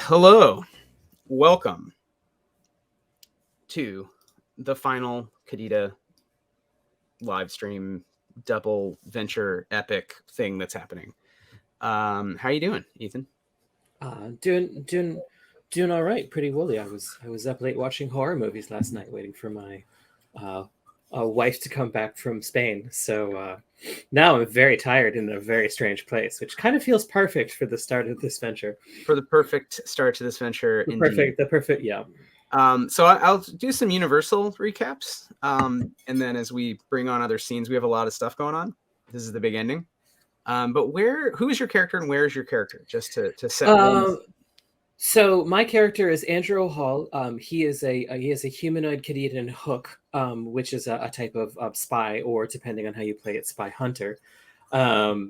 Hello, welcome to the final Qadida live stream double venture epic thing that's happening. How are you doing, Ethan? Doing all right. Pretty woolly. I was up late watching horror movies last night, waiting for my uh, wife to come back from Spain. So now I'm very tired in a very strange place, which kind of feels perfect for the start of this venture. For the perfect start to this venture, indeed. The perfect, yeah. So I'll do some universal recaps, and then as we bring on other scenes, we have a lot of stuff going on. This is the big ending. But who is your character and where is your character? Just to set one. So my character is Angero Hall. He is a humanoid Qadidan hook, which is a type of spy, or depending on how you play it, spy hunter.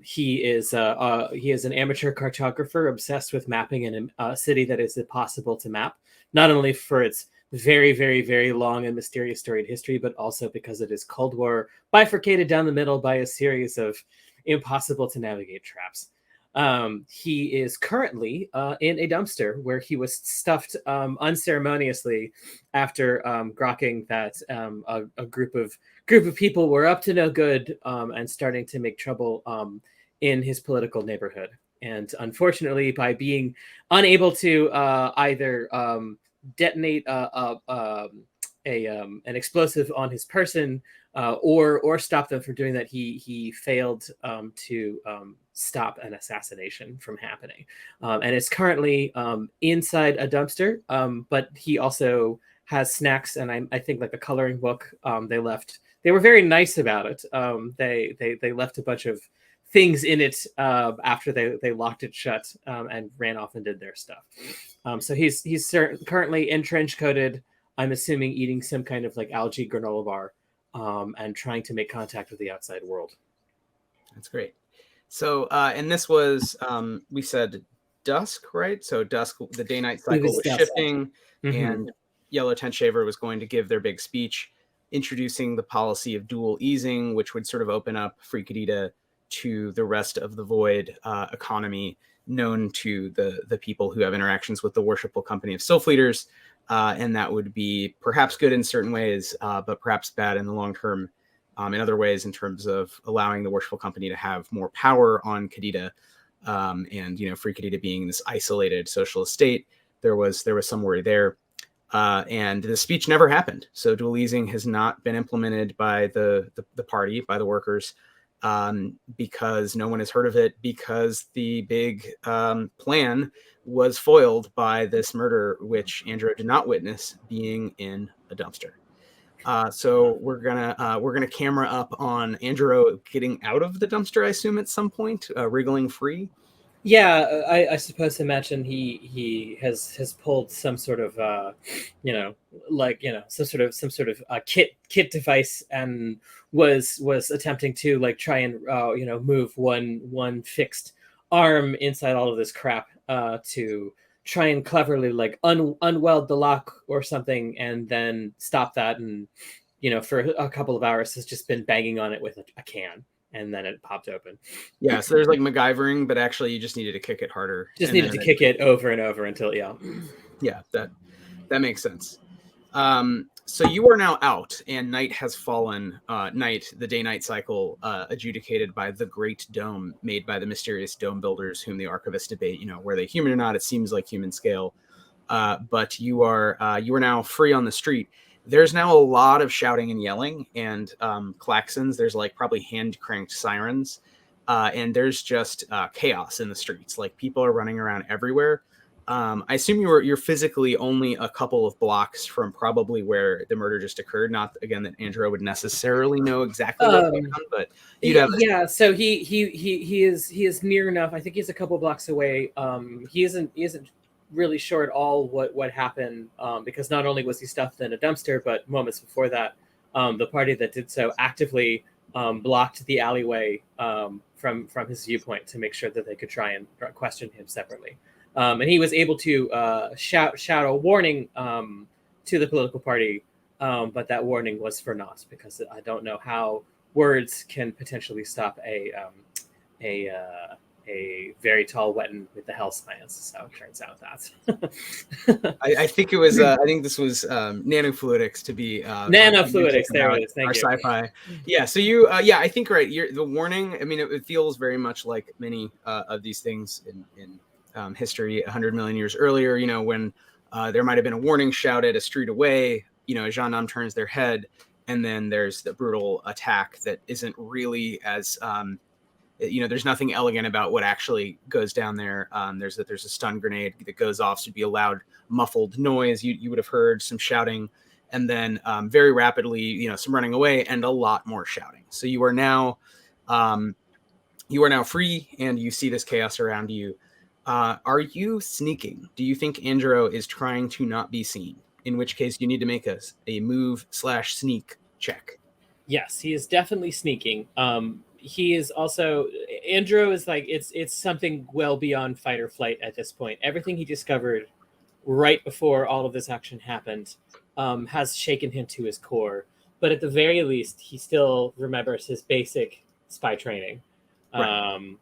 He is an amateur cartographer obsessed with mapping in a city that is impossible to map, not only for its very, very, very long and mysterious storied history, but also because it is Cold War bifurcated down the middle by a series of impossible to navigate traps. He is currently in a dumpster where he was stuffed unceremoniously after grokking that a group of people were up to no good and starting to make trouble in his political neighborhood. And unfortunately, by being unable to either detonate an explosive on his person or stop them from doing that, he failed to stop an assassination from happening, and is currently inside a dumpster. But he also has snacks, and I think like a coloring book. They were very nice about it. They left a bunch of things in it after they locked it shut and ran off and did their stuff. So he's currently in trench coated. I'm assuming eating some kind of like algae granola bar and trying to make contact with the outside world. That's great. So, and this was, we said dusk, right? So dusk, the day-night cycle was shifting, and Yellow Tent Shaver was going to give their big speech introducing the policy of dual easing, which would sort of open up Free Qadida to the rest of the Void economy known to the people who have interactions with the Worshipful Company of Stillfleeters. And that would be perhaps good in certain ways, but perhaps bad in the long term. In other ways, in terms of allowing the Worshipful Company to have more power on Qadida, and Free Qadida being this isolated socialist state, there was some worry there, and the speech never happened. So dual easing has not been implemented by the party, by the workers, because no one has heard of it, because the big plan was foiled by this murder, which Angero did not witness, being in a dumpster. So we're gonna camera up on Angero getting out of the dumpster, I assume, at some point, wriggling free. Yeah, I suppose imagine he has pulled some sort of some sort of kit device and was attempting to like try and move one fixed arm inside all of this crap to try and cleverly like unweld the lock or something, and then stop that, and for a couple of hours has just been banging on it with a can, and then it popped open. Yeah, so there's like MacGyvering, but actually you just needed to kick it harder. Just needed to kick it over and over until yeah, that makes sense. So you are now out, and night has fallen. Night, the day-night cycle, adjudicated by the Great Dome, made by the mysterious dome builders, whom the archivists debate. Were they human or not? It seems like human scale, but you are now free on the street. There's now a lot of shouting and yelling and klaxons. There's like probably hand-cranked sirens, and there's just chaos in the streets. Like people are running around everywhere. I assume you're physically only a couple of blocks from probably where the murder just occurred. Not again that Angero would necessarily know exactly what went on, but you'd have. Yeah, so he is near enough. I think he's a couple blocks away. He isn't really sure at all what happened, because not only was he stuffed in a dumpster, but moments before that, the party that did so actively blocked the alleyway from his viewpoint to make sure that they could try and question him separately. And he was able to shout a warning to the political party, but that warning was for naught, because I don't know how words can potentially stop a very tall Wetten with the hell science. So it turns out that. I think it was. I think this was nanofluidics to be. Nanofluidics. There it is. Thank you. Our sci-fi. Yeah. So you. Yeah. I think right. The warning. I mean, it feels very much like many of these things in history. 100 million years earlier. You know, when there might have been a warning shouted a street away. You know, a gendarme turns their head, and then there's the brutal attack that isn't really as. You know, there's nothing elegant about what actually goes down there. There's a stun grenade that goes off, so it'd be a loud, muffled noise. You would have heard some shouting, and then very rapidly, you know, some running away and a lot more shouting. So you are now free, and you see this chaos around you. Are you sneaking? Do you think Angero is trying to not be seen? In which case, you need to make a move/sneak check. Yes, he is definitely sneaking. He is also Angero is like it's something well beyond fight or flight at this point. Everything he discovered right before all of this action happened has shaken him to his core. But at the very least, he still remembers his basic spy training. Right.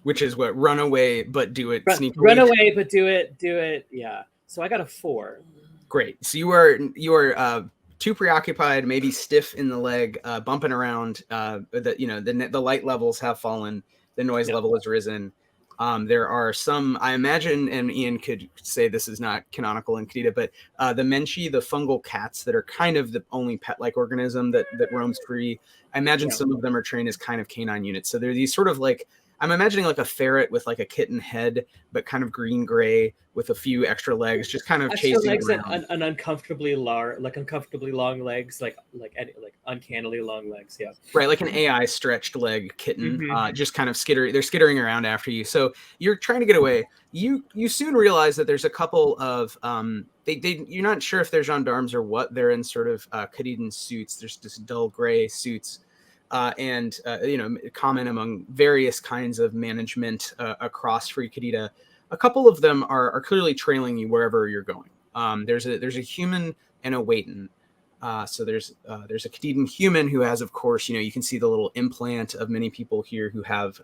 Which is what? Run away, but do it sneakily. Run away, but do it. Yeah. So I got a 4. Great. So you are too preoccupied, maybe stiff in the leg, bumping around. The light levels have fallen, the noise level has risen. There are some, I imagine, and Ian could say this is not canonical in Qadida, but the Menchi, the fungal cats that are kind of the only pet-like organism that roams free. I imagine some of them are trained as kind of canine units. So they're these sort of like, I'm imagining like a ferret with like a kitten head, but kind of green-gray with a few extra legs, just kind of chasing legs around. And uncomfortably long legs, like uncannily long legs. Yeah, right, like an AI stretched leg kitten, just kind of skittering. They're skittering around after you. So you're trying to get away. You soon realize that there's a couple of you're not sure if they're gendarmes or what. They're in sort of Qadidan suits. There's just dull gray suits. And common among various kinds of management across Free Qadida. A couple of them are clearly trailing you wherever you're going. There's a human and a Waitan. So there's a Qadidan human who has, of course, you can see the little implant of many people here who have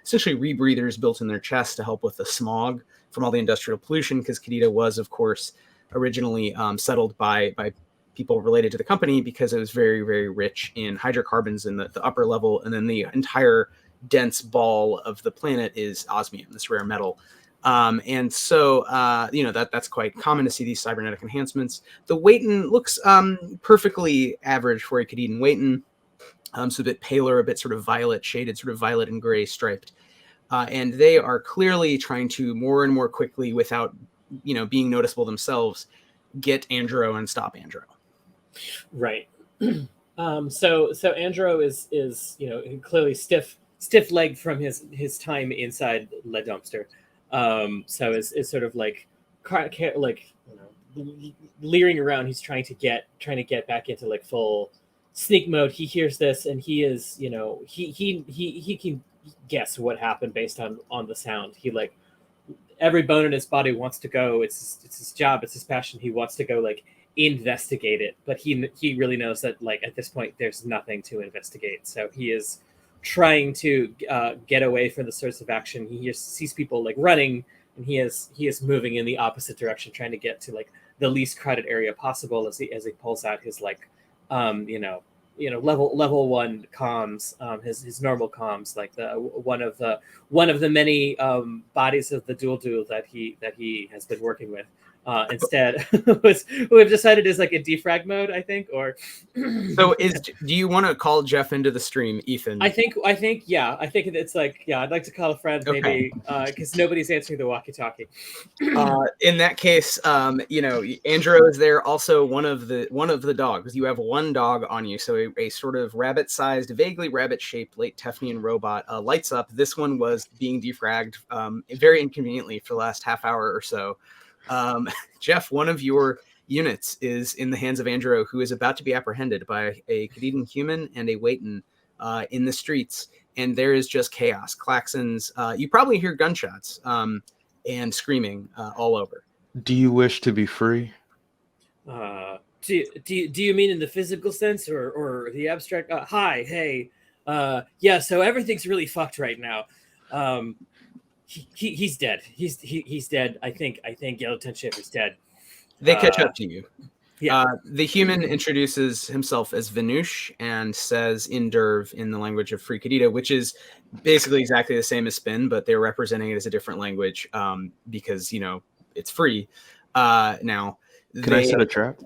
essentially rebreathers built in their chest to help with the smog from all the industrial pollution, because Qadida was, of course, originally settled by people related to the company because it was very, very rich in hydrocarbons in the upper level. And then the entire dense ball of the planet is osmium, this rare metal. And so, that's quite common to see these cybernetic enhancements. The Waitan looks perfectly average for a Qadidan Waitan. So a bit paler, a bit sort of violet shaded, sort of violet and gray striped. And they are clearly trying to more and more quickly, without, being noticeable themselves, get Angero and stop Angero. Right. So Angero is clearly stiff-legged from his time inside the dumpster. So is sort of like leering around. He's trying to get back into like full sneak mode. He hears this and he is he can guess what happened based on the sound. He every bone in his body wants to go. It's his job. It's his passion. He wants to go investigate it, but he really knows that at this point there's nothing to investigate. So he is trying to get away from the source of action. He sees people running, and he is moving in the opposite direction, trying to get to the least crowded area possible as he pulls out his level 1 comms, his normal comms, the one of the many bodies of the dual that he has been working with. Instead, what we've decided is a defrag mode, I think. Or so do you want to call Jeff into the stream, Ethan? I think it's I'd like to call a friend, maybe, because nobody's answering the walkie-talkie. In that case, Angero is there. Also, one of the dogs. You have one dog on you, so a sort of rabbit-sized, vaguely rabbit-shaped late Tefnian robot lights up. This one was being defragged very inconveniently for the last half hour or so. Jeff, one of your units is in the hands of Angero, who is about to be apprehended by a Qadidan human and a Waitan in the streets, and there is just chaos, klaxons. You probably hear gunshots and screaming all over. Do you wish to be free? Do you mean in the physical sense or the abstract? Hi, hey, yeah. So everything's really fucked right now. He's dead. He's dead. I think Yellow Tent Shaver's dead. They catch up to you. Yeah. The human introduces himself as Venush and says in Derv in the language of Free Qadida, which is basically exactly the same as Spin, but they're representing it as a different language because, it's free. Now, Can I set a trap?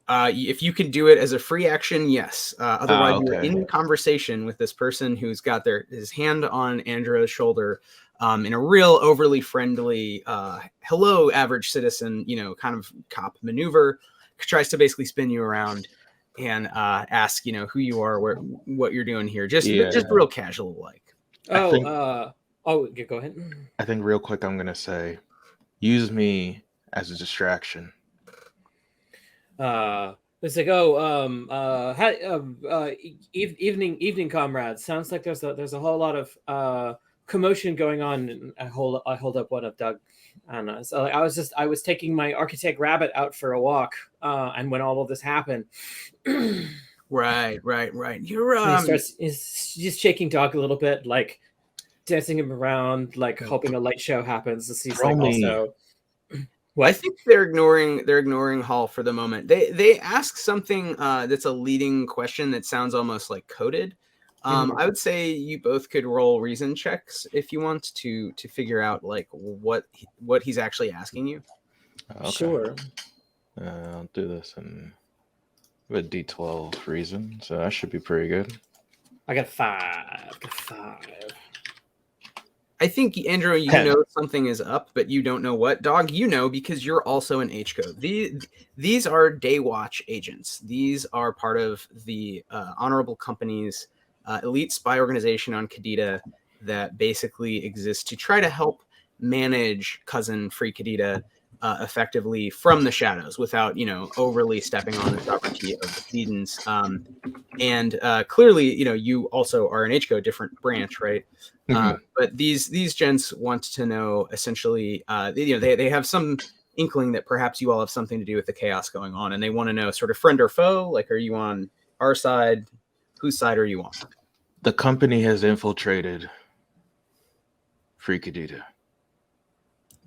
If you can do it as a free action, yes. Otherwise, okay. you're in conversation with this person who's got his hand on Angero's shoulder in a real overly friendly, hello, average citizen, kind of cop maneuver. Tries to basically spin you around and ask, who you are, what you're doing here. Just real casual like. Go ahead. I think real quick, I'm going to say, use me as a distraction. It's like, evening, comrades. Sounds like there's a whole lot of commotion going on. And I hold up one of Doug. And so I was taking my architect rabbit out for a walk, and when all of this happened, right. You're he's just shaking Doug a little bit, like dancing him around, like hoping a light show happens. He's like also. What? I think they're ignoring Hall for the moment. They ask something that's a leading question that sounds almost like coded. I would say you both could roll reason checks if you want to figure out like what he's actually asking you. Okay. Sure. I'll do this in a D12 reason, so that should be pretty good. I got 5. I think, Andrew, you know something is up, but you don't know what. Dog, because you're also an H-code. These are Day Watch agents. These are part of the Honorable Company's elite spy organization on Qadida that basically exists to try to help manage cousin Free Qadida effectively from the shadows without, overly stepping on the sovereignty of the Thetans. And clearly, you also are an H-code, different branch, right? But these gents want to know essentially, they have some inkling that perhaps you all have something to do with the chaos going on, and they want to know sort of friend or foe. Like, are you on our side? Whose side are you on? The company has infiltrated Free Qadida.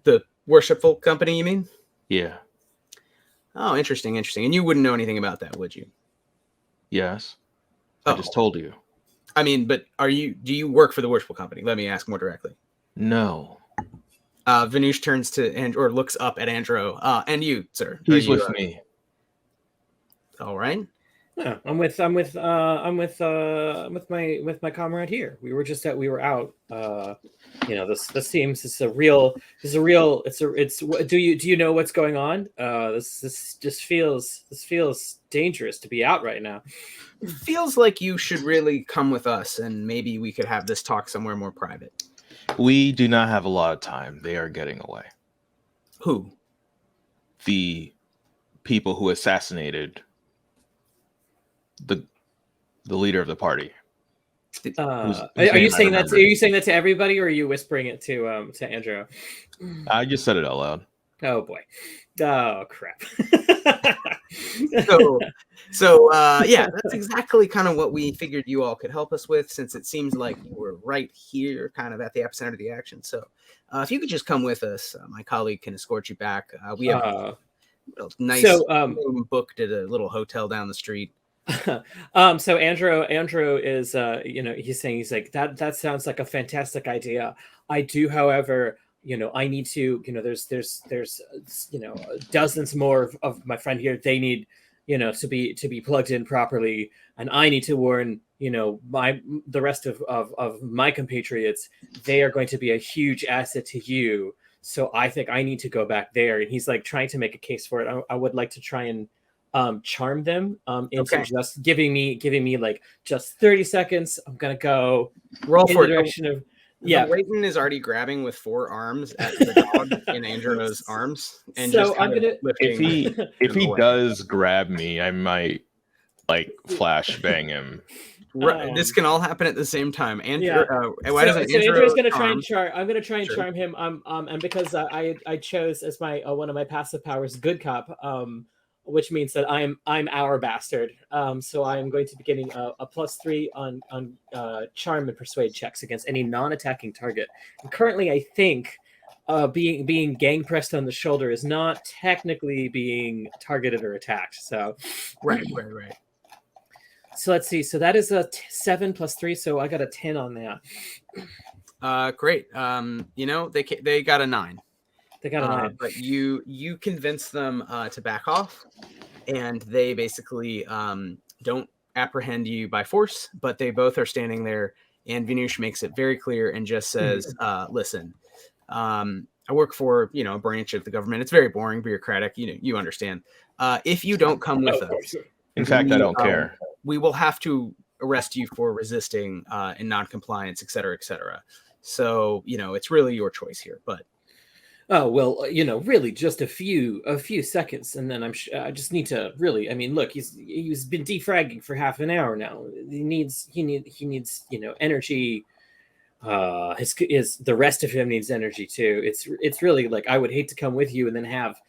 The Worshipful Company, you mean? Yeah. Oh, interesting. And you wouldn't know anything about that, would you? Yes. I just told you. I mean, but do you work for the Worshipful Company? Let me ask more directly. No. Venush turns to or looks up at Angero. And you, sir. He's with me. All right. Yeah, I'm with my comrade here. We were out. This seems do you know what's going on? This feels dangerous to be out right now. It feels like you should really come with us, and maybe we could have this talk somewhere more private. We do not have a lot of time. They are getting away. Who? The people who assassinated the leader of the party. Are you saying that to everybody, or are you whispering it to Angero? I just said it out loud. Oh boy. Oh crap. Yeah, that's exactly kind of what we figured you all could help us with, since it seems like you were right here, kind of at the epicenter of the action. So if you could just come with us, my colleague can escort you back. We have a nice room booked at a little hotel down the street. So Angero is he's like that sounds like a fantastic idea. I do, however, I need to, there's dozens more of my friend here. They need, to be plugged in properly, and I need to warn, the rest of my compatriots. They are going to be a huge asset to you. So I think I need to go back there. And he's like trying to make a case for it. I would like to try and charm them into just giving me like just 30 seconds. I'm gonna go roll in for the direction of Leighton is already grabbing with 4 arms at the dog in Angero's arms, and so just I'm gonna if he does grab me, I might like flash bang him. This can all happen at the same time. Angero, Andrew's gonna try and charm. I'm gonna try and charm him. And because I chose as my one of my passive powers, good cop. which means that I'm our bastard. So I am going to be getting a +3 on charm and persuade checks against any non-attacking target. And currently, I think being gang pressed on the shoulder is not technically being targeted or attacked. So right. So let's see. So that is a 7 + 3. So I got a 10 on that. Great. They got a 9. They got a 9. But you convince them to back off, and they basically don't apprehend you by force, but they both are standing there, and Venush makes it very clear and just says, listen, I work for, a branch of the government. It's very boring, bureaucratic, you understand. If you don't come with us, in fact, I don't care. We will have to arrest you for resisting and non-compliance, et cetera, et cetera. So, it's really your choice here, but oh, well, really just a few seconds, and then I just need to really. I mean, look, he's been defragging for half an hour now. He needs energy. The rest of him needs energy too. It's really like I would hate to come with you and then have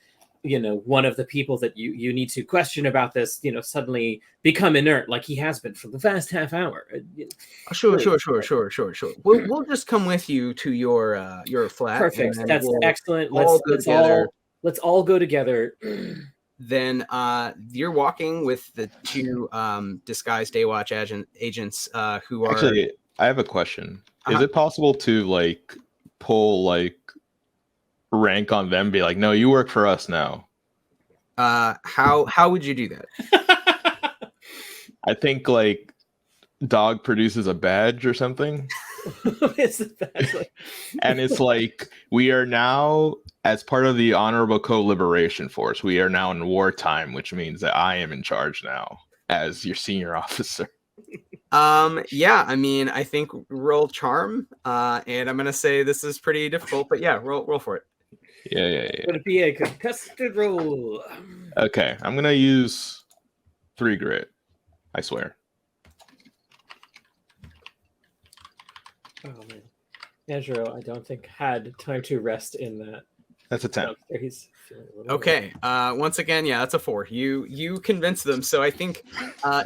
one of the people that you need to question about this suddenly become inert like he has been for the past half hour. Sure. We'll just come with you to your flat. Perfect. That's excellent. Let's all go together. Then you're walking with the two disguised Daywatch agents who are. Actually, I have a question. Is it possible to pull rank on them? Be like, no, you work for us now. How would you do that? I think Dog produces a badge or something. It's a badge. And it's we are now, as part of the Honorable Co-Liberation Force, we are now in wartime, which means that I am in charge now as your senior officer. Yeah, I mean, I think roll charm, and I'm gonna say this is pretty difficult, but yeah, roll for it. Yeah. Would it be a contested roll? Okay, I'm gonna use 3 grit. I swear. Oh man, Angero, I don't think had time to rest in that. That's a 10. He's okay. Once again, yeah, that's a 4. You convince them, so I think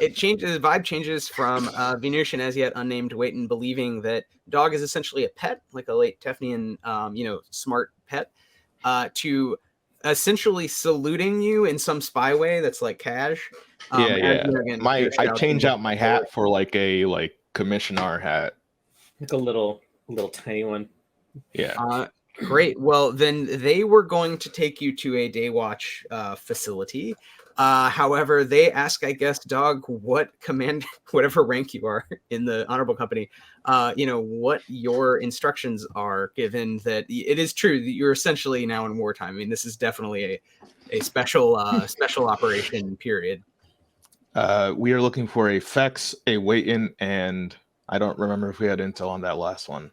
it changes. The vibe changes from Venush and as yet unnamed Waiton believing that Dog is essentially a pet, like a late Tefnian, smart pet, to essentially saluting you in some spy way that's cash. Yeah. I change out my hat for a commissioner hat, a little tiny one. Yeah. Great. Well, then they were going to take you to a Daywatch facility. However, they ask, I guess, Dog, what command, whatever rank you are in the Honorable Company, what your instructions are, given that it is true that you're essentially now in wartime. I mean, this is definitely a special operation period. We are looking for a Fex, a Waiton, and I don't remember if we had intel on that last one.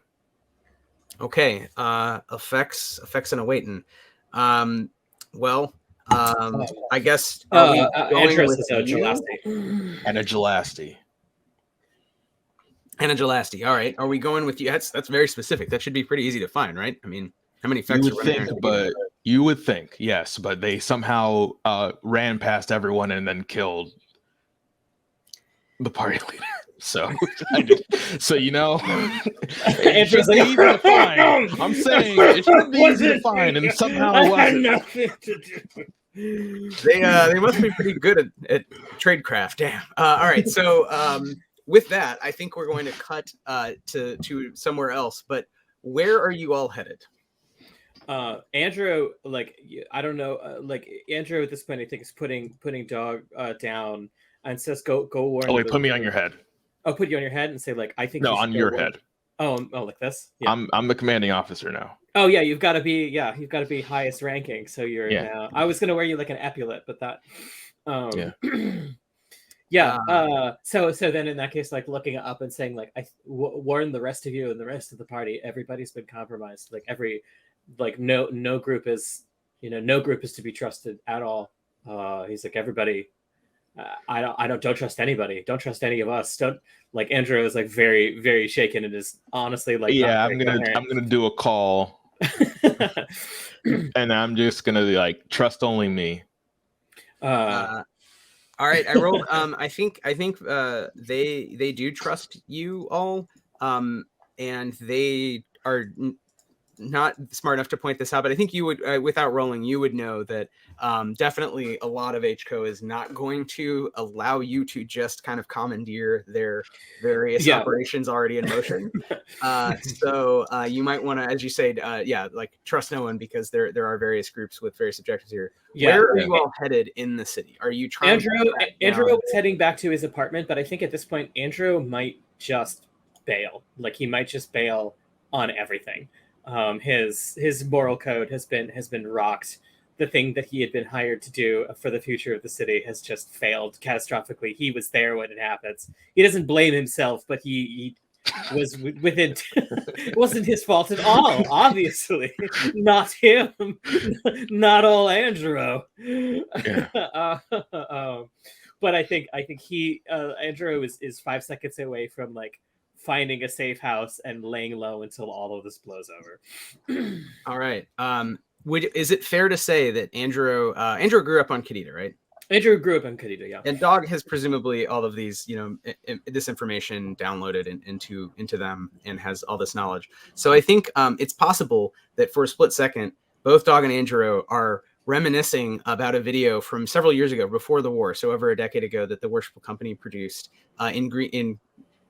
Okay, effects and a Waiton. I guess going with and a Gelasti. And a Gelasti. All right, are we going with you? That's very specific. That should be pretty easy to find, right? I mean, how many effects you would think, you would think, yes, but they somehow ran past everyone and then killed the party leader. So, it should be easy to find. I'm saying it should be easy to find, and somehow it wasn't. Nothing to do. They must be pretty good at tradecraft. Damn. All right. So with that, I think we're going to cut to somewhere else. But where are you all headed? Angero, I don't know. Angero at this point, I think is putting Dog down and says, "Go warn." Oh wait, put me on your head. I'll put you on your head and say, I think. No, on your head. Oh, like this. Yeah. I'm the commanding officer now. Oh yeah, you've got to be highest ranking. So you're now. I was gonna wear you like an epaulet, but that. So then in that case, looking up and saying warn the rest of you and the rest of the party. Everybody's been compromised. No group is to be trusted at all. He's like, everybody. Don't trust anybody. Don't trust any of us. Don't Angero is very, very shaken and is honestly I'm gonna do a call, and I'm just gonna be trust only me. All right, I rolled. I think they do trust you all, and they are not smart enough to point this out. But I think you would, without rolling, you would know that definitely a lot of HCO is not going to allow you to just kind of commandeer their various operations already in motion. So you might want to, as you say, like trust no one, because there are various groups with various objectives here. Where are you all headed in the city? Are you trying? Andrew was heading back to his apartment, but I think at this point Andrew might just bail. Like he might just bail on everything. His moral code has been rocked. The thing that he had been hired to do for the future of the city has just failed catastrophically. He was there when it happens. He doesn't blame himself, but he was within. It wasn't his fault at all. Obviously, not him. Not all Angero. Yeah. But I think he Angero is 5 seconds away from like finding a safe house and laying low until all of this blows over. All right. Is it fair to say that Angero grew up on Qadida, right? Andrew grew up on Qadida, yeah. And D.O.G has presumably all of these, this information downloaded into them and has all this knowledge. So I think it's possible that for a split second, both D.O.G and Angero are reminiscing about a video from several years ago, before the war, so over a decade ago, that the Worshipful Company produced in green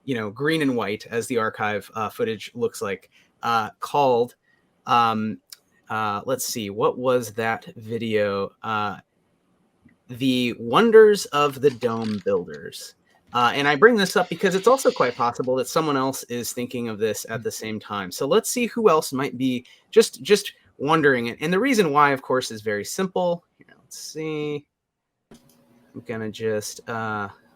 and white, as the archive footage looks like, called, let's see, what was that video? The Wonders of the Dome Builders. And I bring this up because it's also quite possible that someone else is thinking of this at the same time. So let's see who else might be just wondering. And the reason why, of course, is very simple. Here, let's see. I'm going to just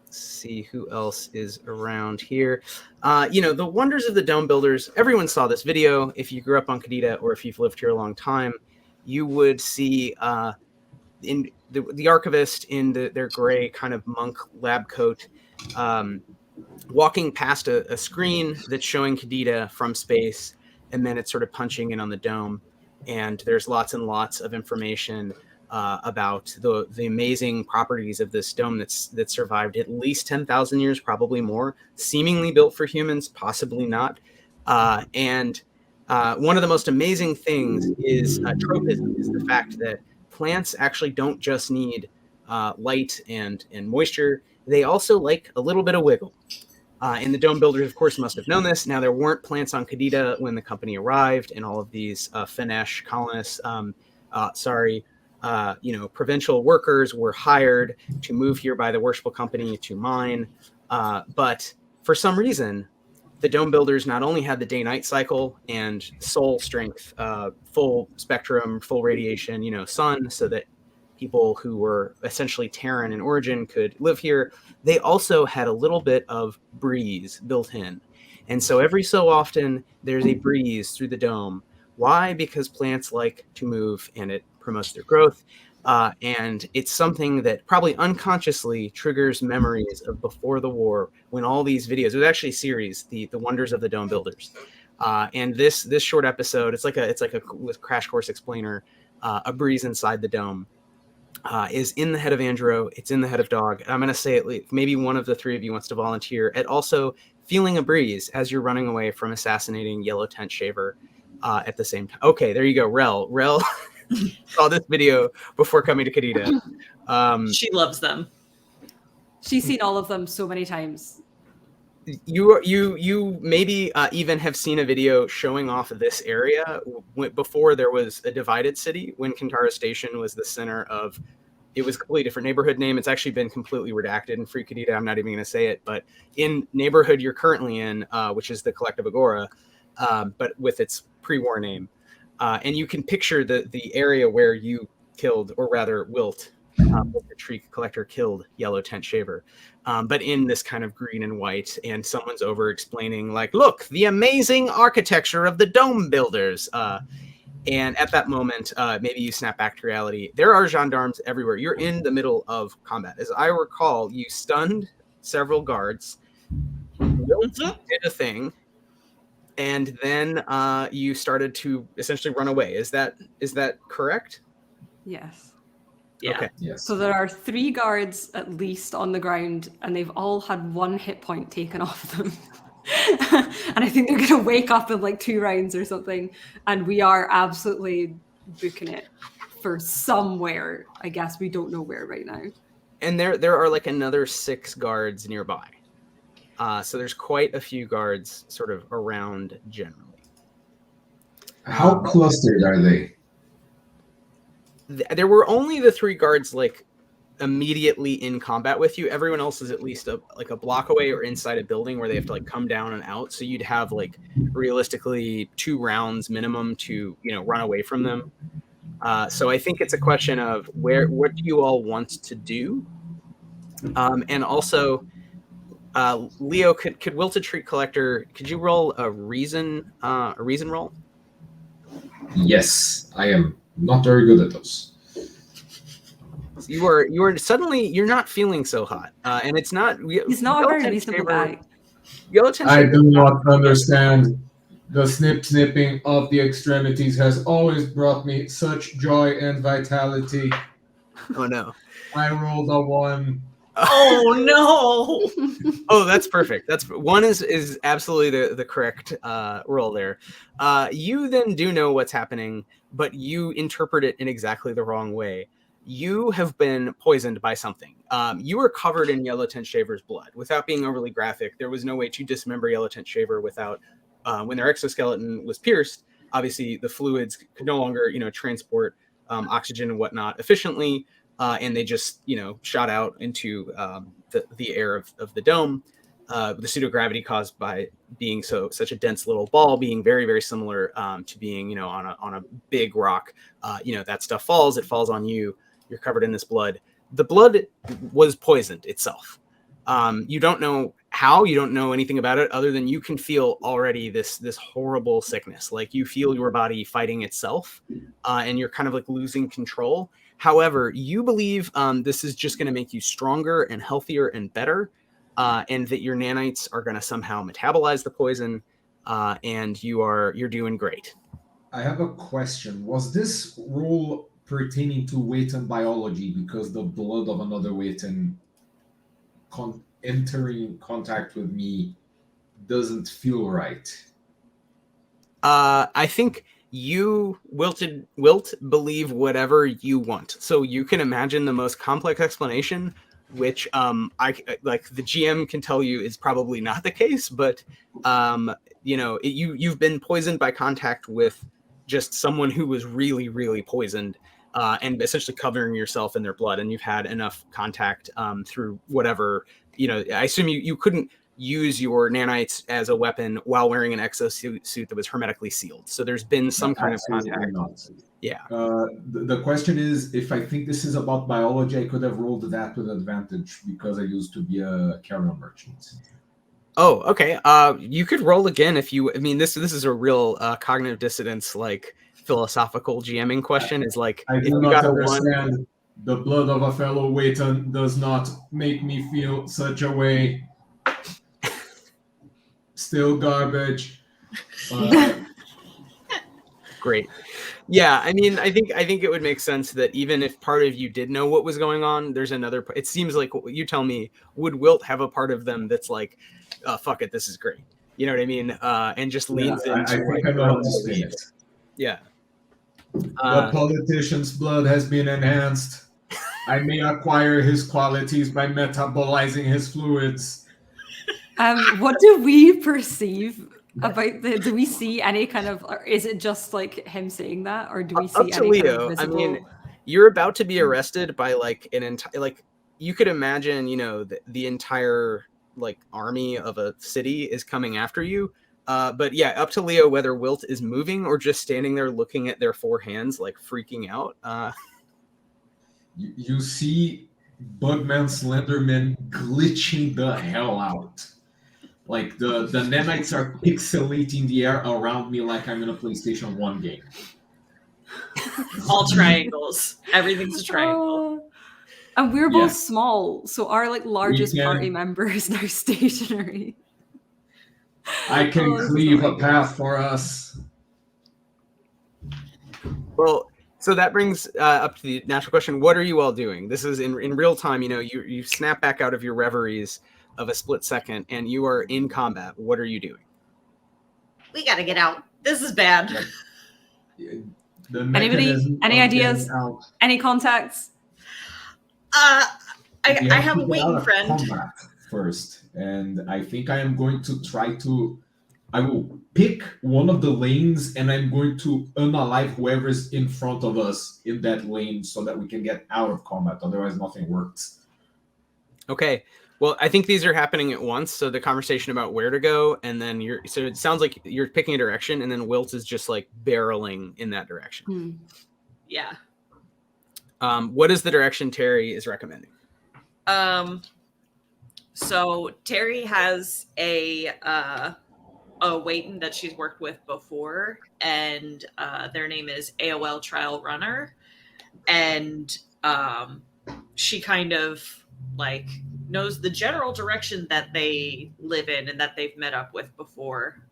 see who else is around here. The Wonders of the Dome Builders. Everyone saw this video. If you grew up on Qadida or if you've lived here a long time, you would see in the archivist in their gray kind of monk lab coat, walking past a screen that's showing Qadida from space, and then it's sort of punching in on the dome, and there's lots and lots of information about the amazing properties of this dome that survived at least 10,000 years, probably more, seemingly built for humans, possibly not. And one of the most amazing things is tropism, is the fact that plants actually don't just need light and moisture. They also like a little bit of wiggle. And the dome builders, of course, must have known this. Now, there weren't plants on Qadida when the company arrived, and all of these Finnish colonists, provincial workers were hired to move here by the Worshipful Company to mine. But for some reason, the dome builders not only had the day-night cycle and soul strength, full spectrum, full radiation, sun, so that people who were essentially Terran in origin could live here. They also had a little bit of breeze built in. And so every so often, there's a breeze through the dome. Why? Because plants like to move, and it promotes their growth. And it's something that probably unconsciously triggers memories of before the war, when all these videos, it was actually a series, the Wonders of the Dome Builders. And this short episode, it's like a crash course explainer, a breeze inside the dome, is in the head of Angero. It's in the head of D.O.G. I'm going to say it, maybe one of the three of you wants to volunteer at also feeling a breeze as you're running away from assassinating Yellow Tent Shaver at the same time. Okay, there you go. Rel saw this video before coming to Qadida. She loves them. She's seen all of them so many times. You maybe even have seen a video showing off of this area before there was a divided city, when Kintara Station was the center of. It was a completely different neighborhood name. It's actually been completely redacted in Free Qadida. I'm not even going to say it, but in neighborhood you're currently in, which is the Collective Agora, but with its pre-war name. And you can picture the area where you killed, or rather Wilt, the Shriek collector, killed Yellow Tent Shaver. But in this kind of green and white, and someone's over explaining, like, look, the amazing architecture of the dome builders. And at that moment, maybe you snap back to reality. There are gendarmes everywhere. You're in the middle of combat. As I recall, you stunned several guards. Wilt did a thing. And then you started to essentially run away. Is that correct? Yes. Yeah. Okay. Yes. So there are 3 guards at least on the ground, and they've all had 1 hit point taken off them. And I think they're going to wake up in like 2 rounds or something. And we are absolutely booking it for somewhere. I guess we don't know where right now. And there are like another 6 guards nearby. So there's quite a few guards sort of around generally. How clustered are they? There were only the 3 guards like immediately in combat with you. Everyone else is at least a block away or inside a building where they have to like come down and out. So you'd have like realistically 2 rounds minimum to, you know, run away from them. So I think it's a question of what do you all want to do? And also, Leo, could Wilted Shriek Collector, could you roll a reason roll? Yes, I am not very good at those. You are suddenly you're not feeling so hot, and it's not. He's not a very reasonable guy. I do not understand. The snipping of the extremities has always brought me such joy and vitality. Oh no! I rolled a 1. Oh no! Oh, that's perfect. That's 1 is absolutely the correct roll there. You then do know what's happening, but you interpret it in exactly the wrong way. You have been poisoned by something. You were covered in Yellow Tent Shaver's blood. Without being overly graphic, there was no way to dismember Yellow Tent Shaver without, when their exoskeleton was pierced, obviously the fluids could no longer, you know, transport oxygen and whatnot efficiently, and they just, you know, shot out into the air of the dome. The pseudogravity caused by being such a dense little ball being very, very similar to being, you know, on a big rock. You know, that stuff falls. It falls on you. You're covered in this blood. The blood was poisoned itself. You don't know how. You don't know anything about it other than you can feel already this horrible sickness. Like you feel your body fighting itself, and you're kind of like losing control. However, you believe this is just going to make you stronger and healthier and better, and that your nanites are going to somehow metabolize the poison, and you're doing great. I have a question. Was this rule pertaining to Wythe biology because the blood of another Wythe entering contact with me doesn't feel right? I think you Wilt believe whatever you want. So you can imagine the most complex explanation, which I like the GM can tell you is probably not the case, but you know, you've been poisoned by contact with just someone who was really, really poisoned, and essentially covering yourself in their blood, and you've had enough contact through whatever, you know, I assume you couldn't use your nanites as a weapon while wearing an exosuit that was hermetically sealed. So there's been some kind of contact. Yeah. The question is, if I think this is about biology, I could have rolled that with advantage because I used to be a carrier merchant. Oh, okay. You could roll again if you. I mean, this is a real cognitive dissonance, like philosophical GMing question. Is like I do not understand. The blood of a fellow Wythe does not make me feel such a way. Still garbage. Great. Yeah, I mean, I think it would make sense that even if part of you did know what was going on, there's another. It seems like you tell me, would Wilt have a part of them that's like, fuck it, this is great. You know what I mean? And just leans into. I think I know how to spin it. Yeah. The politician's blood has been enhanced. I may acquire his qualities by metabolizing his fluids. What do we perceive about do we see any kind of, or is it just like him saying that, or do we see any Leo, kind of visible... I mean, you're about to be arrested by like an entire, like you could imagine, you know, the entire like army of a city is coming after you. But yeah, up to Leo whether Wilt is moving or just standing there looking at their 4 hands, like freaking out. You see Bugman Slenderman glitching the hell out. Like the nanites are pixelating the air around me like I'm in a PlayStation 1 game. All triangles. Everything's a triangle. And we're both small, so our like largest party member is now stationary. I can cleave a path for us. Well, So that brings up to the natural question: what are you all doing? This is in real time. You snap back out of your reveries of a split second, and you are in combat. What are you doing? We gotta get out. This is bad. The Anybody? mechanism Any of ideas? getting out. Any contacts? I We have to a get waiting out of friend. combat first, and I think I am going to try to. I will pick one of the lanes, and I'm going to unalive whoever's in front of us in that lane, so that we can get out of combat. Otherwise, nothing works. Okay. Well, I think these are happening at once. So the conversation about where to go, and then so it sounds like you're picking a direction, and then Wilt is just like barreling in that direction. Yeah. What is the direction Terri is recommending? So Terri has a Waitin that she's worked with before, and their name is AOL Trial Runner, and she kind of like knows the general direction that they live in and that they've met up with before.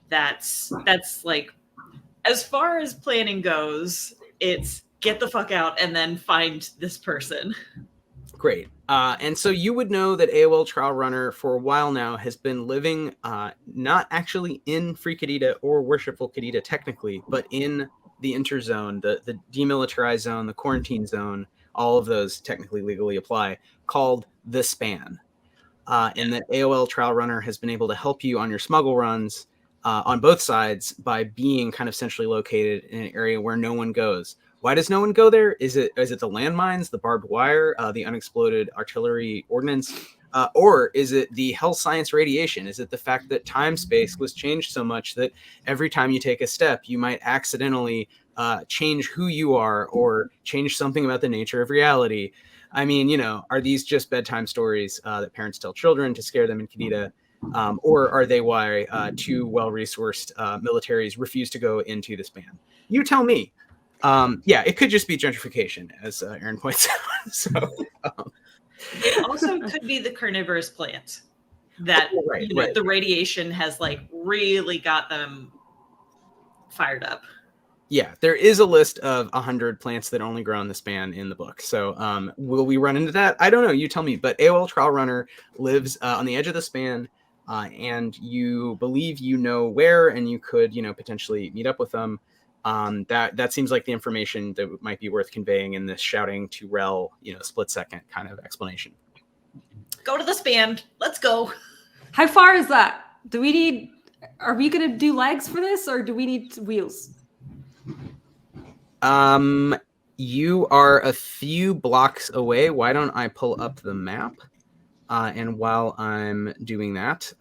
That's like, as far as planning goes, it's get the fuck out and then find this person. Great. And so you would know that AOL Trial Runner for a while now has been living not actually in Free Qadida or Worshipful Qadida technically, but in the interzone, the demilitarized zone, the quarantine zone. All of those technically legally apply, called the Span. And that AOL Trial Runner has been able to help you on your smuggle runs on both sides by being kind of centrally located in an area where no one goes. Why does no one go there? Is it the landmines, the barbed wire, the unexploded artillery ordnance, or is it the health science radiation? Is it the fact that time-space was changed so much that every time you take a step, you might accidentally change who you are or change something about the nature of reality? I mean, are these just bedtime stories that parents tell children to scare them in Qadida? Or are they why two well-resourced militaries refuse to go into the Span? You tell me. Yeah, it could just be gentrification, as Aaron points out. So, It also could be the carnivorous plant that the radiation has like really got them fired up. Yeah, there is a list of 100 plants that only grow in the Span in the book. So will we run into that? I don't know. You tell me. But AOL Trial Runner lives on the edge of the Span, and you believe you know where, and you could, potentially meet up with them. That seems like the information that might be worth conveying in this shouting to Rel, split second kind of explanation. Go to the Span. Let's go. How far is that? Are we going to do legs for this, or do we need wheels? You are a few blocks away. Why don't I pull up the map? And while I'm doing that,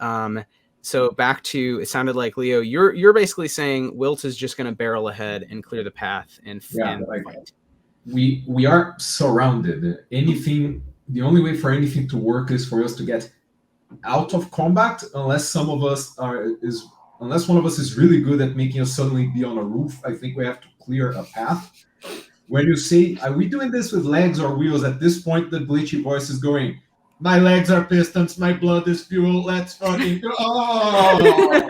so back to, it sounded like, Leo, you're basically saying Wilt is just going to barrel ahead and clear the path and fight. We are surrounded. The only way for anything to work is for us to get out of combat, unless one of us is really good at making us suddenly be on a roof. I think we have to clear a path. When you say, are we doing this with legs or wheels? At this point, the glitchy voice is going, my legs are pistons, my blood is fuel, let's fucking go. Oh!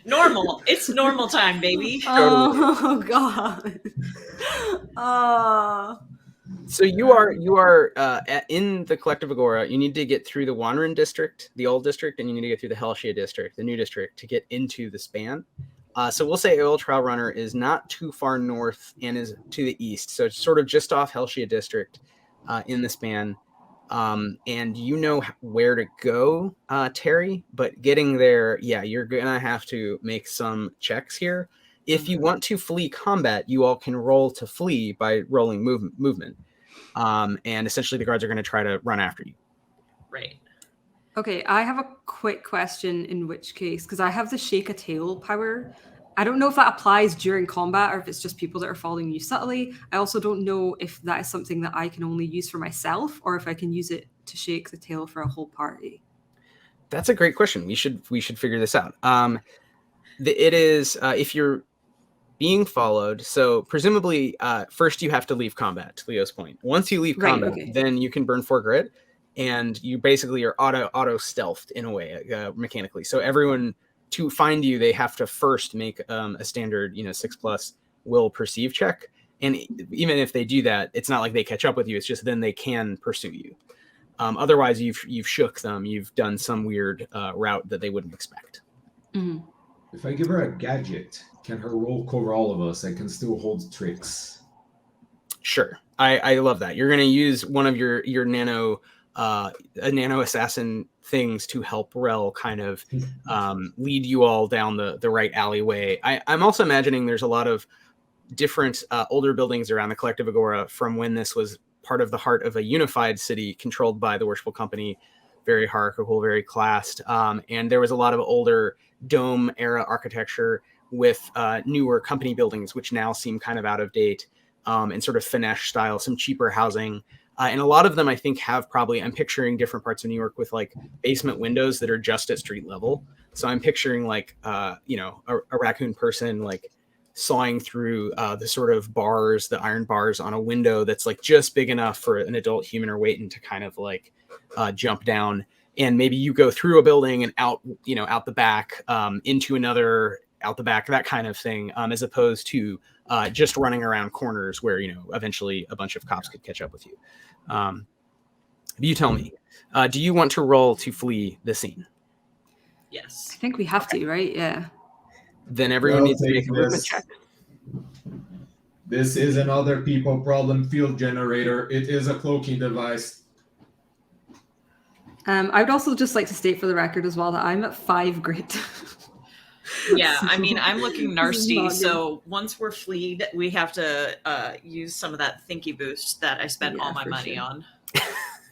Normal. It's normal time, baby. Oh, God. So you are in the Collective Agora. You need to get through the Wanren district, the old district, and you need to get through the Helshia district, the new district, to get into the Span. So we'll say AOL Trial Runner is not too far north and is to the east. So it's sort of just off Helshia district in the Span. And you know where to go, Terri, but getting there, you're gonna have to make some checks here. If you want to flee combat, you all can roll to flee by rolling movement. And essentially the guards are going to try to run after you. Right. Okay, I have a quick question, in which case, because I have the shake a tail power. I don't know if that applies during combat or if it's just people that are following you subtly. I also don't know if that is something that I can only use for myself or if I can use it to shake the tail for a whole party. That's a great question. We should figure this out. It is if you're being followed, so presumably first you have to leave combat, to Leo's point. Once you leave combat, then you can burn 4 grit, and you basically are auto stealthed in a way, mechanically. So everyone to find you, they have to first make a standard 6+ will perceive check. And even if they do that, it's not like they catch up with you. It's just then they can pursue you. Otherwise, you've shook them. You've done some weird route that they wouldn't expect. Mm-hmm. If I give her a gadget, can her roll cover all of us? I can still hold tricks. Sure, I love that. You're going to use one of your nano assassin things to help Rel kind of lead you all down the right alleyway. I'm also imagining there's a lot of different older buildings around the Collective Agora from when this was part of the heart of a unified city controlled by the Worshipful Company, very hierarchical, very classed. And there was a lot of older dome era architecture with newer company buildings, which now seem kind of out of date, and sort of finesse style, some cheaper housing. And a lot of them, I think, have probably, I'm picturing different parts of New York with like basement windows that are just at street level. So I'm picturing like, a raccoon person like sawing through the sort of bars, the iron bars on a window that's like just big enough for an adult human or waiting to kind of like jump down. And maybe you go through a building and out the back, into another, out the back, that kind of thing, as opposed to just running around corners where, eventually a bunch of cops could catch up with you. You tell me, do you want to roll to flee the scene? Yes. I think we have to, right? Yeah. Then everyone needs to make a movement this. check. This is an other people problem field generator. It is a cloaking device. I would also just like to state for the record as well that I'm at 5 grit. Yeah, I mean, I'm looking nasty, Not so once we're fleed, we have to use some of that thinky boost that I spent all my money on.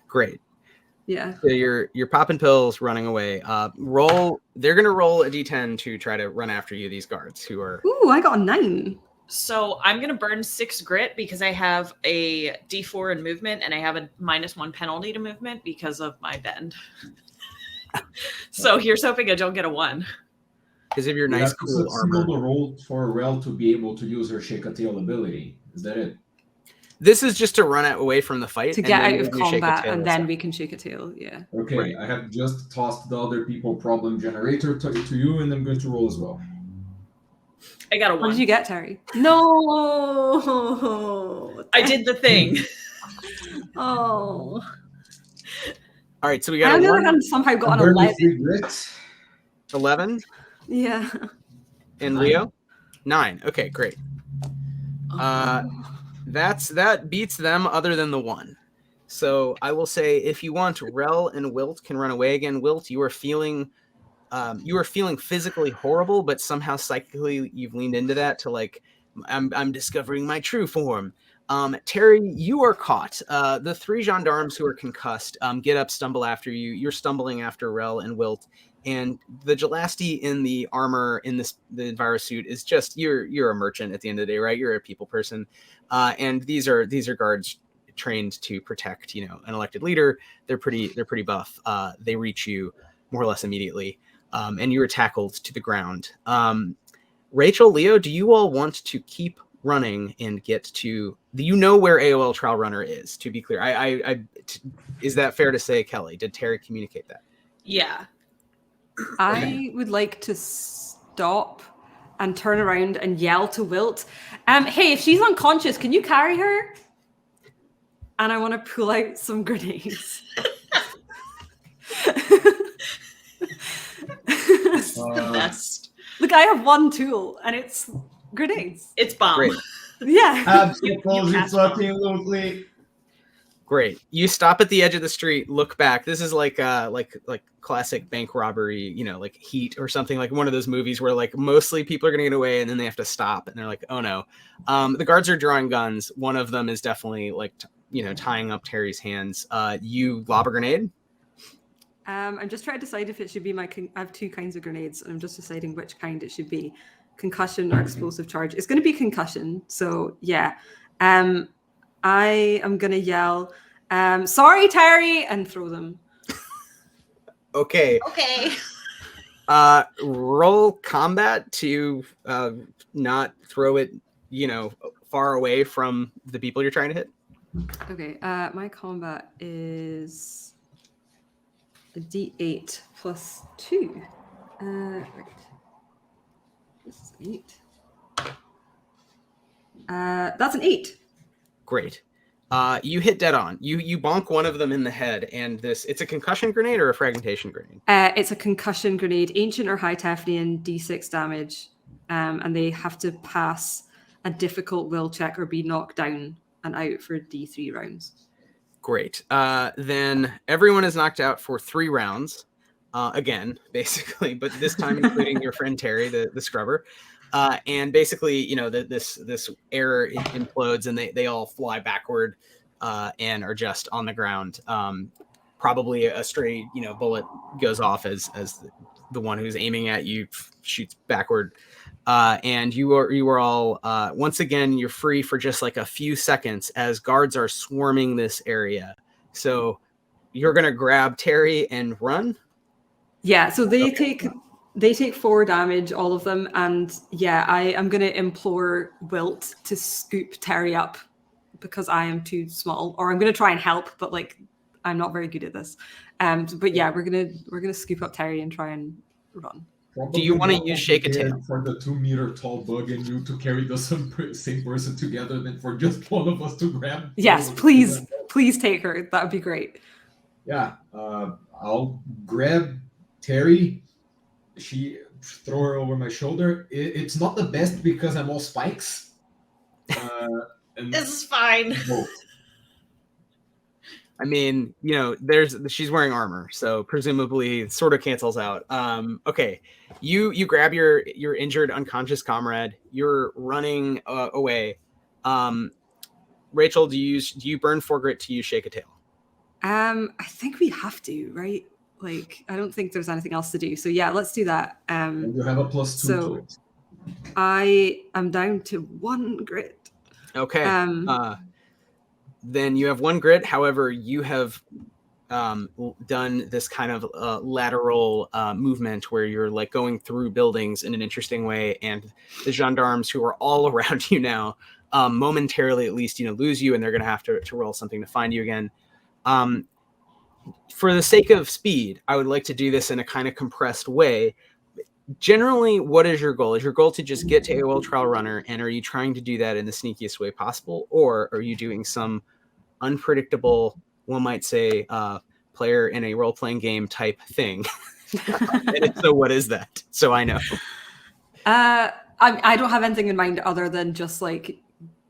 Great. Yeah. So you're popping pills, running away. They're gonna roll a d10 to try to run after you, these guards who are... Ooh, I got a 9. So I'm going to burn 6 grit because I have a D4 in movement and I have a -1 penalty to movement because of my bend. So here's hoping I don't get a 1. Because of your You nice, have to cool succeed armor. on the roll for Rel to be able to use her Shake a Tail ability. Is that it? This is just to run away from the fight. To and get then out of you shake a combat, tail and or then something. we can shake a tail. Yeah. Okay, Right. I have just tossed the other people problem generator to you, and I'm going to roll as well. I got a 1. What did you get, Terri? No. I did the thing. Oh. All right, so we I, got on a the other 1, hand, somehow got an Burn 11. with 3 grit. 11, Yeah. and 9. Leo? 9. Okay, great. That beats them other than the 1. So I will say, if you want, Rel and Wilt can run away again. Wilt, you are feeling physically horrible, but somehow psychically you've leaned into that to like, I'm discovering my true form. Terri, you are caught. The 3 gendarmes who are concussed get up, stumble after you. You're stumbling after Rel and Wilt. And the Gelasti in the armor, in the virus suit, is just you're a merchant at the end of the day, right? You're a people person, and these are guards trained to protect, an elected leader. They're pretty buff. They reach you more or less immediately, and you are tackled to the ground. Rachael, Leo, do you all want to keep running and get to where AOL Trial Runner is? To be clear, is that fair to say, Kelly? Did Terri communicate that? Yeah. I would like to stop and turn around and yell to Wilt, hey, if she's unconscious, can you carry her? And I want to pull out some grenades. Best. Look, I have one tool, and it's grenades. It's bomb. Great. Yeah. Absolutely. Great. You stop at the edge of the street, look back. This is like classic bank robbery, like Heat or something, like one of those movies where like mostly people are going to get away and then they have to stop and they're like, oh no. The guards are drawing guns. One of them is definitely like, tying up Terry's hands. You lob a grenade? I'm just trying to decide if it should be I have 2 kinds of grenades, and I'm just deciding which kind it should be. Concussion or explosive charge. It's going to be concussion. So yeah. I am going to yell, sorry, Terri, and throw them. Okay. Okay. Roll combat to not throw it, far away from the people you're trying to hit. Okay. My combat is a D8 plus 2. Right. This is an 8. That's an 8. Great. You hit dead on. You bonk one of them in the head, and it's a concussion grenade or a fragmentation grenade? It's a concussion grenade, ancient or high Tefnian, D6 damage, and they have to pass a difficult will check or be knocked down and out for D3 rounds. Great. Then everyone is knocked out for 3 rounds, again, basically, but this time including your friend Terri, the scrubber. And basically, this air implodes and they all fly backward and are just on the ground. Probably a stray, bullet goes off as the one who's aiming at you shoots backward. And you are all once again, you're free for just like a few seconds as guards are swarming this area. So you're gonna grab Terri and run. Yeah. So they take 4 damage, all of them, and yeah, I am gonna implore Wilt to scoop Terri up because I am too small, or I'm gonna try and help, but like I'm not very good at this. But yeah, we're gonna scoop up Terri and try and run. Probably do you want to use shake a tail for the 2-meter tall bug and you to carry the same person together than for just one of us to grab? Yes, please take her. That would be great. Yeah, I'll grab Terri. She throw her over my shoulder. It's not the best because I'm all spikes. And This is fine. I mean, she's wearing armor, so presumably it sort of cancels out. Okay, you grab your injured, unconscious comrade. You're running away. Rachel, do you burn 4 grit to use shake a tail? I think we have to, right? Like, I don't think there's anything else to do. So yeah, let's do that. And you have a +2 to it. I am down to 1 grit. Okay. Then you have 1 grit. However, you have done this kind of lateral movement where you're like going through buildings in an interesting way, and the gendarmes who are all around you now, momentarily at least, lose you, and they're going to have to roll something to find you again. For the sake of speed, I would like to do this in a kind of compressed way. Generally, what is your goal? Is your goal to just get to AOL Trial Runner, and are you trying to do that in the sneakiest way possible, or are you doing some unpredictable, one might say, player in a role-playing game type thing? And if so, what is that? So I know. I don't have anything in mind other than just like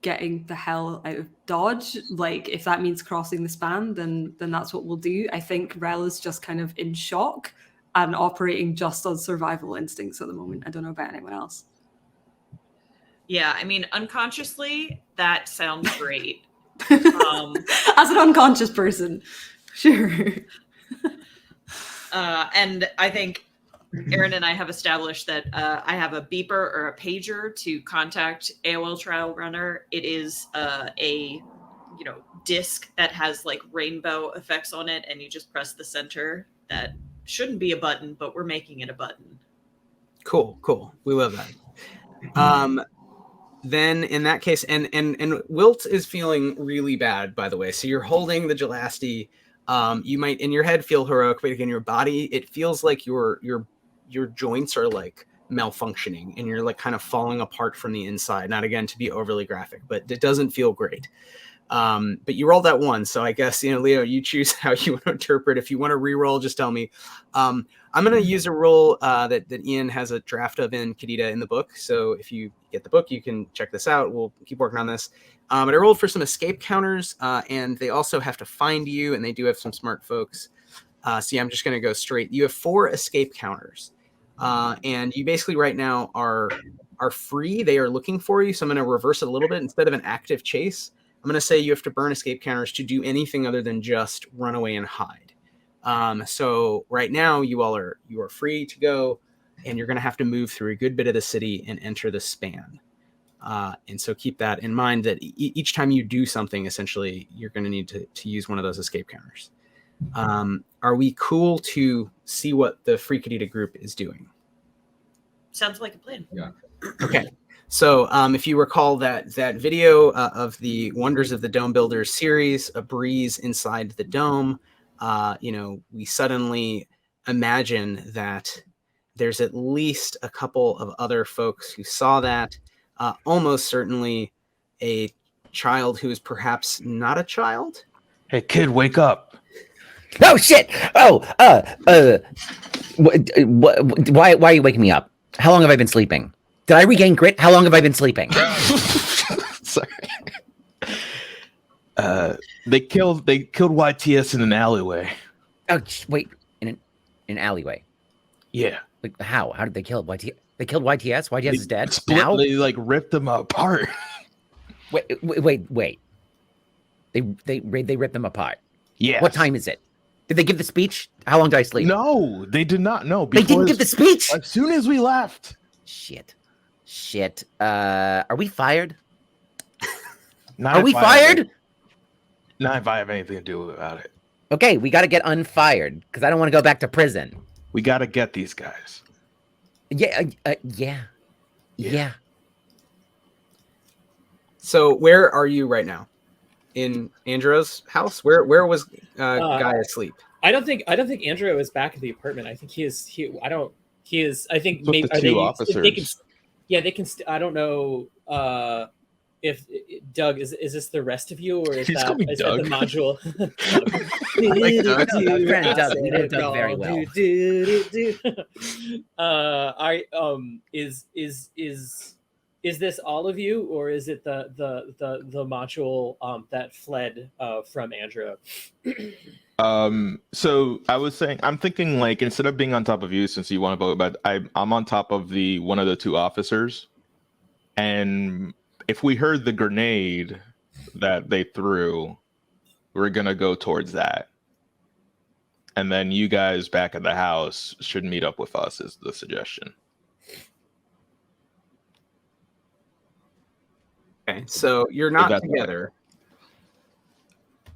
getting the hell out of Dodge. Like, if that means crossing the span, then that's what we'll do. I think Rel is just kind of in shock and operating just on survival instincts at the moment. I don't know about anyone else. Yeah, I mean, unconsciously, that sounds great. As an unconscious person, sure. And I think Aaron and I have established that I have a beeper or a pager to contact AOL Trial Runner. It is a disc that has like rainbow effects on it, and you just press the center. That shouldn't be a button, but we're making it a button. Cool. We love that. Then in that case, and Wilt is feeling really bad, by the way. So you're holding the Gelasti. You might in your head feel heroic, but in your body, it feels like your joints are like malfunctioning and you're like kind of falling apart from the inside. Not again to be overly graphic, but it doesn't feel great. But you rolled that 1, so I guess Leo, you choose how you want to interpret. If you want to re-roll, just tell me. I'm going to use a roll that Ian has a draft of in Qadida in the book. So if you get the book, you can check this out. We'll keep working on this. But I rolled for some escape counters, and they also have to find you, and they do have some smart folks. So yeah, I'm just going to go straight. You have 4 escape counters, and you basically right now are free. They are looking for you. So I'm going to reverse it a little bit. Instead of an active chase, I'm going to say you have to burn escape counters to do anything other than just run away and hide. So right now you are free to go, and you're going to have to move through a good bit of the city and enter the span. And so keep that in mind that each time you do something, essentially, you're going to need to use one of those escape counters. Are we cool to see what the Free Qadida group is doing? Sounds like a plan. Yeah. Okay. So if you recall that video of the Wonders of the Dome Builders series, A Breeze Inside the Dome, we suddenly imagine that there's at least a couple of other folks who saw that. Almost certainly a child who is perhaps not a child. Hey, kid, wake up. Oh, shit. Oh, why are you waking me up? How long have I been sleeping? Did I regain grit? How long have I been sleeping? Sorry. They killed YTS in an alleyway. Oh, wait, in an alleyway. Yeah. Like, how? How did they kill YTS? They killed YTS? YTS is dead? Now? They like ripped them apart. Wait. They ripped them apart. Yeah. What time is it? Did they give the speech? How long did I sleep? No, they did not know. They didn't give the speech? As soon as we left. Shit. Are we fired? Not Are we fired? Not if I have anything to do about it. Okay, we got to get unfired because I don't want to go back to prison. We got to get these guys. Yeah. So where are you right now? In Angero's house? Where was Guy asleep? I don't think Angero is back at the apartment. I think I think maybe the two officers. They can. I don't know if Doug is this the rest of you or is that the module? I like Doug. Doug. We know Doug very well. Is this all of you, or is it the module that fled from Andrew? So I was saying, I'm thinking like instead of being on top of you, since you want to vote, but I'm on top of one of the two officers, and if we heard the grenade that they threw, we're gonna go towards that, and then you guys back at the house should meet up with us. Is the suggestion? Okay, so you're not together.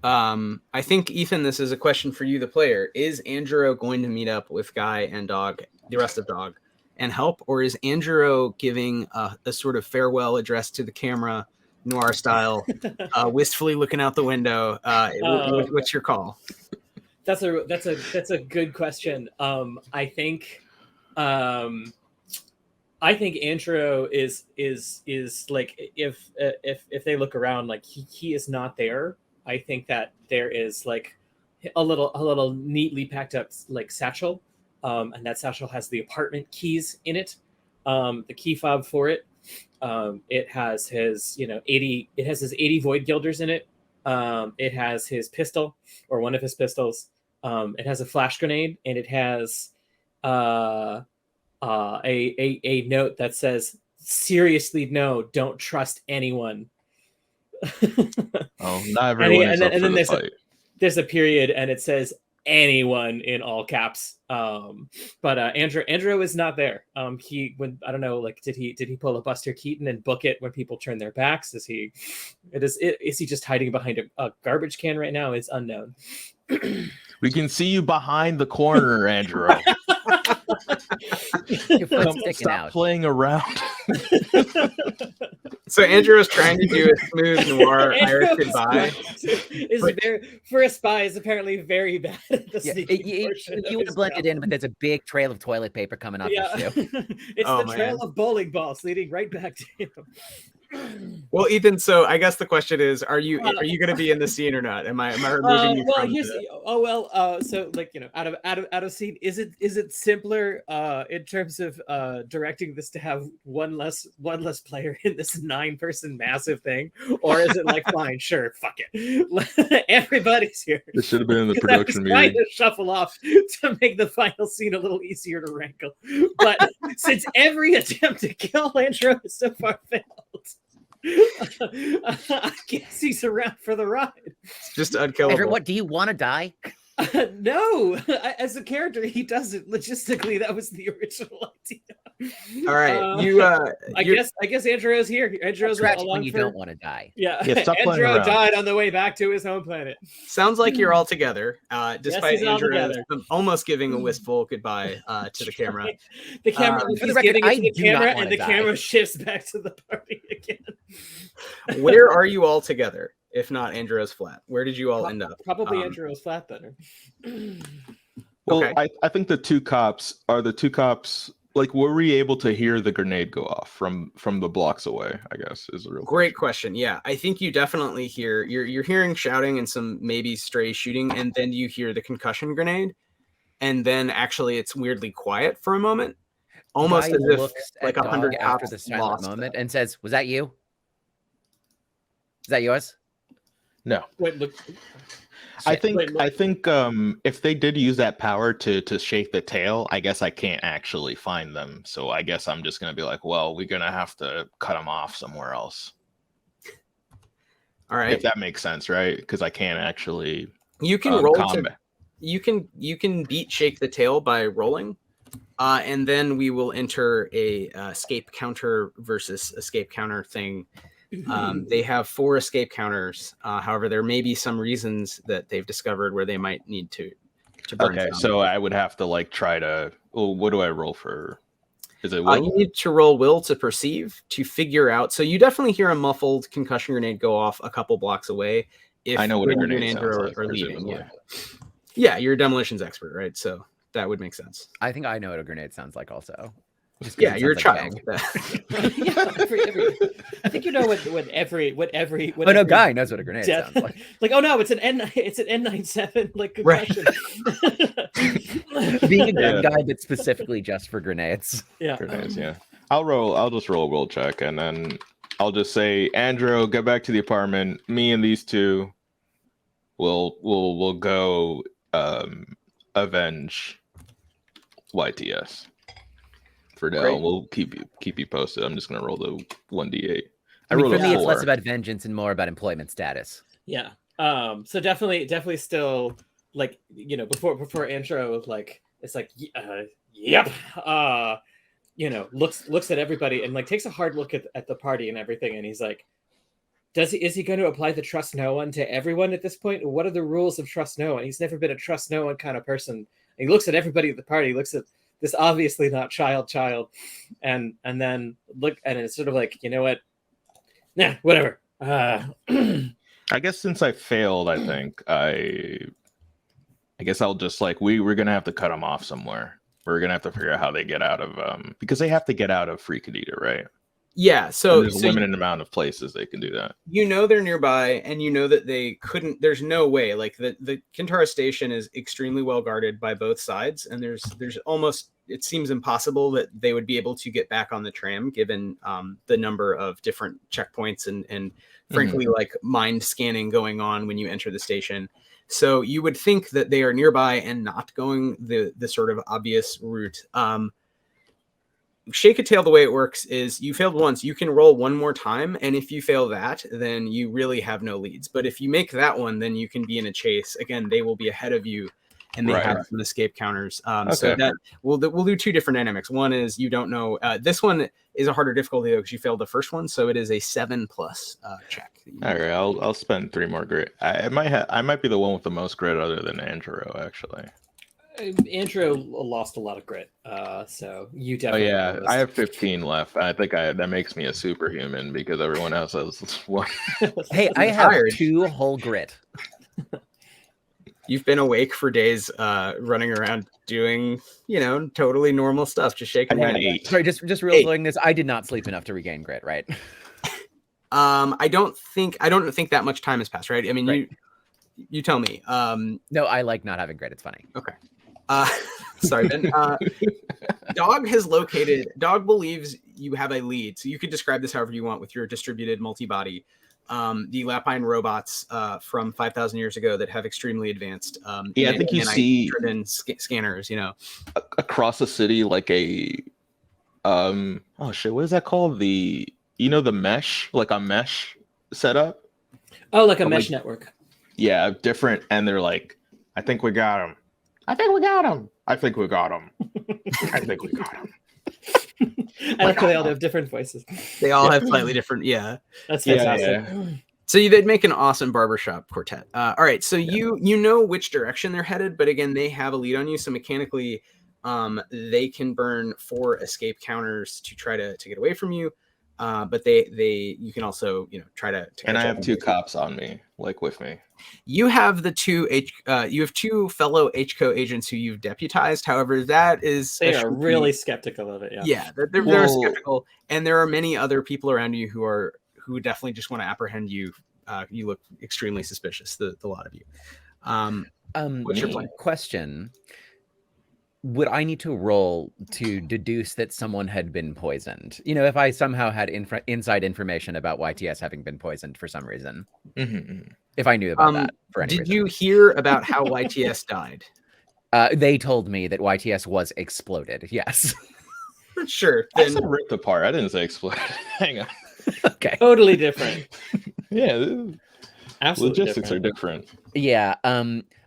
I think, Ethan, this is a question for you, the player. Is Angero going to meet up with Guy and Dog, the rest of Dog, and help? Or is Angero giving a sort of farewell address to the camera, noir style, wistfully looking out the window? What's your call? That's a good question. I think Angero is like if they look around, like he is not there. I think that there is like a little neatly packed up like satchel, and that satchel has the apartment keys in it, the key fob for it. It has his 80 void gilders in it. It has his pistol or one of his pistols. It has a flash grenade, and it has a note that says, "Seriously, no, don't trust anyone." Oh, not everyone is up for the fight. There's a period, and it says anyone in all caps. But Andrew is not there. I don't know, like did he pull a Buster Keaton and book it when people turn their backs? Is he just hiding behind a garbage can right now? It's unknown. We can see you behind the corner, Andrew. Your foot's sticking out. Stop playing around. So Andrew is trying to do a smooth noir Irish goodbye. For a spy is apparently very bad at the sneaking portion. You would blend it in, but there's a big trail of toilet paper coming off your shoe. It's the trail of bowling balls leading right back to him. Well, Ethan, so I guess the question is, are you going to be in the scene or not? Am I removing you from so like, out of scene, is it simpler in terms of directing this to have one less player in this 9-person massive thing, or is it like fine, sure, fuck it, everybody's here? This should have been in the production meeting. Trying to shuffle off to make the final scene a little easier to wrangle, but since every attempt to kill Andrew has so far failed, I guess he's around for the ride. Just unkillable. Andrew, what, do you want to die? No, as a character, he doesn't. Logistically, that was the original idea. All right, I guess Andreo's here. Andreo's when you don't want to die. Yeah, Andrew died on the way back to his home planet. Sounds like you're all together, despite Andrew almost giving a wistful goodbye to the camera. The camera, for the record, I do camera, not want and to the die. camera shifts back to the party again. Where are you all together? If not Andrew's flat, where did you all end up? Probably Andrew's flat then. Well, Okay. I think the two cops Like, were we able to hear the grenade go off from the blocks away? I guess is a real great question. Yeah, I think you definitely hear you're hearing shouting and some maybe stray shooting, and then you hear the concussion grenade, and then actually it's weirdly quiet for a moment, almost Guy as if looks like at 100 Dog after cops the silent lost moment them. and says, "Was that you? Is that yours?" No. Wait, look. I think if they did use that power to shake the tail, I guess I can't actually find them. So I guess I'm just gonna be like, well, we're gonna have to cut them off somewhere else. All right, If that makes sense, right? Because I can't actually. you can roll combat. you can beat shake the tail by rolling, and then we will enter a escape counter versus escape counter thing. They have 4 escape counters. However, there may be some reasons that they've discovered where they might need to burn. Okay, so I would have to like try to. Oh, what do I roll for? Is it will? You need to roll will to perceive to figure out. So you definitely hear a muffled concussion grenade go off a couple blocks away. If I know what a you and grenade Andrew sounds like, are leaving. presumably. Yeah, you're a demolitions expert, right? So that would make sense. I think I know what a grenade sounds like also. Just 'cause Yeah, it you're a sounds child. Yeah, I think you know what every Oh no, Guy knows what a grenade death- sounds like. like, oh no, it's an N97 like concussion. Being a gun Yeah. guy, but specifically just for grenades. Yeah. Grenades, yeah. I'll just roll a will check, and then I'll just say, Angero, get back to the apartment. Me and these two will go avenge YTS. For now, Great. we'll keep you posted. I'm just gonna roll the 1d8. I mean, rolled for a me, it's less 4. about vengeance and more about employment status. Yeah. So definitely still like, you know, before intro was like, it's like, yep. You know, looks at everybody and like takes a hard look at the party and everything, and he's like, is he going to apply the trust no one to everyone at this point? What are the rules of trust no one? He's never been a trust no one kind of person. He looks at everybody at the party, looks at this obviously not child, and then look, and it's sort of like, you know what? Nah, whatever. I guess since I failed, I think I guess I'll just like we're gonna have to cut them off somewhere. We're gonna have to figure out how they get out of because they have to get out of Free Qadida, right? Yeah, And so there's a limited amount of places they can do that. you know they're nearby, and you know that they couldn't. There's no way. Like the Kintara station is extremely well guarded by both sides, and there's almost, it seems impossible that they would be able to get back on the tram given the number of different checkpoints and frankly like mind scanning going on when you enter the station. So you would think that they are nearby and not going the sort of obvious route. Shake a tail, the way it works is you failed once, you can roll one more time, and if you fail that, then you really have no leads. But if you make that one, then you can be in a chase. Again, they will be ahead of you, and they have some escape counters. So that we'll do 2 different dynamics. One is you don't know. This one is a harder difficulty though because you failed the first one, so it is a 7+ check. All right, I'll spend 3 more grit. I might be the one with the most grit other than Angero, actually. Andrew lost a lot of grit, so you definitely. Oh yeah, I have 15 left. I think that makes me a superhuman because everyone else has 1. Hey, I have 2 whole grit. You've been awake for days, running around doing, totally normal stuff, just shaking I had hands. 8. Sorry, just realizing this. I did not sleep enough to regain grit, right? I don't think that much time has passed, right? I mean, Right. you tell me. No, I like not having grit. It's funny. Okay. Sorry, Ben. Dog believes you have a lead, so you could describe this however you want with your distributed multi-body. The Lapine robots from 5,000 years ago that have extremely advanced I think you see scanners, across the city like a oh shit, what is that called? The mesh, like a mesh setup. Oh, like a mesh network. Yeah, different, and they're like, I think we got him. I think we got him. I think we got him. I think we got him. I like how they all have different voices. They all have slightly different, yeah. That's fantastic. Yeah. So they'd make an awesome barbershop quartet. All right, so you know which direction they're headed, but again, they have a lead on you, so mechanically, they can burn 4 escape counters to try to get away from you. but you can also try to And I catch up. have 2 cops on me, like with me. You have the you have 2 fellow HCO agents who you've deputized. However, that is They are really skeptical of it. Yeah, they're skeptical, and there are many other people around you who definitely just want to apprehend you. You look extremely suspicious, the lot of you. What's your plan? Question. Would I need to roll to deduce that someone had been poisoned? If I somehow had inside information about YTS having been poisoned for some reason. Mm-hmm. If I knew about that for any reason. Did you hear about how YTS died? They told me that YTS was exploded. Yes. Sure. I said ripped apart. I didn't say exploded. Hang on. Okay. Totally different. Yeah. Absolutely Logistics are different. Yeah.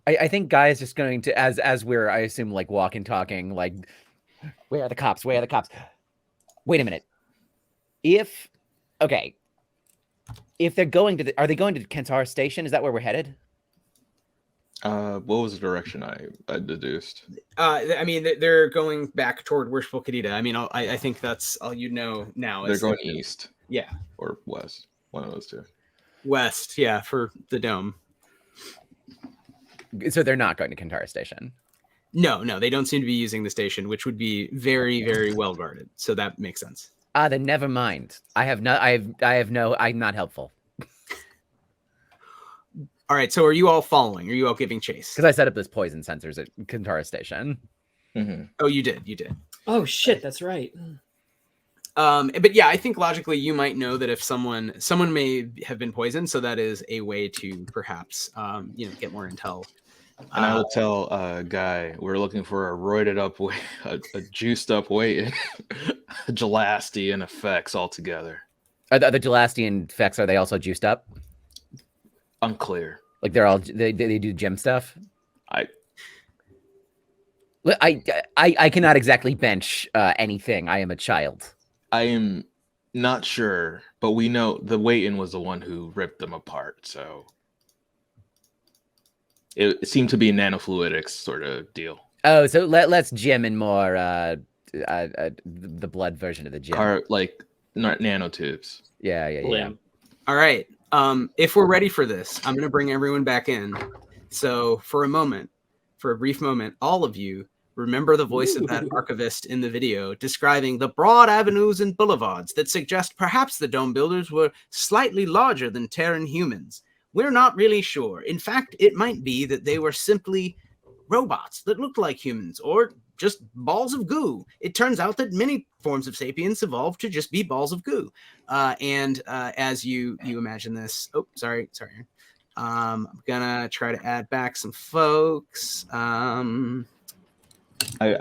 I think Guy is just going to, as we're, I assume, like walking, talking, like, where are the cops? Where are the cops? Wait a minute. If they're going to, are they going to Kentar Station? Is that where we're headed? What was the direction I deduced? I mean, they're going back toward Worshipful Qadida. I mean, I think that's all you know now. They're going east. Yeah. Or west. One of those 2. West, yeah, for the dome. So they're not going to Kantara Station. No, they don't seem to be using the station, which would be very, very well guarded. So that makes sense. Then never mind. I'm not helpful. All right. So are you all following? Are you all giving chase? Because I set up this poison sensors at Kantara Station. Mm-hmm. Oh, you did. Oh shit, that's right. But yeah, I think logically you might know that if someone may have been poisoned, so that is a way to perhaps get more intel. And I will tell Guy we're looking for a roided up weight, a juiced up weight, Gelastian effects altogether. Are the Gelastian effects, are they also juiced up? Unclear. Like they do gym stuff? I cannot exactly bench anything. I am a child. I am not sure, but we know the Waitin was the one who ripped them apart, so it seemed to be a nanofluidics sort of deal. Oh, so let's gym in more the blood version of the gym. Like not nanotubes. Yeah. All right. If we're ready for this, I'm going to bring everyone back in. So for a brief moment, all of you remember the voice of that archivist in the video describing the broad avenues and boulevards that suggest perhaps the dome builders were slightly larger than Terran humans. We're not really sure. In fact, it might be that they were simply robots that looked like humans or just balls of goo. It turns out that many forms of sapiens evolved to just be balls of goo. And as you imagine this, sorry. I'm gonna try to add back some folks. I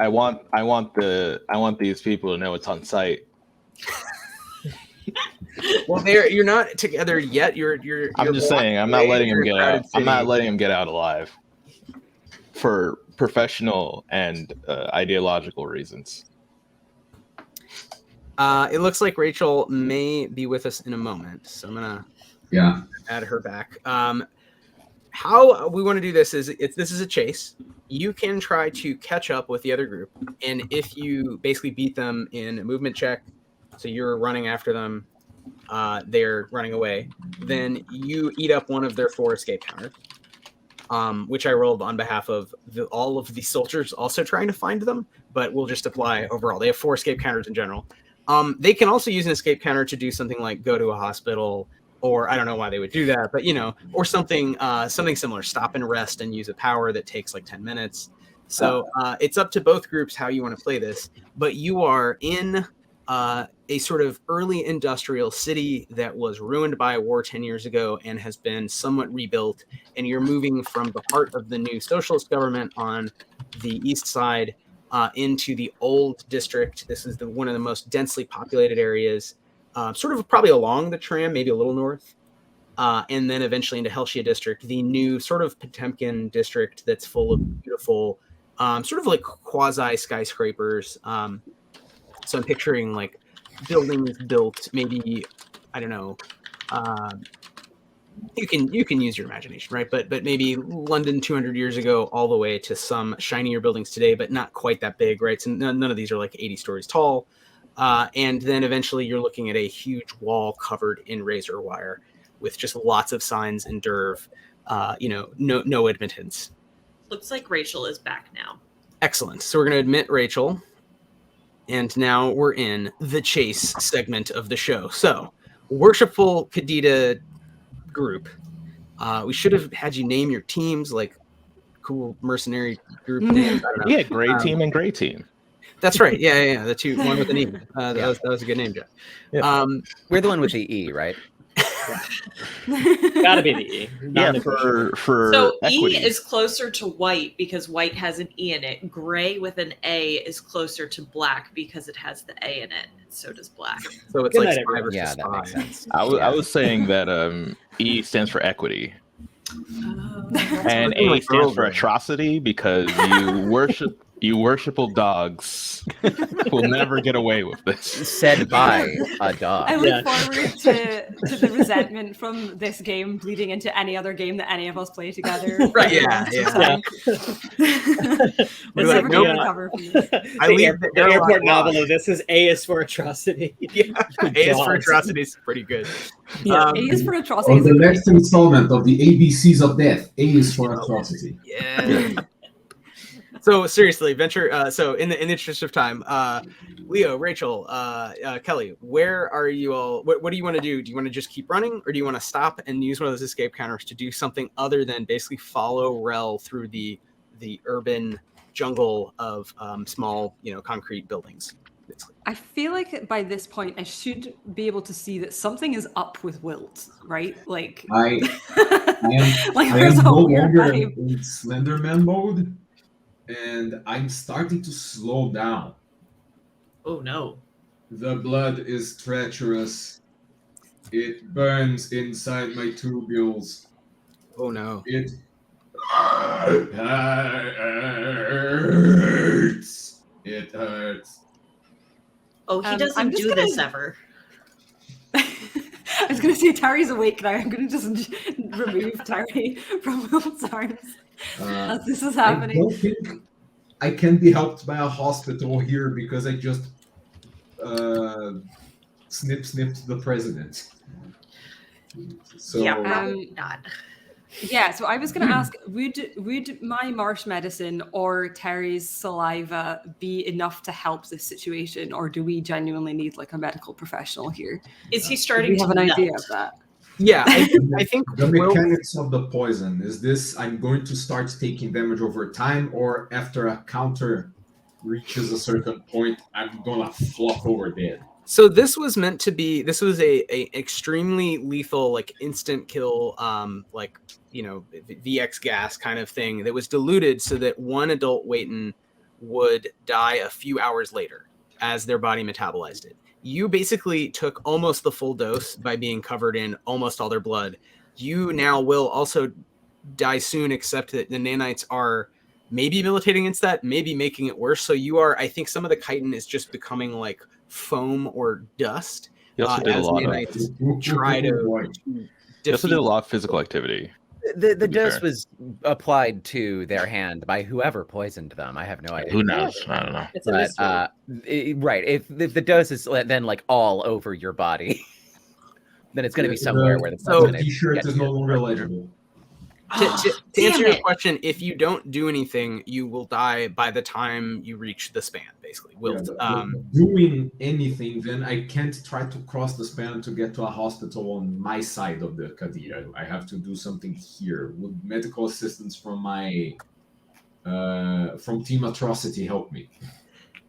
want these people to know it's on site. Well, you're not together yet. I'm just saying. I'm not letting him get out. I'm not letting him get out alive for professional and ideological reasons. It looks like Rachael may be with us in a moment, so I'm gonna add her back. How we want to do this is this is a chase. You can try to catch up with the other group, and if you basically beat them in a movement check, so you're running after them, they're running away, then you eat up one of their 4 escape counters, which I rolled on behalf of all of the soldiers also trying to find them, but we'll just apply overall. They have 4 escape counters in general. They can also use an escape counter to do something like go to a hospital, or I don't know why they would do that, but or something similar. Stop and rest and use a power that takes like 10 minutes. So it's up to both groups how you want to play this. But you are in a sort of early industrial city that was ruined by a war 10 years ago and has been somewhat rebuilt. And you're moving from the heart of the new socialist government on the east side into the old district. This is one of the most densely populated areas. Sort of probably along the tram, maybe a little north, and then eventually into Helshia district, the new sort of Potemkin district that's full of beautiful, sort of like quasi skyscrapers. So I'm picturing like buildings built, maybe, I don't know. You can use your imagination, right? But maybe London 200 years ago, all the way to some shinier buildings today, but not quite that big, right? So none of these are like 80 stories tall. And then eventually you're looking at a huge wall covered in razor wire with just lots of signs and derv, no admittance. Looks like Rachael is back now. Excellent. So we're going to admit Rachael. And now we're in the chase segment of the show. So, Worshipful Qadida group. We should have had you name your teams like cool mercenary group names. I don't know. Yeah, gray team and gray team. That's right. Yeah. The two, one with an E. That was a good name, Jeff. Yeah. We're the one with the E, right? Gotta be the E. Yeah, for So equity. E is closer to white because white has an E in it. Gray with an A is closer to black because it has the A in it. So does black. So it's Good like night, spy everyone. versus Yeah, that spy. makes sense. I was saying that E stands for equity. And Something A like stands for Ferber. atrocity because you worshipful dogs will never get away with this. Said by a dog. I look Yeah. forward to the resentment from this game bleeding into any other game that any of us play together. Right. Yeah. It's We're like like, nope. recover from this. I leave the the airlock airport locked. novel of this is A is for atrocity. Yeah. A is for Dogs. atrocities. Pretty good. Yeah. A is for On atrocities. the next installment of the ABCs of Death, A is for atrocity. Yeah. So seriously, venture. So in the interest of time, Leo, Rachael, Kelly, where are you all? What do you want to do? Do you want to just keep running, or do you want to stop and use one of those escape counters to do something other than basically follow Rel through the urban jungle of small, concrete buildings? Basically. I feel like by this point I should be able to see that something is up with Wilt, right? Like, I am, like I there's am a no weird longer vibe. in Slenderman mode, and I'm starting to slow down. Oh no. The blood is treacherous. It burns inside my tubules. Oh no. It hurts. It hurts. Oh, he I'm doesn't just do gonna- this ever. I was going to say Terry's awake now. I'm going to just remove Terry from Wilt's arms as this is I happening. don't think I can be helped by a hospital here because I just snipped the president. So Yeah, probably not. Yeah, so I was going to ask, would my marsh medicine or Terry's saliva be enough to help this situation, or do we genuinely need like a medical professional here? Is he Do starting we to have an idea melt? of that? Yeah, I think the Wilt- mechanics of the poison is this: I'm going to start taking damage over time, or after a counter reaches a certain point, I'm gonna flop over dead. So this was meant to be. This was a extremely lethal, like instant kill, VX gas kind of thing that was diluted so that one adult Waiton would die a few hours later as their body metabolized it. You basically took almost the full dose by being covered in almost all their blood. You now will also die soon, except that the nanites are maybe militating against that, maybe making it worse. So you are, I think some of the chitin is just becoming like foam or dust. He also did a as lot of. nanites try to He also did a defeat. lot of physical activity. The be dose fair. was applied to their hand by whoever poisoned them. I have no idea. Who knows? I don't know. It's a But mystery. right, if the dose is then like all over your body, then it's going to be somewhere where the So- blood's gonna T-shirt get is to no you. longer legible. To answer Damn your it. question, if you don't do anything, you will die by the time you reach the span, basically. Wilt. Doing anything, then I can't try to cross the span to get to a hospital on my side of the Qadida. I have to do something here. Would medical assistance from my from Team Atrocity help me?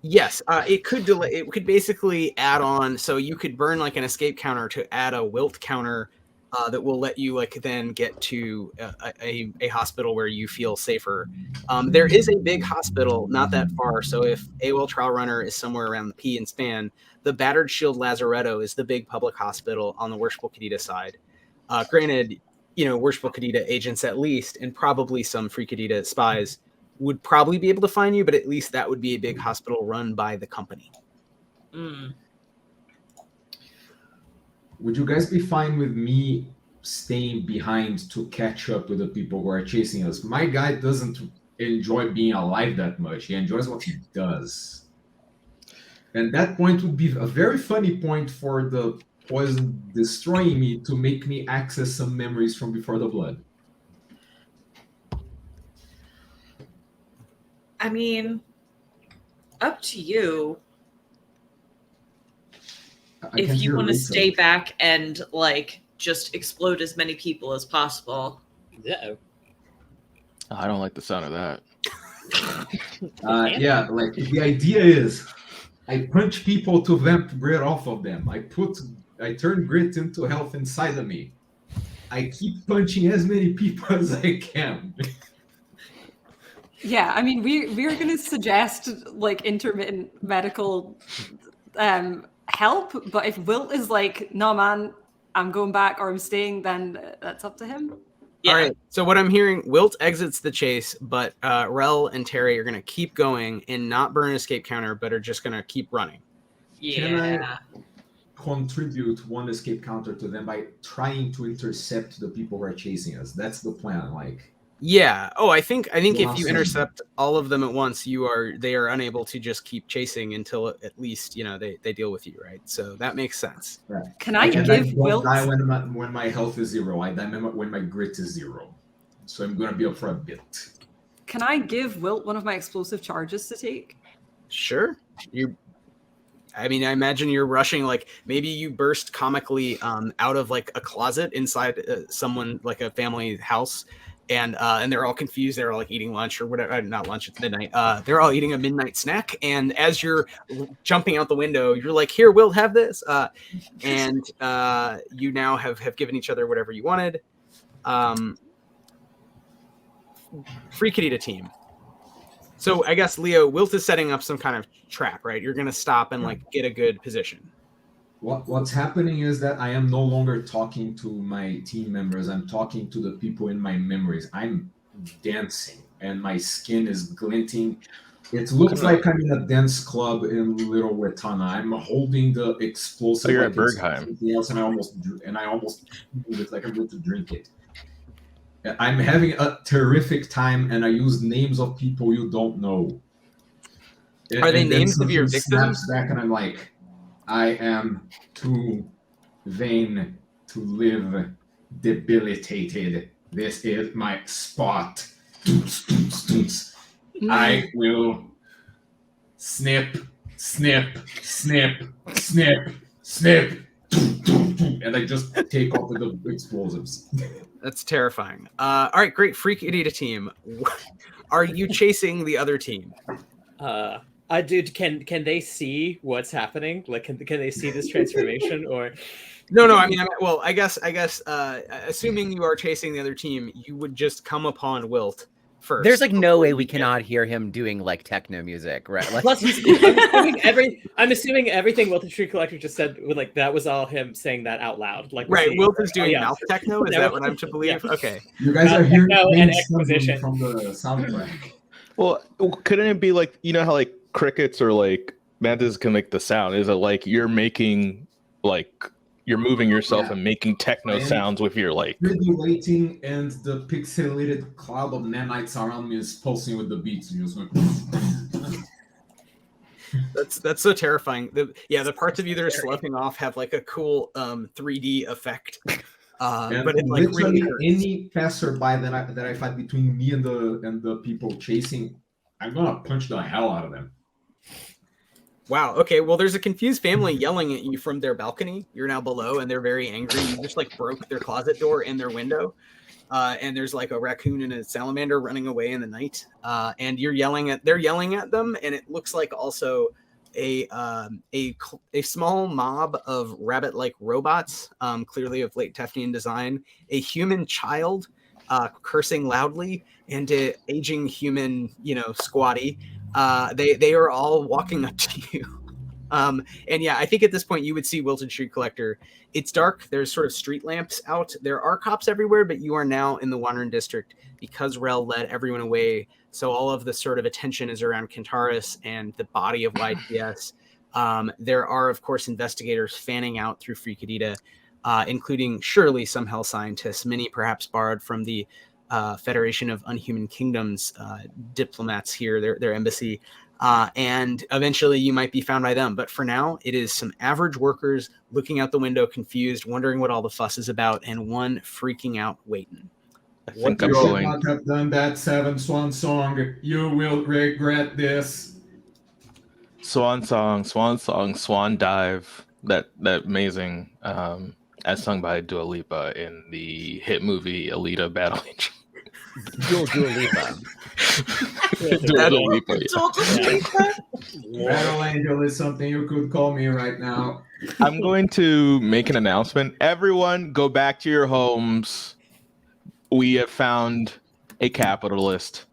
Yes, it could delay. It could basically add on. So you could burn like an escape counter to add a wilt counter that will let you like then get to a hospital where you feel safer. There is a big hospital not that far. So if AWOL Trial Runner is somewhere around the P and span, the Battered Shield Lazaretto is the big public hospital on the Worshipful Qadida side. Granted, Worshipful Qadida agents at least, and probably some Free Qadida spies would probably be able to find you, but at least that would be a big hospital run by the company. Mm. Would you guys be fine with me staying behind to catch up with the people who are chasing us? My guy doesn't enjoy being alive that much. He enjoys what he does. And that point would be a very funny point for the poison destroying me to make me access some memories from before the blood. I mean, up to you. If you want to stay back and like just explode as many people as possible. Yeah. I don't like the sound of that. Yeah, like the idea is I punch people to vamp grit off of them. I turn grit into health inside of me. I keep punching as many people as I can. Yeah, I mean, we're going to suggest like intermittent medical help, but if Wilt is like, no man, I'm going back or I'm staying, then that's up to him. Yeah. All right. So what I'm hearing, Wilt exits the chase, but Rel and Terri are going to keep going and not burn escape counter, but are just going to keep running. Yeah. Can I contribute one escape counter to them by trying to intercept the people who are chasing us? That's the plan. Like, yeah. Oh, I think if you Awesome. intercept all of them at once, they are unable to just keep chasing until at least they deal with you, right? So that makes sense. right. Can I And give don't Wilt? die when my health is 0. I die when my grit is 0. So I'm gonna be up for a bit. Can I give Wilt one of my explosive charges to take? Sure. I mean, I imagine you're rushing, like maybe you burst comically out of like a closet inside someone, like a family house, and they're all confused. They're all like eating lunch or whatever. Not lunch, it's midnight. They're all eating a midnight snack, and as you're jumping out the window, you're like, "Here, Will, have this," and you now have given each other whatever you wanted. Free Qadida team. So I guess, Leo, Wilt is setting up some kind of trap, right? You're going to stop and like get a good position. What's happening is that I am no longer talking to my team members. I'm talking to the people in my memories. I'm dancing and my skin is glinting. It looks like I'm in a dance club in Little Wetana. I'm holding the explosive. Oh, you're like at Bergheim. something else, and I almost move it like I'm going to drink it. I'm having a terrific time, and I use names of people you don't know. Are they and then names of your something victims? snaps back, and I'm like, I am too vain to live debilitated. This is my spot. I will snip, snip, snip, snip, snip, and I just take off with the explosives. That's terrifying. All right, great. Free Qadida team. Are you chasing the other team? Dude, can they see what's happening? Like, can they see this transformation or? No. I mean, well, I guess. Assuming you are chasing the other team, you would just come upon Wilt first. There's like no way we cannot hear him doing like techno music, right? Like, Plus, I'm assuming everything Wilt the Tree Collector just said, like that was all him saying that out loud. Like, right, Wilt is doing mouth techno. Is that what I'm to believe? Yeah. Okay. You guys are hearing and exposition from the soundtrack. Well, couldn't it be like, you know how like crickets or like mantis can make the sound? Is it like you're making like you're moving yourself and making techno sounds with your like Regulating, and the pixelated cloud of nanites around me is pulsing with the beats. And just going... That's so terrifying. The parts of you that are sloughing off have like a cool 3D effect. But it's like literally really any passerby that I find between me and the people chasing, I'm gonna punch the hell out of them. Wow. Okay. Well, there's a confused family yelling at you from their balcony. You're now below, and they're very angry. You just like broke their closet door and their window. And there's like a raccoon and a salamander running away in the night. And they're yelling at them, and it looks like also a small mob of rabbit-like robots, clearly of late Tefnian design, a human child cursing loudly, and an aging human, squatty. They are all walking up to you. And yeah, I think at this point you would see Wilted Street Collector. It's dark. There's sort of street lamps out. There are cops everywhere, but you are now in the Wandering District because Rel led everyone away. So all of the sort of attention is around Kintaris and the body of YTS. There are, of course, investigators fanning out through Free Qadida, including surely some Hell scientists, many perhaps borrowed from the Federation of Unhuman Kingdoms diplomats here, their embassy. and eventually you might be found by them. But for now, it is some average workers looking out the window, confused, wondering what all the fuss is about, and one freaking out waiting. I think You I'm should going. not have done that Seven Swan song. You will regret this. Swan song, swan dive. That amazing, as sung by Dua Lipa in the hit movie Alita: Battle Angel. Dua Lipa. Dua Lipa, yeah. Battle Angel is something you could call me right now. I'm going to make an announcement. Everyone, go back to your homes. We have found a capitalist.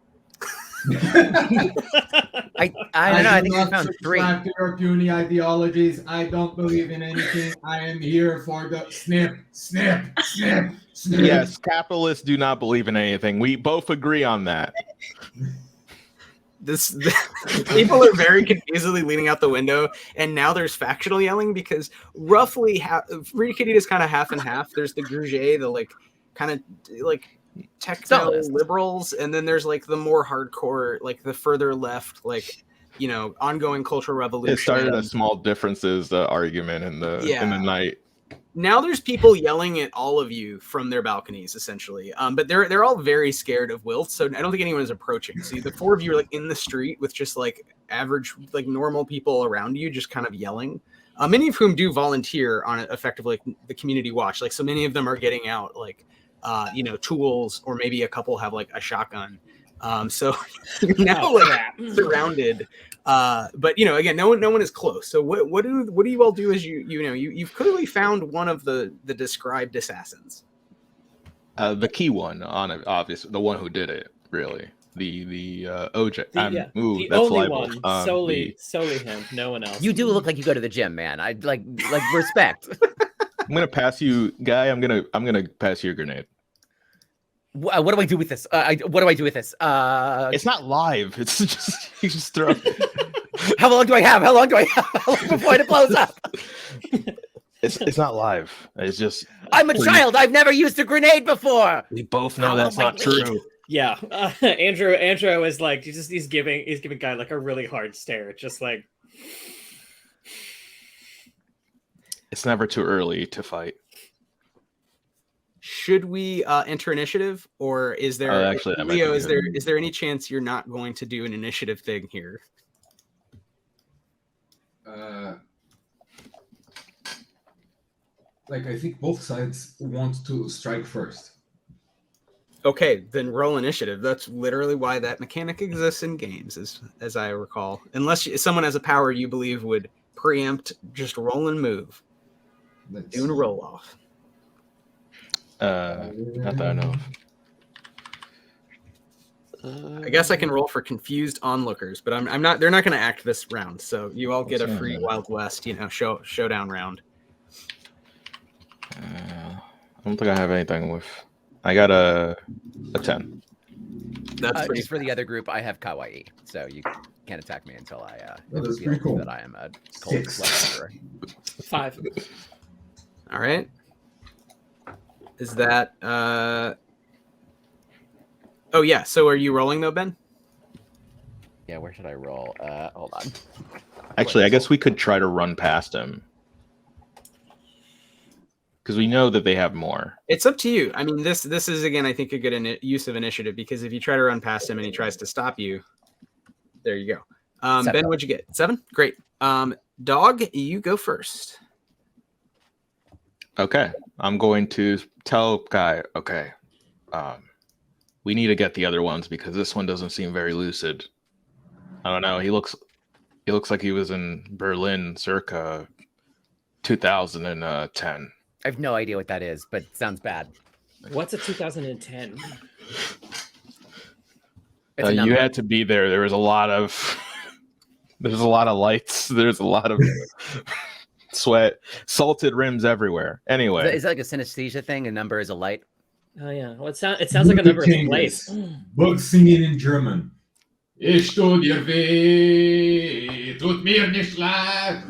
I don't know. I think we found three. To your puny ideologies. I don't believe in anything. I am here for the snip. Yes, capitalists do not believe in anything. We both agree on that. People are very confusedly leaning out the window, and now there's factional yelling because roughly Free Qadida is kind of half and half. There's the Gruget, the kind of techno liberals, and then there's the more hardcore, the further left, ongoing cultural revolution. It started a small differences argument in the night. Now there's people yelling at all of you from their balconies, essentially. But they're all very scared of Wilt, so I don't think anyone is approaching. See, the four of you are in the street with just average, normal people around you, just kind of yelling. Many of whom do volunteer on effectively the community watch. So many of them are getting out tools, or maybe a couple have a shotgun. So you're now surrounded. But again, no one is close. So what do you all do as you've clearly found one of the described assassins? The key one on it, obviously, the one who did it, really. The OJ. The only libel. one. Solely him. No one else. You do look like you go to the gym, man. I like respect. I'm gonna pass you, Guy. I'm gonna pass you a grenade. What do I do with this? What do I do with this? It's not live. It's just you just throw. How long do I have? How long before it blows up? It's not live. It's just. I'm a child. I've never used a grenade before. We both know that's not true. Yeah, Angero is he's giving Guy a really hard stare, just It's never too early to fight. Should we enter initiative, or is there actually, Leo? Is there any chance you're not going to do an initiative thing here? I think both sides want to strike first. Okay, then roll initiative. That's literally why that mechanic exists in games, as I recall. Unless someone has a power you believe would preempt just roll and move. Doing a roll off. Not that I know of. I guess I can roll for confused onlookers, but I'm not. They're not going to act this round, so you all get a free Wild West, showdown round. I don't think I have anything with. I got a 10. That's just for the other group. I have Kawaii, so you can't attack me until I that's pretty cool. that I am a cold 6. 5. All right. Is that? Oh yeah. So are you rolling though, Ben? Yeah. Where should I roll? Hold on. Actually, I guess we could try to run past him. Because we know that they have more. It's up to you. I mean, this is, again, I think, a good use of initiative, because if you try to run past him and he tries to stop you, there you go. Ben, what'd you get? 7? Great. Dog, you go first. Okay. I'm going to tell Guy, okay, we need to get the other ones because this one doesn't seem very lucid. I don't know. He looks like he was in Berlin circa 2010. I have no idea what that is, but it sounds bad. What's a 2010? You had to be there. There was a lot of lights. There's a lot of sweat, salted rims everywhere. Anyway, is that a synesthesia thing? A number is a light. Oh yeah. Well, it sounds like a number of lights. Bug singing in German. Ich tu dir weh, tut mir nicht leid.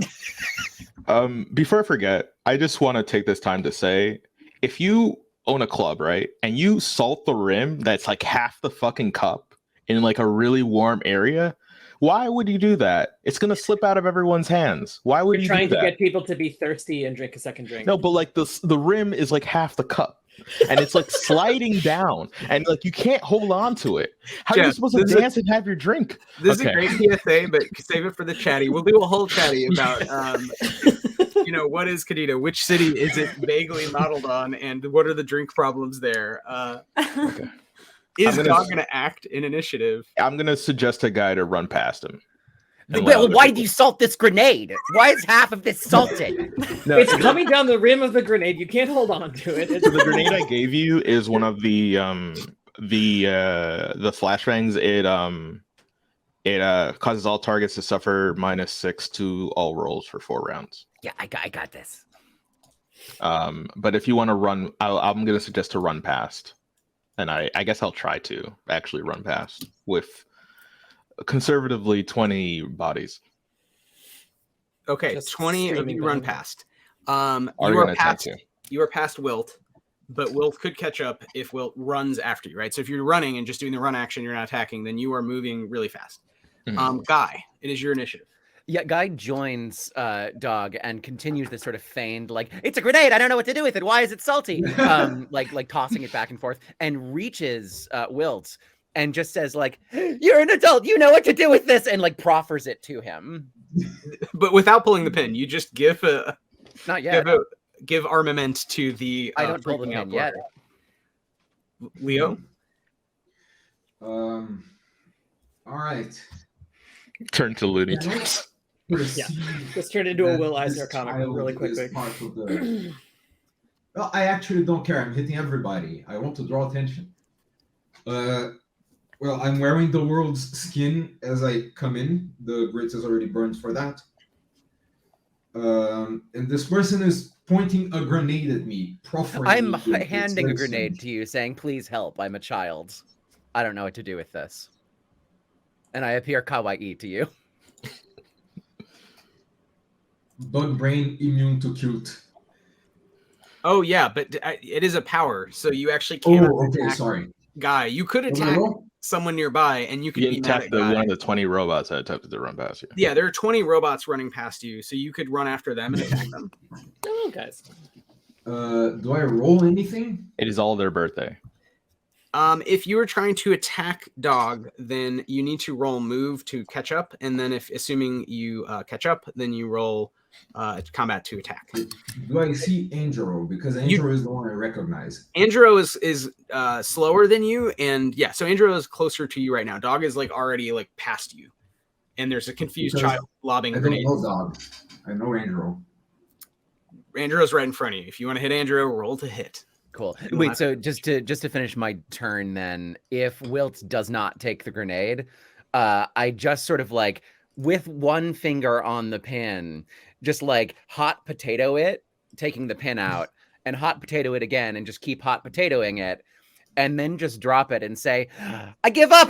Before I forget, I just want to take this time to say, if you own a club, right, and you salt the rim that's half the fucking cup in a really warm area, Why would you do that? It's gonna slip out of everyone's hands. Why would You're you trying do to that? get people to be thirsty and drink a second drink. No, but like the rim is like half the cup. And it's like sliding down, and like you can't hold on to it. How are you supposed to dance and have your drink? This is a great PSA, but save it for the chatty. We'll do a whole chatty about, what is Qadida? Which city is it vaguely modeled on, and what are the drink problems there? Okay. Is Dog going to act in initiative? I'm going to suggest a guy to run past him. Well, why did you salt this grenade? Why is half of this salted? No, it's coming down the rim of the grenade. You can't hold on to it. So the grenade I gave you is one of the flashbangs. It causes all targets to suffer -6 to all rolls for 4 rounds. Yeah, I got this. But if you want to run, I'm going to suggest to run past, and I guess I'll try to actually run past with conservatively 20 bodies. Okay, Just 20 of you run past. You are past Wilt, but Wilt could catch up if Wilt runs after you, right? So if you're running and just doing the run action, you're not attacking, then you are moving really fast. Guy, it is your initiative. Yeah, Guy joins Dog and continues this sort of feigned, like, it's a grenade, I don't know what to do with it, why is it salty? like tossing it back and forth, and reaches Wilt and just says, like, you're an adult, you know what to do with this, and like proffers it to him. But without pulling the pin, you just give not yet. Give armament to the I don't pull the pin yet. Leo? All right. Turn to Looney Tunes. Yeah, just turn into a Will Eisner comic really quickly. Well, I actually don't care. I'm hitting everybody. I want to draw attention. Well, I'm wearing the world's skin as I come in. The grits is already burned for that. And this person is pointing a grenade at me. I'm handing a grenade to you, saying, please help, I'm a child. I don't know what to do with this. And I appear kawaii to you. Bug brain immune to cute. Oh, yeah, but it is a power, so you actually can't attack sorry. Guy. You could attack someone nearby, and you could be mad at Guy. One of the 20 robots that attempted to run past you. Yeah, there are 20 robots running past you, so you could run after them and attack them. Oh, guys. Do I roll anything? It is all their birthday. If you were trying to attack Dog, then you need to roll move to catch up, and then assuming you catch up, then you roll combat to attack. Do I see Angero? Because Angero is the one I recognize. Angero is slower than you, and yeah, so Angero is closer to you right now. Dog is like already like past you, and there's a confused child lobbing grenades. I don't know Dog. I know Angero. Angero's right in front of you. If you want to hit Angero, roll to hit. Cool. Wait, so just to finish my turn then, if Wilt does not take the grenade, I just sort of like, with one finger on the pin, just like hot potato it, taking the pin out, and hot potato it again, and just keep hot potatoing it, and then just drop it and say, I give up,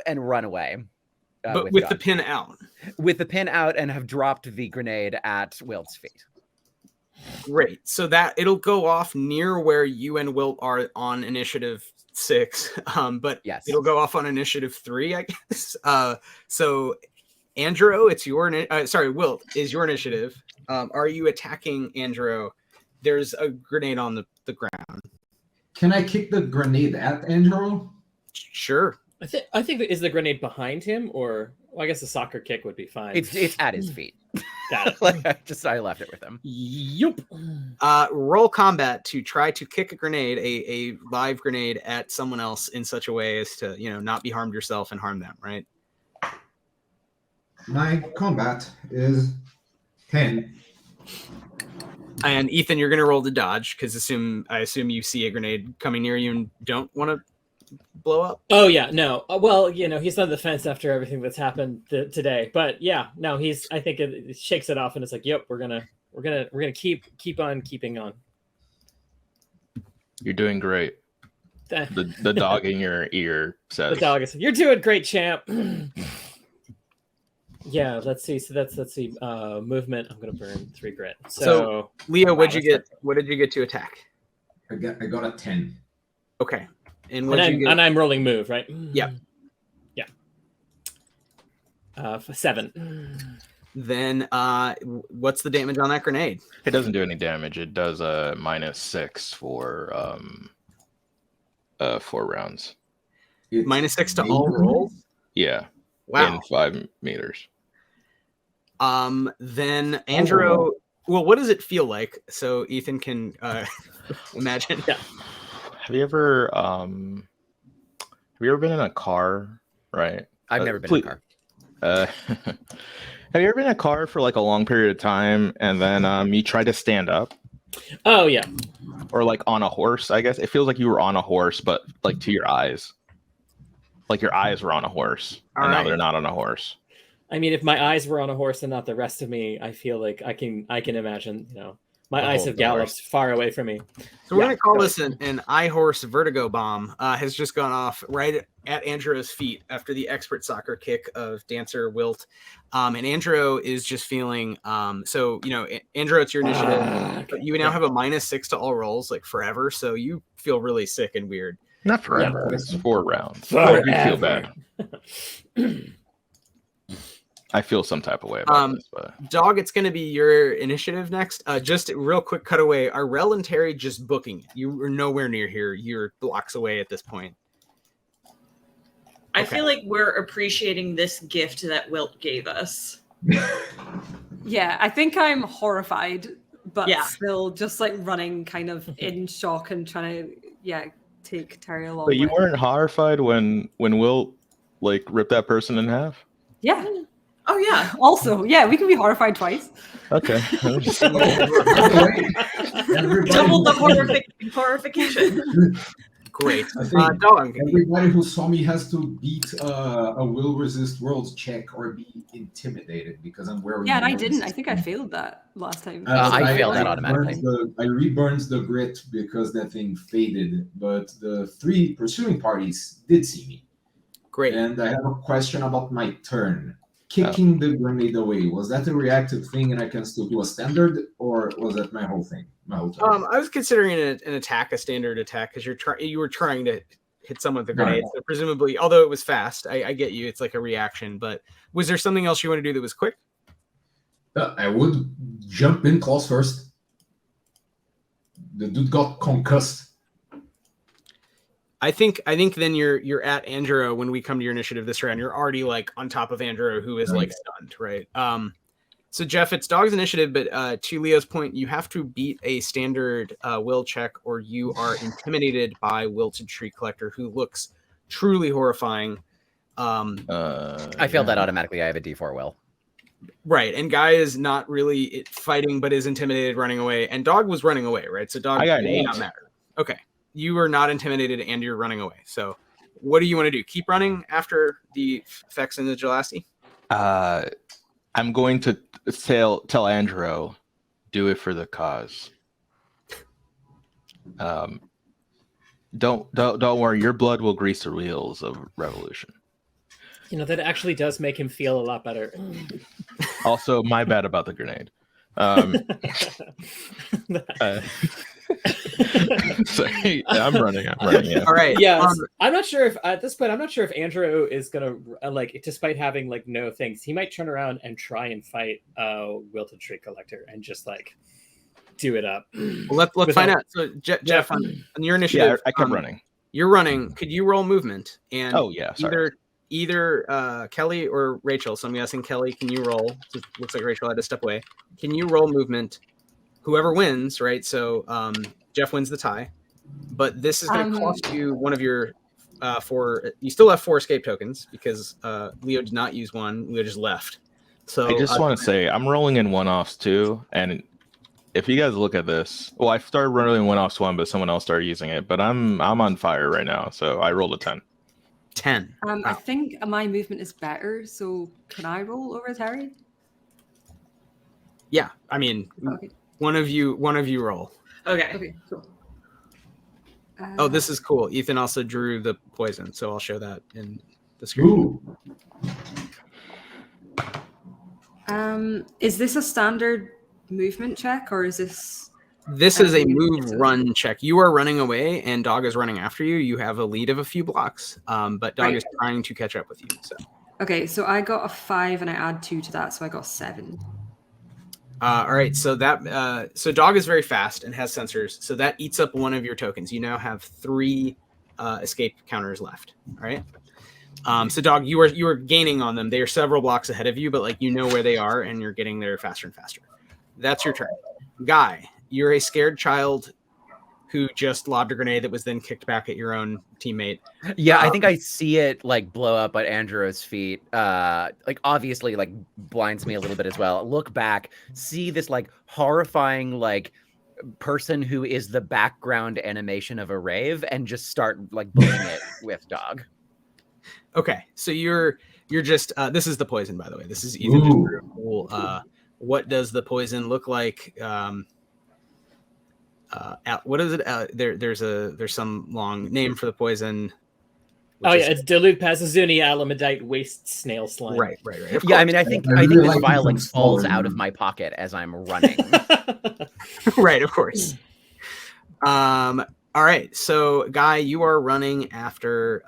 and run away. But with the pin out. With the pin out, and have dropped the grenade at Wilt's feet. Great. So that it'll go off near where you and Wilt are on initiative 6. But yes, it'll go off on initiative 3, I guess. So Angero, it's your Wilt is your initiative. Are you attacking Angero? There's a grenade on the ground. Can I kick the grenade at Angero? Sure. I think is the grenade behind him, or I guess a soccer kick would be fine. It's at his feet. Got it. I left it with him. Yup. Roll combat to try to kick a grenade, a live grenade at someone else in such a way as to, not be harmed yourself and harm them, right? My combat is 10. And Ethan, you're gonna roll to dodge because I assume you see a grenade coming near you and don't want to blow up. Oh yeah, no. Well, he's on the fence after everything that's happened today. But yeah, no, I think it shakes it off and it's like, yep, we're gonna keep on keeping on. You're doing great. The dog in your ear says. The dog is. You're doing great, champ. Yeah, let's see. So let's see. Movement. I'm gonna burn 3 grit. So Leo, what did you get to attack? I got a 10. Okay. And I'm rolling move, right? Yeah. Yeah. 7. Then what's the damage on that grenade? It doesn't do any damage. It does a -6 for 4 rounds. It's -6 to all rolls? Yeah. Wow. In 5 meters. Then Angero, well, what does it feel like? So Ethan can imagine. Yeah. Have you ever been in a car, right? I've never been in a car. Have you ever been in a car for like a long period of time and then you try to stand up? Oh yeah. Or like on a horse, I guess. It feels like you were on a horse, but like to your eyes. Like your eyes were on a horse. And now they're not on a horse. I mean, if my eyes were on a horse and not the rest of me, I feel like I can imagine, my eyes have galloped far away from me. So we're going to call this an eye horse vertigo bomb. Has just gone off right at Angero's feet after the expert soccer kick of dancer Wilt. And Angero is just feeling, Angero, it's your initiative. But you now have a -6 to all rolls, like forever. So you feel really sick and weird. Not forever. It's 4 rounds. Forever. You feel bad. I feel some type of way about this, but Dog, it's going to be your initiative next. Just a real quick cutaway. Are Rel and Terri just booking? You are nowhere near here. You're blocks away at this point. I feel like we're appreciating this gift that Wilt gave us. Yeah, I think I'm horrified, but still just like running kind of in shock and trying to, take Terri along. But you weren't horrified when Wilt like ripped that person in half? Yeah. Oh yeah. Also, yeah, we can be horrified twice. Okay. Double the horrification. Great. I think Dog. everybody who saw me has to beat a will resist worlds check or be intimidated because I'm wearing. Yeah, and I didn't. I think I failed that last time. I failed that automatically. I reburned the grit because that thing faded, but the 3 pursuing parties did see me. Great. And I have a question about my turn. Kicking the grenade away, was that a reactive thing and I can still do a standard, or was that my whole thing? My whole turn? I was considering an attack, a standard attack, because you were trying to hit someone with the grenade. So presumably, although it was fast, I get you. It's like a reaction. But was there something else you want to do that was quick? I would jump in claws first. The dude got concussed. I think then you're at Angero when we come to your initiative this round. You're already like on top of Angero, who is like stunned, right? So Jeff, it's Dog's initiative, but to Leo's point, you have to beat a standard will check, or you are intimidated by Wilted Shriek Collector, who looks truly horrifying. I failed that automatically. I have a D4 will. Right, and Guy is not really fighting, but is intimidated, running away. And Dog was running away, right? So Dog may not matter. Okay. You are not intimidated and you're running away. So what do you want to do? Keep running after the effects in the Gelasti? I'm going to tell Angero, do it for the cause. Don't worry, your blood will grease the wheels of revolution. That actually does make him feel a lot better. Also, my bad about the grenade. Sorry, I'm running. Yeah. All right. Yeah, I'm not sure if at this point Angero is gonna despite having like no things, he might turn around and try and fight Wilted Shriek Collector and just like do it up. Well, let's find out. So Jeff, on your initiative, I kept running. You're running. Could you roll movement? And sorry. Either Kelly or Rachel. So I'm guessing Kelly. Can you roll? It looks like Rachel had to step away. Can you roll movement? Whoever wins, right? So Jeff wins the tie, but this is going to cost you one of your 4. You still have 4 escape tokens because Leo did not use one. Leo just left. So I just want to say I'm rolling in one-offs too, and if you guys look at this, I started rolling one-offs but someone else started using it. But I'm on fire right now, so I rolled a 10. 10. Wow. I think my movement is better, so can I roll over Terri? Yeah, I mean. Okay. One of you roll. Okay, cool. Oh, this is cool. Ethan also drew the poison, so I'll show that in the screen. Ooh. Is this a standard movement check, or is this? This is a move run check. You are running away, and Dog is running after you. You have a lead of a few blocks, but Dog is trying to catch up with you. So. Okay, so I got a 5 and I add 2 to that, so I got 7. All right, so that so Dog is very fast and has sensors, so that eats up one of your tokens. You now have 3 escape counters left. All right. So Dog, you are gaining on them. They are several blocks ahead of you, but like you know where they are, and you're getting there faster and faster. That's your turn. Guy, you're a scared child who just lobbed a grenade that was then kicked back at your own teammate. Yeah, I think I see it like blow up at Angero's feet. Like obviously like blinds me a little bit as well. Look back, see this like horrifying like person who is the background animation of a rave, and just start like bullying it with Dog. Okay, so you're just this is the poison, by the way. This is even just for a cool. What does the poison look like? What is it? There's some long name for the poison. Oh yeah, it's dilute Passazuni alamedite waste snail slime. Right. Yeah, I mean, I think this vial like falls out of my pocket as I'm running. Right, of course. All right, so Guy, you are running after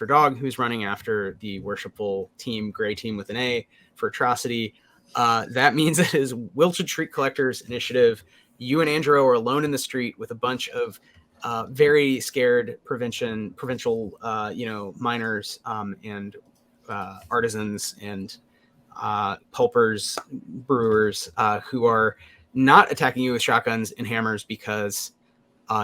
Dog, who's running after the Worshipful team, Gray team with an A for atrocity. That means it is Wilted Shriek Collector's initiative. You and Angero are alone in the street with a bunch of very scared provincial miners and artisans and pulpers, brewers who are not attacking you with shotguns and hammers because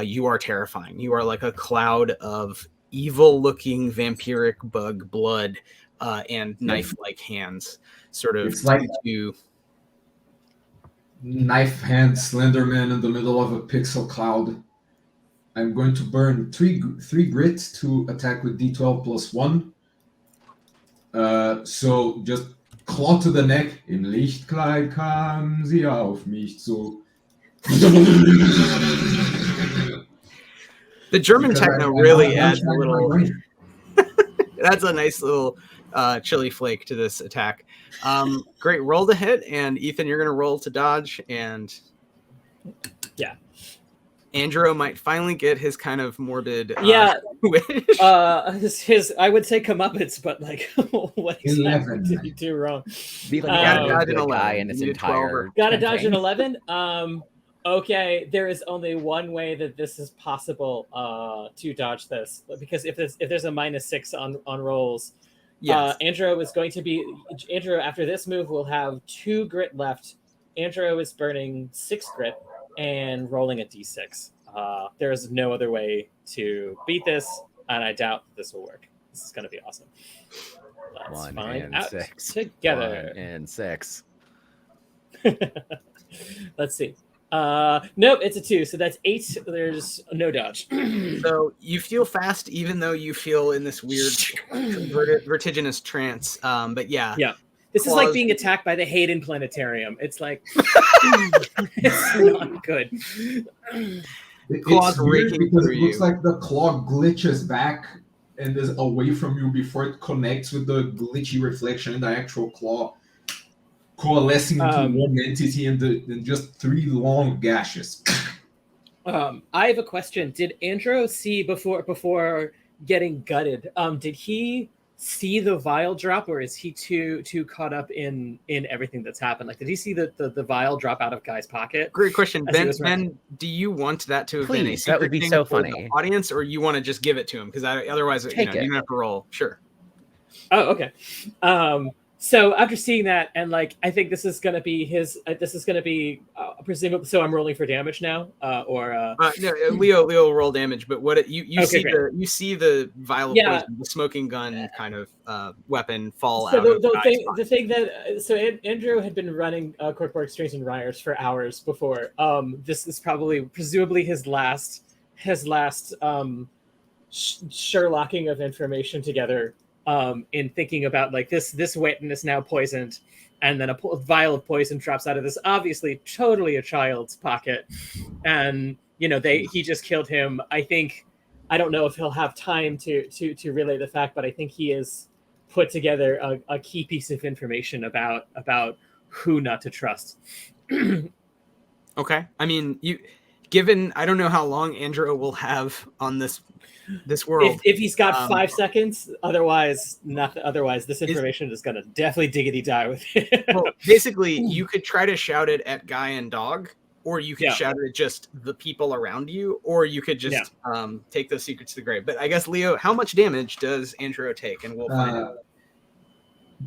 you are terrifying. You are like a cloud of evil-looking vampiric bug blood and knife-like hands. Sort of it's like to knife hand Slenderman in the middle of a pixel cloud. I'm going to burn 3 grit to attack with D12 plus 1. So just claw to the neck. Im Lichtkleid kam sie auf mich zu. The German techno really adds a little. That's a nice little chili flake to this attack. Great, roll to hit, and Ethan, you're going to roll to dodge, and yeah, Angero might finally get his kind of morbid wish. His I would say comeuppance, but like what exactly did he do wrong? Be like a guy in its entire. Gotta dodge an 11. Okay, there is only one way that this is possible to dodge this, because if there's a -6 on rolls. Yes. Angero is going to be after this move will have 2 grit left. Angero is burning 6 grit and rolling a d6. There is no other way to beat this, and I doubt this will work. This is going to be awesome. Let's 1 find and out 6 together. 1 and 6. Let's see. Nope, it's a 2, so that's 8. There's no dodge. So you feel fast, even though you feel in this weird vertiginous trance. But yeah. This is like being attacked by the Hayden Planetarium. It's like it's not good. It's weird because it looks like the claw glitches back and is away from you before it connects with the glitchy reflection in the actual claw, coalescing into one entity and just 3 long gashes. I have a question. Did Angero see before getting gutted? Did he see the vial drop, or is he too caught up in everything that's happened? Like, did he see the vial drop out of Guy's pocket? Great question. Ben, do you want that to have been a secret? That would be so funny. The audience, or you want to just give it to him? Because otherwise, you don't have to roll. Sure. Oh, okay. So after seeing that, and like, I think this is going to be presumably. So I'm rolling for damage now, or no, Leo roll damage. But what you see you see the vial of poison, the smoking gun kind of weapon fall out. The thing that Andrew had been running Corporate Strings and Ryers for hours before. This is presumably his last Sherlocking of information together. In thinking about like this weapon is now poisoned, and then a vial of poison drops out of this obviously totally a child's pocket, and he just killed him. I don't know if he'll have time to relay the fact, but I think he has put together a key piece of information about who not to trust. Okay, I mean given I don't know how long Angero will have on this world. If he's got 5 seconds, otherwise nothing. Otherwise, this information is gonna definitely diggity die with it. Well, basically, you could try to shout it at Guy and Dog, or you could shout it at just the people around you, or you could just take those secrets to the grave. But I guess, Leo, how much damage does Angero take? And we'll find out.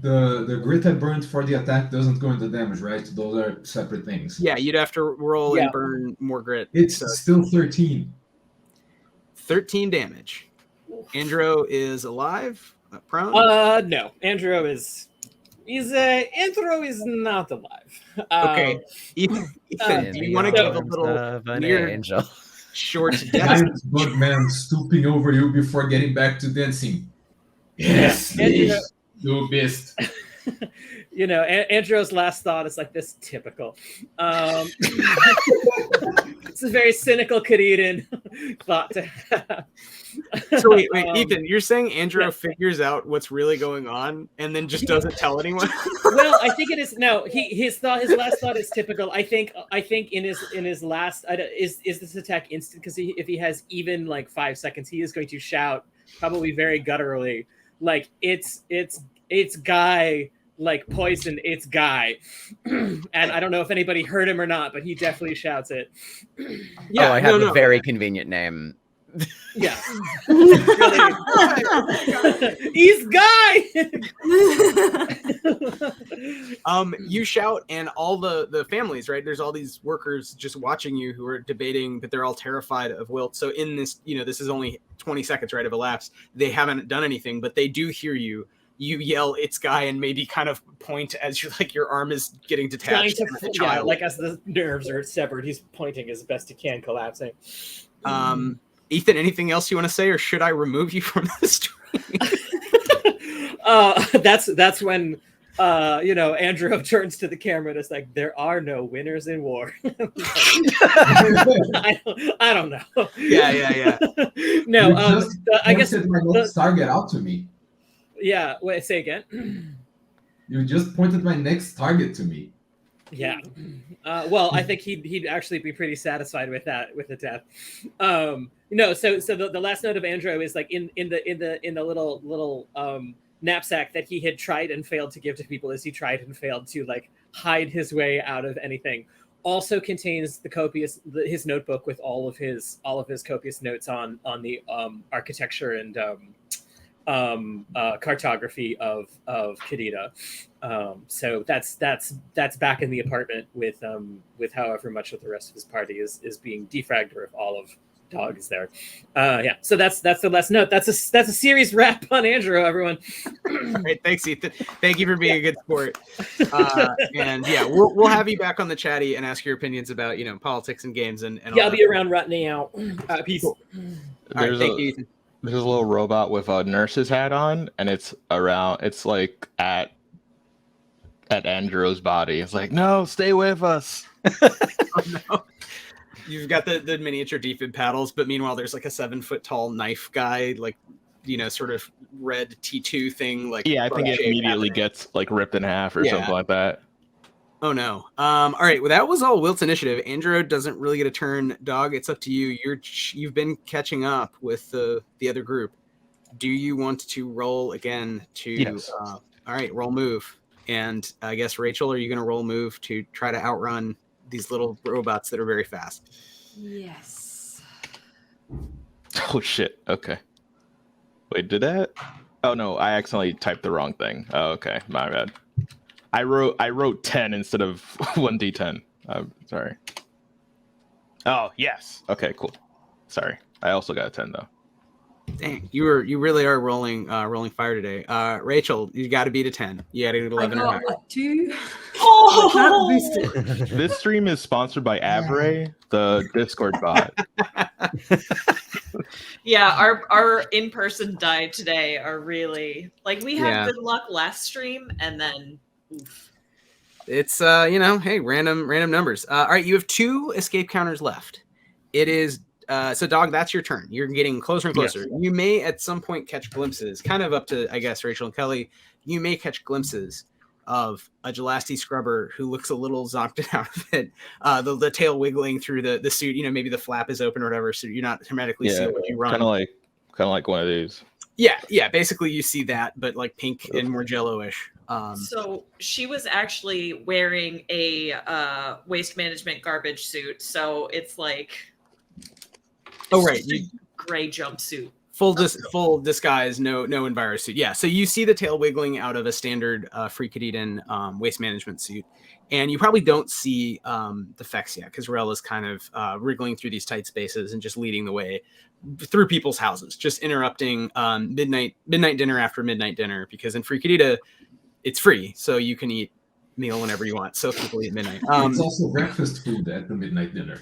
The grit I burned for the attack doesn't go into damage, right? Those are separate things. Yeah, you'd have to roll and burn more grit. It's still 13. 13 damage. Angero is alive? Prone? No. Angero is not alive. Okay. Ethan, do you want to give a little weird angel short Giant bug man stooping over you before getting back to dancing? Yes, please. Do best. Angero's last thought is like this typical. It's a very cynical Qadidan thought to have. So wait, Ethan, you're saying Angero figures out what's really going on and then just doesn't tell anyone? Well, I think it is his last thought is typical. I think in his last is this attack instant, because if he has even like 5 seconds, he is going to shout probably very gutturally, like it's Guy, like poison, it's Guy. And I don't know if anybody heard him or not, but he definitely shouts it. Yeah, I have a very convenient name. Yeah. He's Guy. You shout, and all the families, right? There's all these workers just watching you who are debating, but they're all terrified of Wilt. So in this, this is only 20 seconds, right, of elapsed. They haven't done anything, but they do hear you. You yell, "It's Guy," and maybe kind of point as your arm is getting detached. Like as the nerves are severed, he's pointing as best he can, collapsing. Ethan, anything else you want to say, or should I remove you from the stream? That's when Angero turns to the camera and is like, "There are no winners in war." I don't know. Yeah. No, I guess my next target out to me. Yeah. Wait. Say again. You just pointed my next target to me. Yeah. Well, I think he'd actually be pretty satisfied with that, with the death. So the last note of Angero is like in the little knapsack that he had tried and failed to give to people, as he tried and failed to like hide his way out of anything, also contains his notebook with all of his copious notes on the architecture and cartography of Qadida. So that's back in the apartment with however much of the rest of his party is being defragged, or if all of D.O.G is there. So that's the last note. That's a serious wrap on Angero, everyone. All right, thanks, Ethan. Thank you for being a good sport. And yeah, we'll have you back on the chatty and ask your opinions about politics and games and I'll be around rutting out. Peace. Cool. All right, thank you, Ethan. There's a little robot with a nurse's hat on, and it's like at Angero's body. It's like, no, stay with us. Oh, no. You've got the miniature defib paddles, but meanwhile there's like a 7-foot tall knife guy, like sort of red T2 thing. Like, yeah, I think it immediately gets like ripped in half or something like that. Oh no. All right. Well, that was all Wilt's initiative. Angero doesn't really get a turn. D.O.G, it's up to you. You've been catching up with the other group. Do you want to roll again to? Yes. All right. Roll move. And I guess Rachael, are you going to roll move to try to outrun these little robots that are very fast? Yes. Oh shit. Okay. Wait, did that? Oh no, I accidentally typed the wrong thing. Oh, okay, my bad. I wrote 10 instead of 1d10. I'm sorry. Oh, yes. Okay, cool. Sorry. I also got a 10 though. Dang, you really are rolling fire today. Rachael, you got to beat a 10. You got to get 11 or higher. 2. Oh, This stream is sponsored by Avray, the Discord bot. Yeah, our in-person die today are really like, we had good luck last stream, and then oof. It's hey, random numbers. All right, you have 2 escape counters left. It is so D.O.G, that's your turn. You're getting closer and closer. Yes. You may at some point catch glimpses, kind of up to, I guess, Rachael and Kelly. You may catch glimpses of a Gelasti scrubber who looks a little zonked out of it. The tail wiggling through the suit, maybe the flap is open or whatever, so you're not hermetically sealed when you run. Kind of like one of these. Yeah. Basically, you see that, but like pink and more jello-ish. So she was actually wearing a waste management garbage suit. So it's like, right, gray jumpsuit. Full disguise, no enviro suit. Yeah, so you see the tail wiggling out of a standard Free Qadidan waste management suit, and you probably don't see the Fex yet because Rel is kind of wriggling through these tight spaces and just leading the way through people's houses, just interrupting midnight dinner after midnight dinner, because in Free Qadida it's free, so you can eat meal whenever you want. So people eat at midnight. It's also breakfast food at the midnight dinner.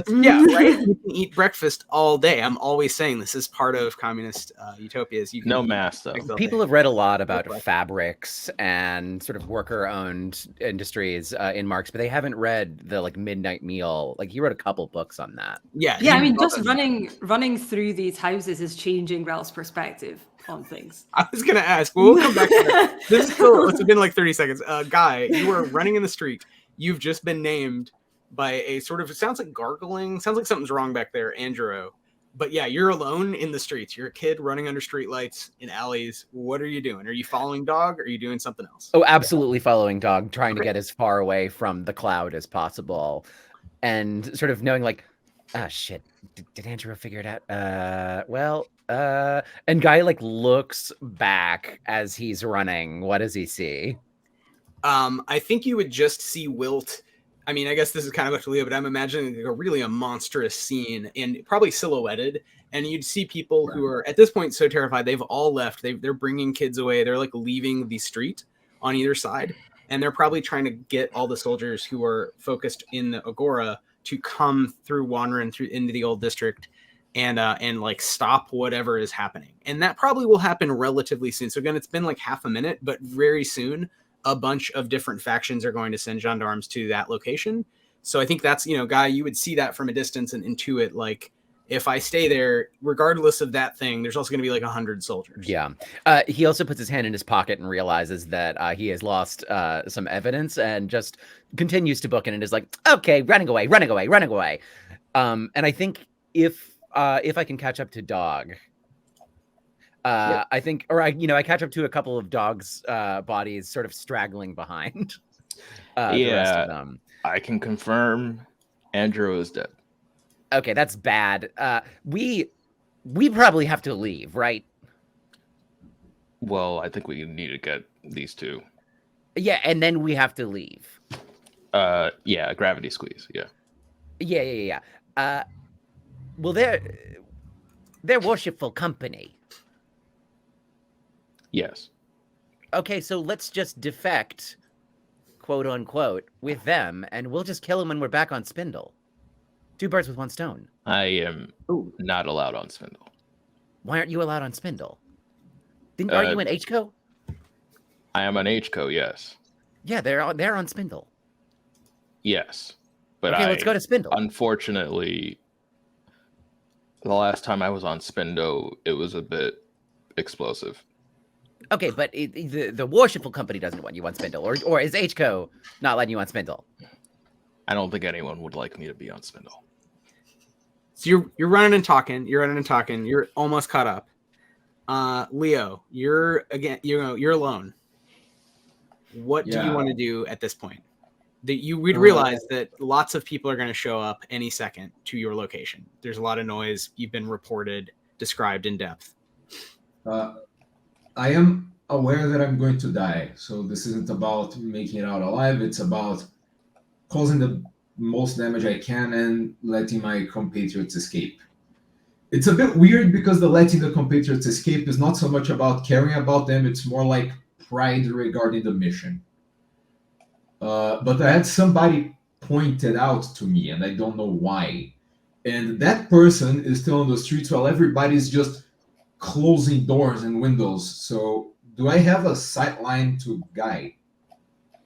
Yeah, right. You can eat breakfast all day. I'm always saying this is part of communist utopias. You can no mass though. People have read a lot about fabrics and sort of worker-owned industries in Marx, but they haven't read the like midnight meal. Like he wrote a couple books on that. Yeah. I mean, just running through these houses is changing Rel's perspective on things. I was gonna ask. Well, we'll come back to that. This is cool. It's been like 30 seconds. Guy, you were running in the street. You've just been named by a sort of, it sounds like gargling. Sounds like something's wrong back there, Angero. But yeah, you're alone in the streets. You're a kid running under streetlights in alleys. What are you doing? Are you following Dog? Or are you doing something else? Oh, absolutely following Dog, trying to get as far away from the cloud as possible, and sort of knowing like, ah, shit. Did Angero figure it out? And Guy like looks back as he's running. What does he see? I think you would just see Wilt. I mean, I guess this is kind of up to Leo, but I'm imagining a monstrous scene and probably silhouetted. And you'd see people who are at this point so terrified. They've all left. They're bringing kids away. They're like leaving the street on either side. And they're probably trying to get all the soldiers who are focused in the Agora to come through wandering through into the old district and like stop whatever is happening. And that probably will happen relatively soon. So again, it's been like half a minute, but very soon a bunch of different factions are going to send gendarmes to that location. So I think that's, Guy, you would see that from a distance and intuit, like, if I stay there, regardless of that thing, there's also going to be like 100 soldiers. Yeah. He also puts his hand in his pocket and realizes that he has lost some evidence and just continues to book it and is like, okay, running away. And I think if I can catch up to Dog, I think, or I catch up to a couple of Dog's bodies sort of straggling behind the rest of them. I can confirm Angero is dead. Okay, that's bad. We probably have to leave, right? Well, I think we need to get these two. Yeah, and then we have to leave. Yeah, gravity squeeze. Yeah. Yeah. Well, they're worshipful company. Yes. Okay, so let's just defect, quote unquote, with them, and we'll just kill them when we're back on Spindle. 2 birds with 1 stone. I am not allowed on Spindle. Why aren't you allowed on Spindle? Aren't you in HCO? I am on HCO, yes. Yeah, they're on Spindle. Yes. But okay, let's go to Spindle. Unfortunately, the last time I was on Spindle, it was a bit explosive. Okay, but the worshipful company doesn't want you on Spindle, or is HCO not letting you on Spindle? I don't think anyone would like me to be on Spindle. So you're running and talking. You're almost caught up. Leo, you're alone. What do you want to do at this point? We'd realize that lots of people are going to show up any second to your location. There's a lot of noise. You've been described in depth. I am aware that I'm going to die. So this isn't about making it out alive. It's about causing the most damage I can and letting my compatriots escape. It's a bit weird because the letting the compatriots escape is not so much about caring about them. It's more like pride regarding the mission. But I had somebody pointed out to me, and I don't know why. And that person is still on the streets while everybody's just closing doors and windows. So do I have a sight line to Guy?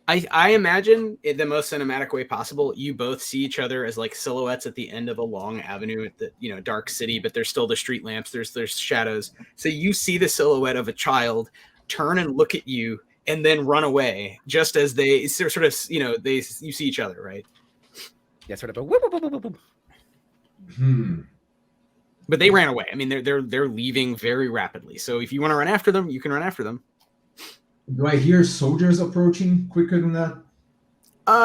I imagine in the most cinematic way possible, you both see each other as like silhouettes at the end of a long avenue at the dark city, but there's still the street lamps, there's shadows. So you see the silhouette of a child turn and look at you and then run away just as they sort of, you see each other, right? Yeah, sort of a whoop, whoop, whoop, whoop, whoop. But they ran away. I mean, they're leaving very rapidly. So if you want to run after them, you can run after them. Do I hear soldiers approaching quicker than that?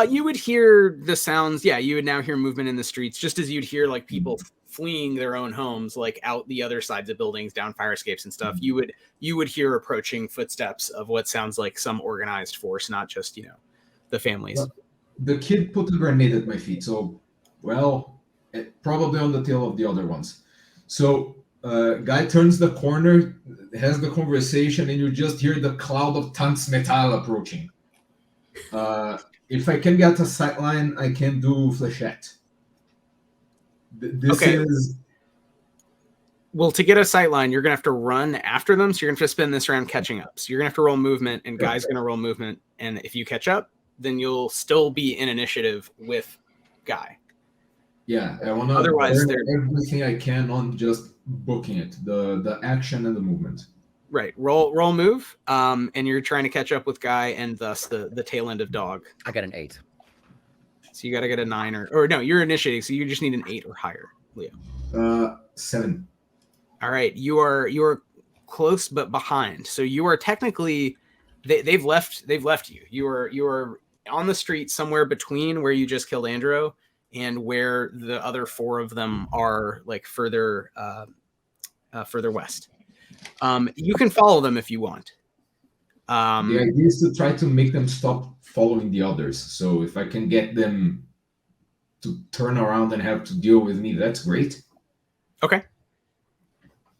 You would hear the sounds. Yeah, you would now hear movement in the streets, just as you'd hear like people fleeing their own homes, like out the other sides of buildings, down fire escapes and stuff. You would hear approaching footsteps of what sounds like some organized force, not just the families. Well, the kid put a grenade at my feet, so probably on the tail of the other ones. So guy turns the corner, has the conversation, and you just hear the cloud of Tanz Metal approaching. If I can get a sightline, I can do flechette. This is... Well, to get a sightline, you're going to have to run after them, so you're going to have to spend this round catching up. So you're going to have to roll movement, and Guy's going to roll movement, and if you catch up, then you'll still be in initiative with Guy. Yeah, I want to learn everything I can on just booking it, the action and the movement. Right. Roll move. And you're trying to catch up with Guy and thus the tail end of Dog. I got an 8. So you got to get a 9 or no, you're initiating, so you just need an 8 or higher, Leo. 7. All right. You are close but behind. So you are technically they've left you. You are on the street somewhere between where you just killed Angero and where the other 4 of them are, like further west. You can follow them if you want. The idea is to try to make them stop following the others. So if I can get them to turn around and have to deal with me, that's great. Okay.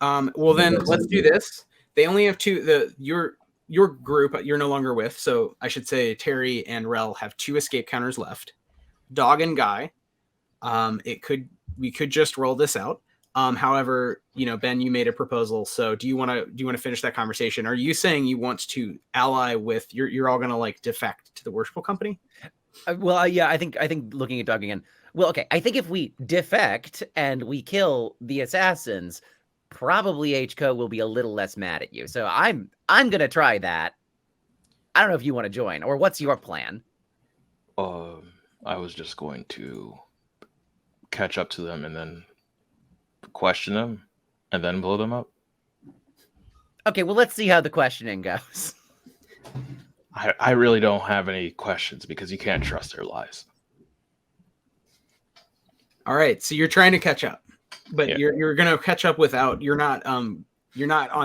Well then let's do this. They only have 2. Your group you're no longer with, so I should say Terri and Rel have 2 escape counters left. Dog and Guy. We could just roll this out. However, Ben, you made a proposal. So do you want to finish that conversation? Are you saying you want to ally with you're all going to like defect to the Worshipful Company? Yeah, I think looking at Dog again. Well, okay. I think if we defect and we kill the assassins, probably HCO will be a little less mad at you. So I'm going to try that. I don't know if you want to join, or what's your plan? I was just going to catch up to them and then question them and then blow them up. Okay, well, let's see how the questioning goes. I really don't have any questions because you can't trust their lies. All right, so you're trying to catch up, but you're going to catch up without you're not on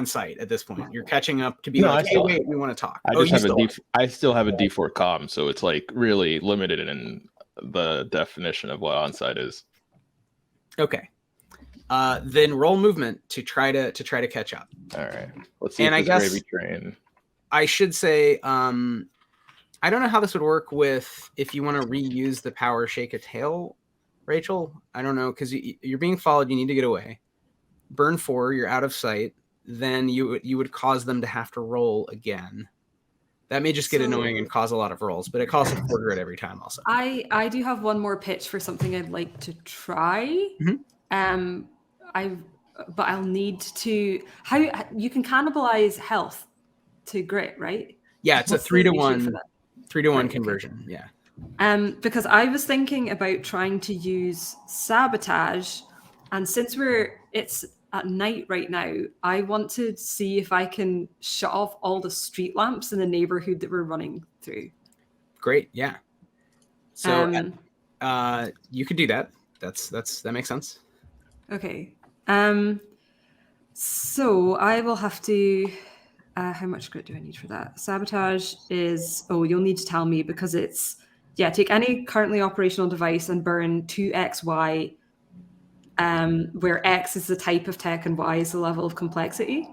site at this point. You're catching up to be wait, we want to talk. I still have a D4 comm, so it's like really limited in the definition of what on site is. Okay. Then roll movement to try to catch up. All right. Let's see. And I guess gravy train. I should say, I don't know how this would work with if you want to reuse the power shake a tail, Rachel. I don't know, because you're being followed. You need to get away. Burn 4. You're out of sight. Then you would cause them to have to roll again. That may just get annoying and cause a lot of rolls, but it costs a 4 grit every time. Also, I do have one more pitch for something I'd like to try. Mm-hmm. But I'll need to. How you can cannibalize health to grit, right? Yeah, it's a 3-to-1. 3-to-1 conversion. Okay. Yeah. Because I was thinking about trying to use sabotage, and since it's at night right now, I want to see if I can shut off all the street lamps in the neighborhood that we're running through. Great, yeah. So you could do that. That makes sense. Okay. So I will have to. How much grit do I need for that? Sabotage is. Oh, you'll need to tell me because it's. Yeah, take any currently operational device and burn 2xy. Where X is the type of tech and Y is the level of complexity.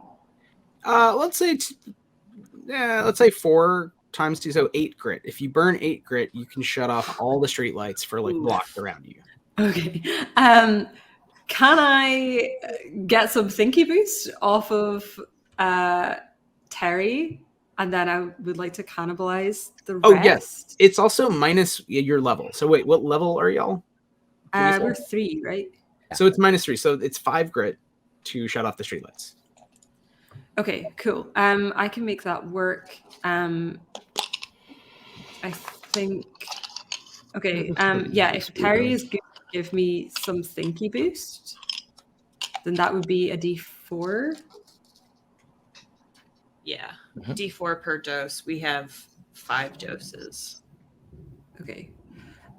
Let's say 4 times 2, so 8 grit. If you burn 8 grit, you can shut off all the street lights for like blocks around you. Okay. Can I get some thinky boost off of Terri, and then I would like to cannibalize the rest? Oh yes, it's also minus your level. So wait, what level are y'all? We're 3, right? So it's -3. So it's 5 grit to shut off the streetlights. Okay, cool. I can make that work. I think. Okay. Yeah. If Terri is good to give me some thinky boost, then that would be a D4. Yeah. D4 per dose. We have 5 doses. Okay.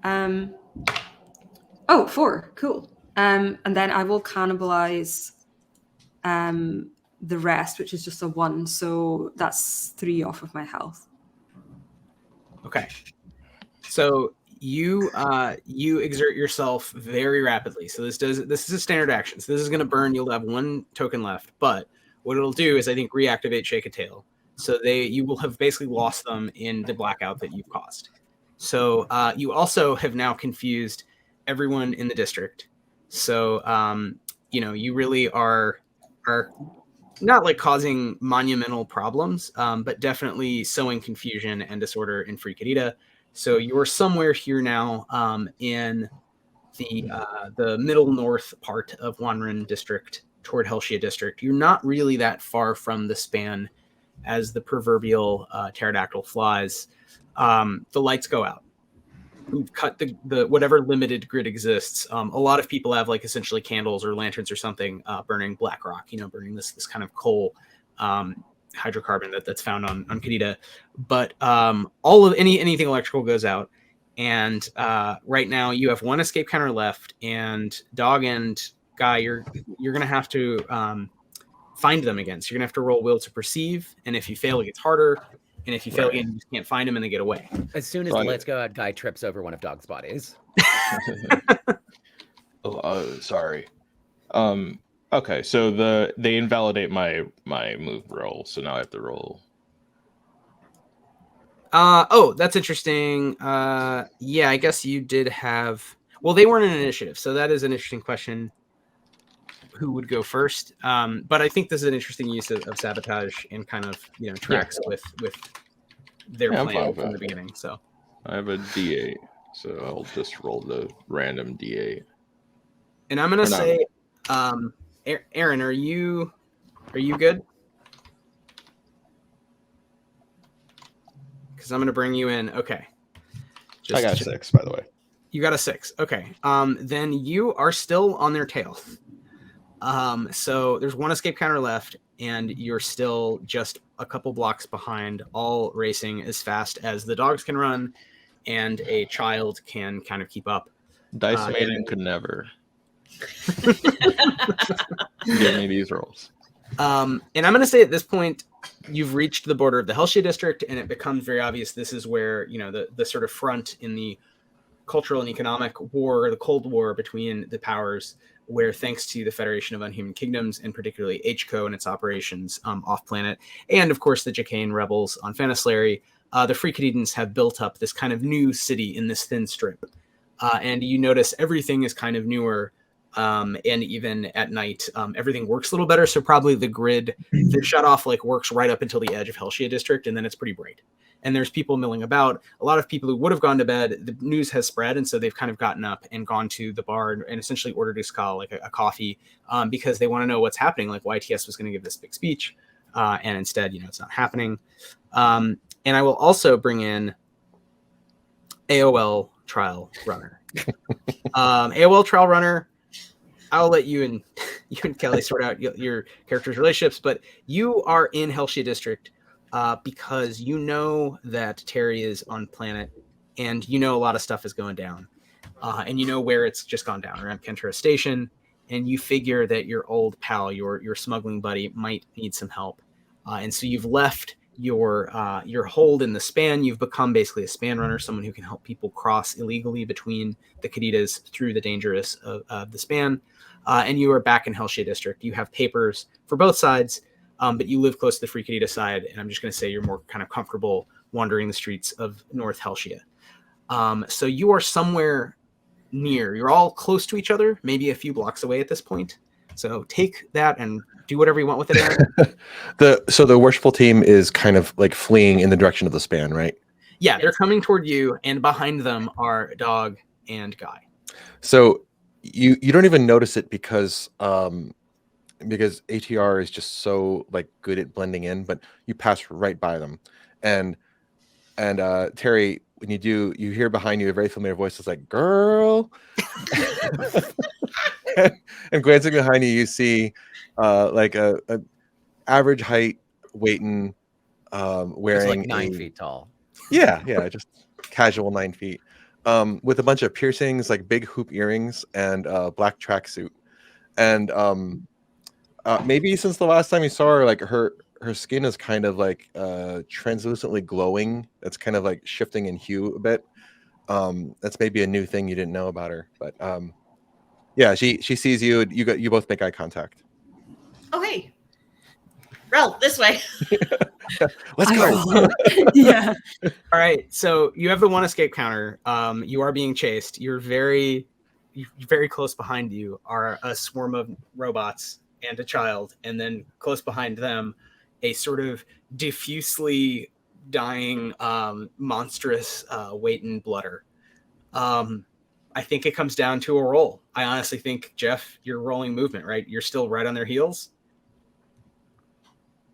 Oh, 4. Cool. And then I will cannibalize the rest, which is just a 1. So that's 3 off of my health. Okay. So you exert yourself very rapidly. So this is a standard action. So this is going to burn. You'll have 1 token left, but what it'll do is I think reactivate Shake a Tail. So you will have basically lost them in the blackout that you've caused. So you also have now confused everyone in the district. So you really are not like causing monumental problems, but definitely sowing confusion and disorder in Free Qadida. So you're somewhere here now in the middle north part of Wanren district toward Helshia district. You're not really that far from the span as the proverbial pterodactyl flies. The lights go out. We've cut the whatever limited grid exists. A lot of people have like essentially candles or lanterns or something burning black rock, burning this kind of coal hydrocarbon that's found on Qadida. But all of anything electrical goes out. And right now you have 1 escape counter left, and Dog and Guy, you're gonna have to find them again. So you're gonna have to roll will to perceive, and if you fail, it gets harder. And if you fail again, you just can't find them and they get away. As soon as the Let's Go Out guy trips over one of Dog's bodies. Sorry. Okay, so they invalidate my move roll, so now I have to roll. Oh, that's interesting. Yeah, I guess you did have. Well, they weren't an initiative, so that is an interesting question. Who would go first? But I think this is an interesting use of sabotage and kind of tracks with their plan from the beginning. So I have a D8, so I'll just roll the random D8. And I'm gonna say, Aaron, are you good? Because I'm gonna bring you in. Okay. I got a 6, by the way. You got a 6. Okay. Then you are still on their tail. So there's 1 escape counter left, and you're still just a couple blocks behind, all racing as fast as the dogs can run, and a child can kind of keep up. Dice Maiden could never give me these rolls. And I'm going to say at this point, you've reached the border of the Helshia district, and it becomes very obvious this is where the sort of front in the cultural and economic war, the Cold War between the powers, where thanks to the Federation of Unhuman Kingdoms, and particularly HCO and its operations off-planet, and of course the Jacane rebels on Fanislary, the Free Qadidans have built up this kind of new city in this thin strip. And you notice everything is kind of newer, and even at night, everything works a little better, so probably the grid, the shut-off works right up until the edge of Helshia district, and then it's pretty bright. And there's people milling about. A lot of people who would have gone to bed, the news has spread, and so they've kind of gotten up and gone to the bar and essentially ordered a skull, a coffee, because they want to know what's happening. Like YTS was going to give this big speech, and instead, it's not happening. And I will also bring in AOL Trial Runner. AOL Trial Runner, I'll let you and Kelly sort out your characters' relationships, but you are in Helshia district. Because you know that Terri is on planet, and a lot of stuff is going down, and where it's just gone down, around Kentra Station, and you figure that your old pal, your smuggling buddy, might need some help, and so you've left your hold in the span. You've become basically a span runner, someone who can help people cross illegally between the Qadidas through the dangerous of the span, and you are back in Helshia district. You have papers for both sides. But you live close to the Free Qadida side, and I'm just going to say you're more kind of comfortable wandering the streets of North Helshia. So you are somewhere near. You're all close to each other, maybe a few blocks away at this point. So take that and do whatever you want with it, Aaron. So the worshipful team is kind of fleeing in the direction of the span, right? Yeah, they're coming toward you, and behind them are Dog and Guy. So you don't even notice it because ATR is just so good at blending in, but you pass right by them, and Terri, when you do, you hear behind you a very familiar voice that's like, "Girl," and glancing behind you, you see like a average height Waiton It's wearing like 9 feet tall. Yeah, just casual 9 feet, with a bunch of piercings, like big hoop earrings, and black tracksuit. And maybe since the last time you saw her, like her skin is kind of like translucently glowing. It's kind of like shifting in hue a bit. That's maybe a new thing you didn't know about her, but yeah, she sees you. You both make eye contact. Oh, hey. Rel, this way. Let's go. Yeah. All right, so you have the 1 escape counter. You are being chased. You're very close behind you are a swarm of robots and a child, and then close behind them, a sort of diffusely dying, monstrous Waiton blooder. I think it comes down to a roll. I honestly think, Jeff, you're rolling movement, right? You're still right on their heels.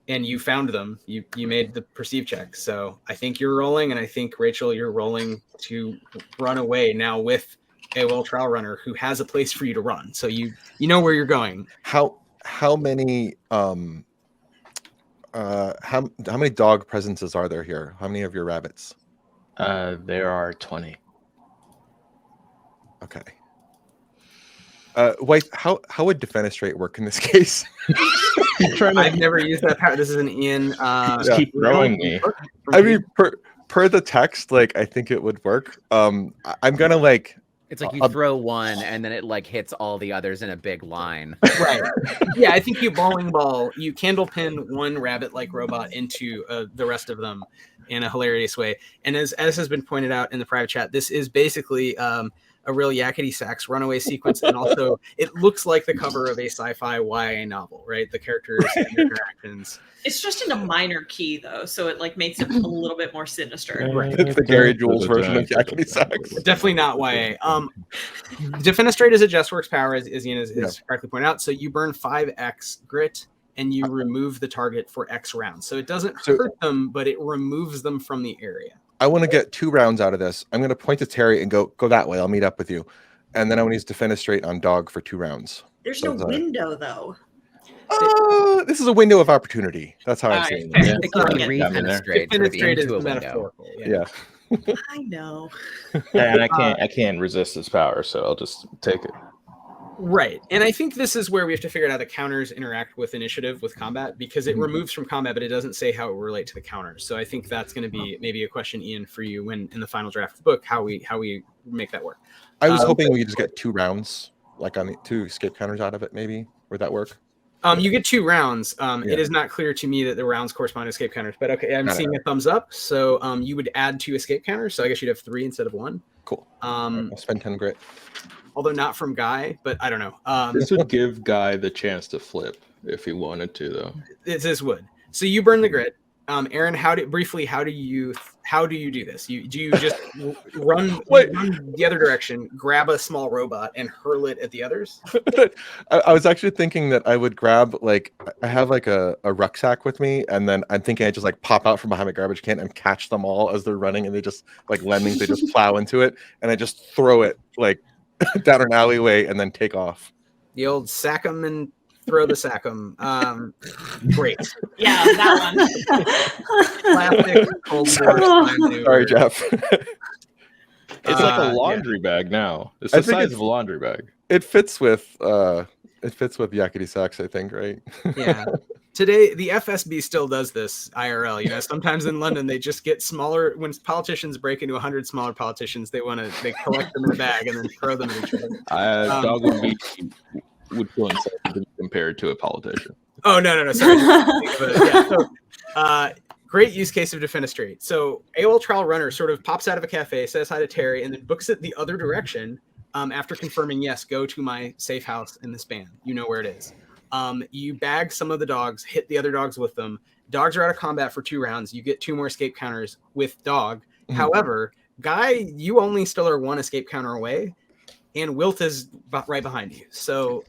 And you found them. You made the perceive check. So I think you're rolling, and I think, Rachael, you're rolling to run away now with a well trial runner who has a place for you to run. So you know where you're going. How many how many dog presences are there here? How many of your rabbits? There are 20. Okay. Wythe, how would defenestrate work in this case? I've never used that power. This is an Ian. Just keep throwing me. I mean, per the text, like, I think it would work. I'm gonna like. It's like you throw one and then it like hits all the others in a big line. Right. Yeah, I think you bowling ball, you candle pin one rabbit-like robot into the rest of them in a hilarious way. And as has been pointed out in the private chat, this is basically a real yakety sax runaway sequence, and also it looks like the cover of a sci-fi YA novel, right? The characters and their interactions. It's just in a minor key though, so it like makes it a little bit more sinister. Right. It's the Gary Jules version of yakety sax. Definitely not YA. Defenestrate is a JustWorks power, as Ian is correctly pointed out. So you burn 5x grit, and you remove the target for X rounds. So it doesn't hurt them, but it removes them from the area. I want to get 2 rounds out of this. I'm going to point to Terri and go that way. I'll meet up with you. And then I want to use Defenestrate on Dog for 2 rounds. There's no window though. This is a window of opportunity. That's how I'm saying it. Defenestrate is metaphorical. Yeah. I know. And I can't resist this power, so I'll just take it. Right. And I think this is where we have to figure out how the counters interact with initiative, with combat, because it removes from combat, but it doesn't say how it will relate to the counters. So I think that's going to be maybe a question, Ian, for you when in the final draft of the book, how we make that work. I was hoping we could just get 2 rounds, like on the 2 escape counters out of it, maybe. Would that work? You get 2 rounds. It is not clear to me that the rounds correspond to escape counters, but okay, I'm seeing a thumbs up. So you would add 2 escape counters. So I guess you'd have 3 instead of 1. Cool. I'll spend 10 grit. Although not from Guy, but I don't know. This would give Guy the chance to flip if he wanted to, though. This would. So you burn the grit. Aaron, how do you do this? Do you just run the other direction, grab a small robot, and hurl it at the others? I was actually thinking that I would grab, like, I have like a rucksack with me, and then I'm thinking I just like pop out from behind my garbage can and catch them all as they're running, and they just like lemmings, they just plow into it, and I just throw it like down an alleyway and then take off. The old sack 'em and throw the sack 'em. Great. Yeah, that one. Classic Cold War maneuver. Sorry, Jeff. It's like a laundry bag now. It's the size of a laundry bag. It fits with yakety sax, I think, right? Yeah. Today, the FSB still does this IRL. You know, sometimes in London, they just get smaller. When politicians break into 100 smaller politicians, they collect them in a bag and then throw them at each other. Dog would feel insane to be compared to a politician. Oh, no. Sorry. Great use case of Defenestrate. So AOL Trial Runner sort of pops out of a cafe, says hi to Terri, and then books it the other direction after confirming, yes, go to my safe house in the span. You know where it is. You bag some of the dogs, hit the other dogs with them. Dogs are out of combat for 2 rounds. You get 2 more escape counters with dog. Mm-hmm. However, Guy, you only still are 1 escape counter away, and Wilt is right behind you. So,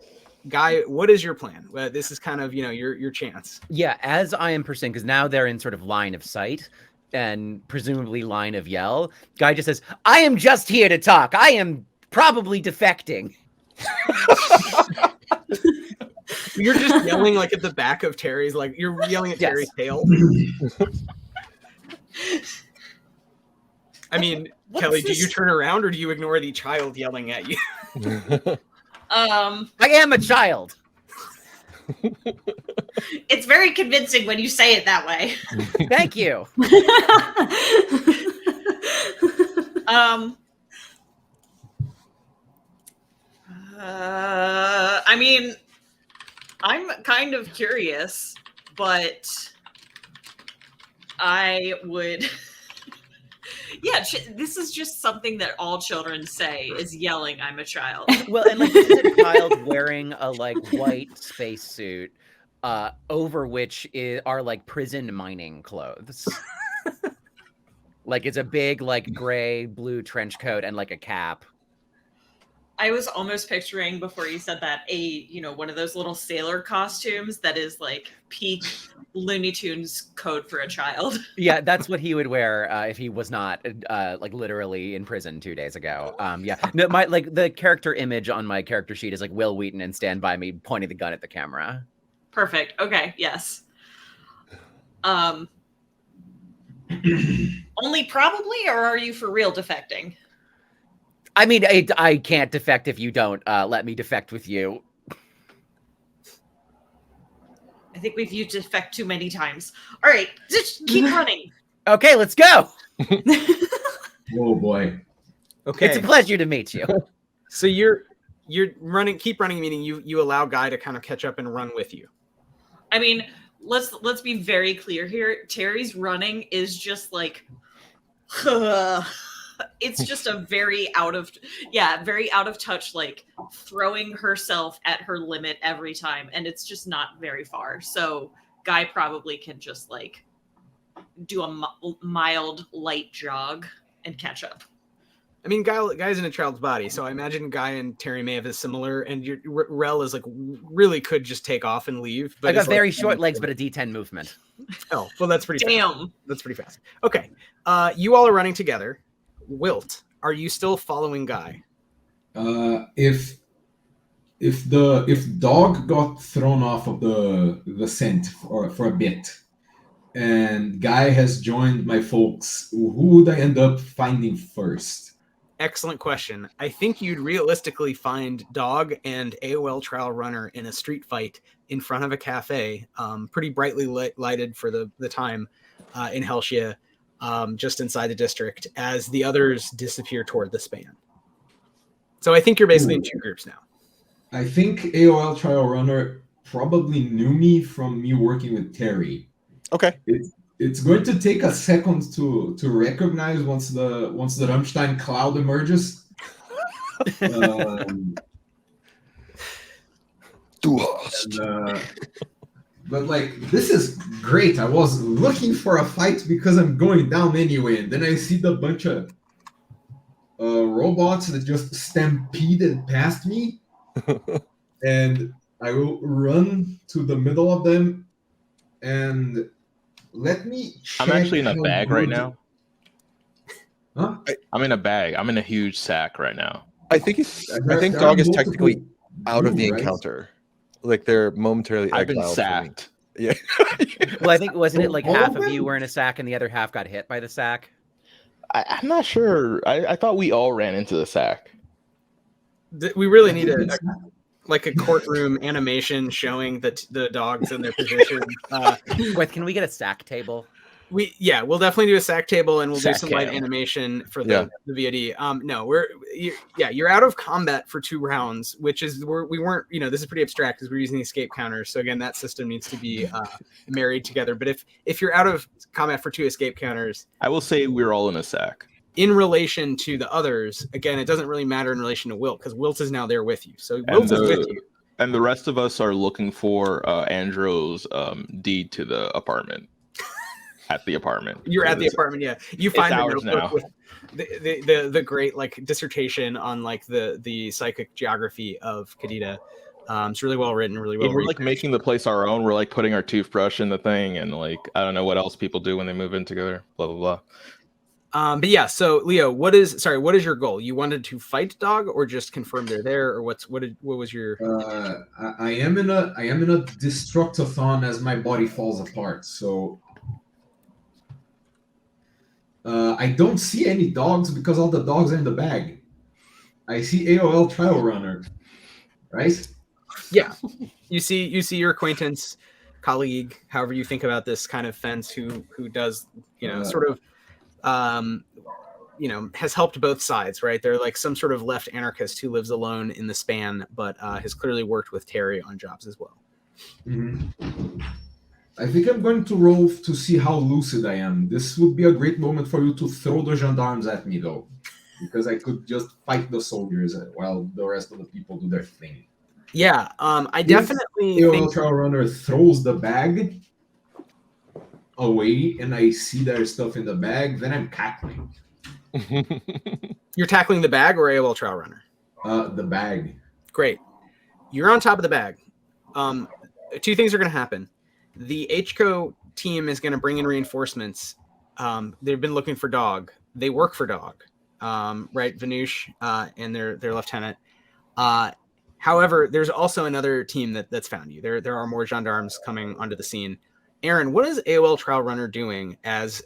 Guy, what is your plan? This is kind of, your chance. Yeah, as I am pursuing, because now they're in sort of line of sight, and presumably line of yell, Guy just says, "I am just here to talk. I am probably defecting." You're just yelling like at the back of Terri's, like you're yelling at Terri's tail. I mean, Kelly, do you turn around or do you ignore the child yelling at you? I am a child. It's very convincing when you say it that way. Thank you. I mean, I'm kind of curious, but I would. Yeah, this is just something that all children say is yelling, "I'm a child." Well, and like this is a child wearing a like white spacesuit, over which are like prison mining clothes. Like it's a big like gray blue trench coat and like a cap. I was almost picturing before you said that one of those little sailor costumes that is like peak Looney Tunes code for a child. Yeah, that's what he would wear if he was not like literally in prison 2 days ago. Yeah, no, my like the character image on my character sheet is like Will Wheaton and Stand By Me pointing the gun at the camera. Perfect. Okay. Yes. Only probably, or are you for real defecting? I mean, I can't defect if you don't let me defect with you. I think we've used defect too many times. All right, just keep running. Okay, let's go. Oh boy. Okay. It's a pleasure to meet you. So you're running, keep running, meaning you allow Guy to kind of catch up and run with you. I mean, let's be very clear here. Terri's running is just like it's just a very out of touch, like throwing herself at her limit every time, and it's just not very far. So Guy probably can just like do a mild light jog and catch up. I mean, Guy's in a child's body, so I imagine Guy and Terri may have a similar, and your Rel is like really could just take off and leave. But I got it's very like, short legs, but a D10 movement. Oh, well, that's pretty Damn. fast. That's pretty fast. Okay. You all are running together. Wilt, are you still following Guy? If dog got thrown off of the scent for a bit, and Guy has joined my folks, who would I end up finding first? Excellent question. I think you'd realistically find Dog and AOL Trial Runner in a street fight in front of a cafe, pretty brightly lighted for the time in Helshia, just inside the district, as the others disappear toward the span. So I think you're basically in two groups now. I think AOL Trial Runner probably knew me from me working with Terri. Okay. It's going to take a second to recognize once the Rammstein cloud emerges. But like, this is great. I was looking for a fight because I'm going down anyway, and then I see the bunch of robots that just stampeded past me, and I will run to the middle of them and let me check. I'm actually in a bag right now. Huh? I'm in a bag. I'm in a huge sack right now. I think Dog is technically out of the encounter. Like they're momentarily I've been exiled sacked. Yeah. Well, I think wasn't it like All half of of you them? were in a sack and the other half got hit by the sack? I'm not sure. I thought we all ran into the sack. We really need a courtroom animation showing the dogs in their position. Wait, can we get a sack table? We'll definitely do a sack table, and we'll do Sack some light cam. animation for the VOD. No, you're out of combat for 2 rounds, which is we weren't, this is pretty abstract because we're using the escape counters. So again, that system needs to be married together. But if you're out of combat for 2 escape counters, I will say we're all in a sack. in relation to the others, again, it doesn't really matter in relation to Wilt because Wilt is now there with you. So Wilt is with you. And the rest of us are looking for Angero's deed to the apartment. At the apartment. You're at the apartment, yeah. You find the ours notebook now. with the great like dissertation on like the psychic geography of Qadida. It's really well written, really well. We're like making the place our own. We're like putting our toothbrush in the thing, and like I don't know what else people do when they move in together. Blah blah blah. But yeah, so Leo, what is your goal? You wanted to fight D.O.G or just confirm they're there, or what was your? I am in a destructathon as my body falls apart. So I don't see any dogs because all the dogs are in the bag. I see AOL Trial Runner, right? Yeah, you see your acquaintance, colleague, however you think about this kind of fence, who does sort of. Has helped both sides, right? They're like some sort of left anarchist who lives alone in the Span, but has clearly worked with Terri on jobs as well. Mm-hmm. I think I'm going to roll to see how lucid I am. This would be a great moment for you to throw the gendarmes at me, though, because I could just fight the soldiers while the rest of the people do their thing. Yeah, I definitely think Trial Runner throws the bag away and I see their stuff in the bag, then I'm cackling. You're tackling the bag or AOL Trial Runner? The bag. Great. You're on top of the bag. Two things are going to happen. The HCO team is going to bring in reinforcements. They've been looking for D.O.G. They work for D.O.G. Right? Vanush and their lieutenant. However, there's also another team that's found you. There are more gendarmes coming onto the scene. Aaron, what is AOL Trial Runner doing as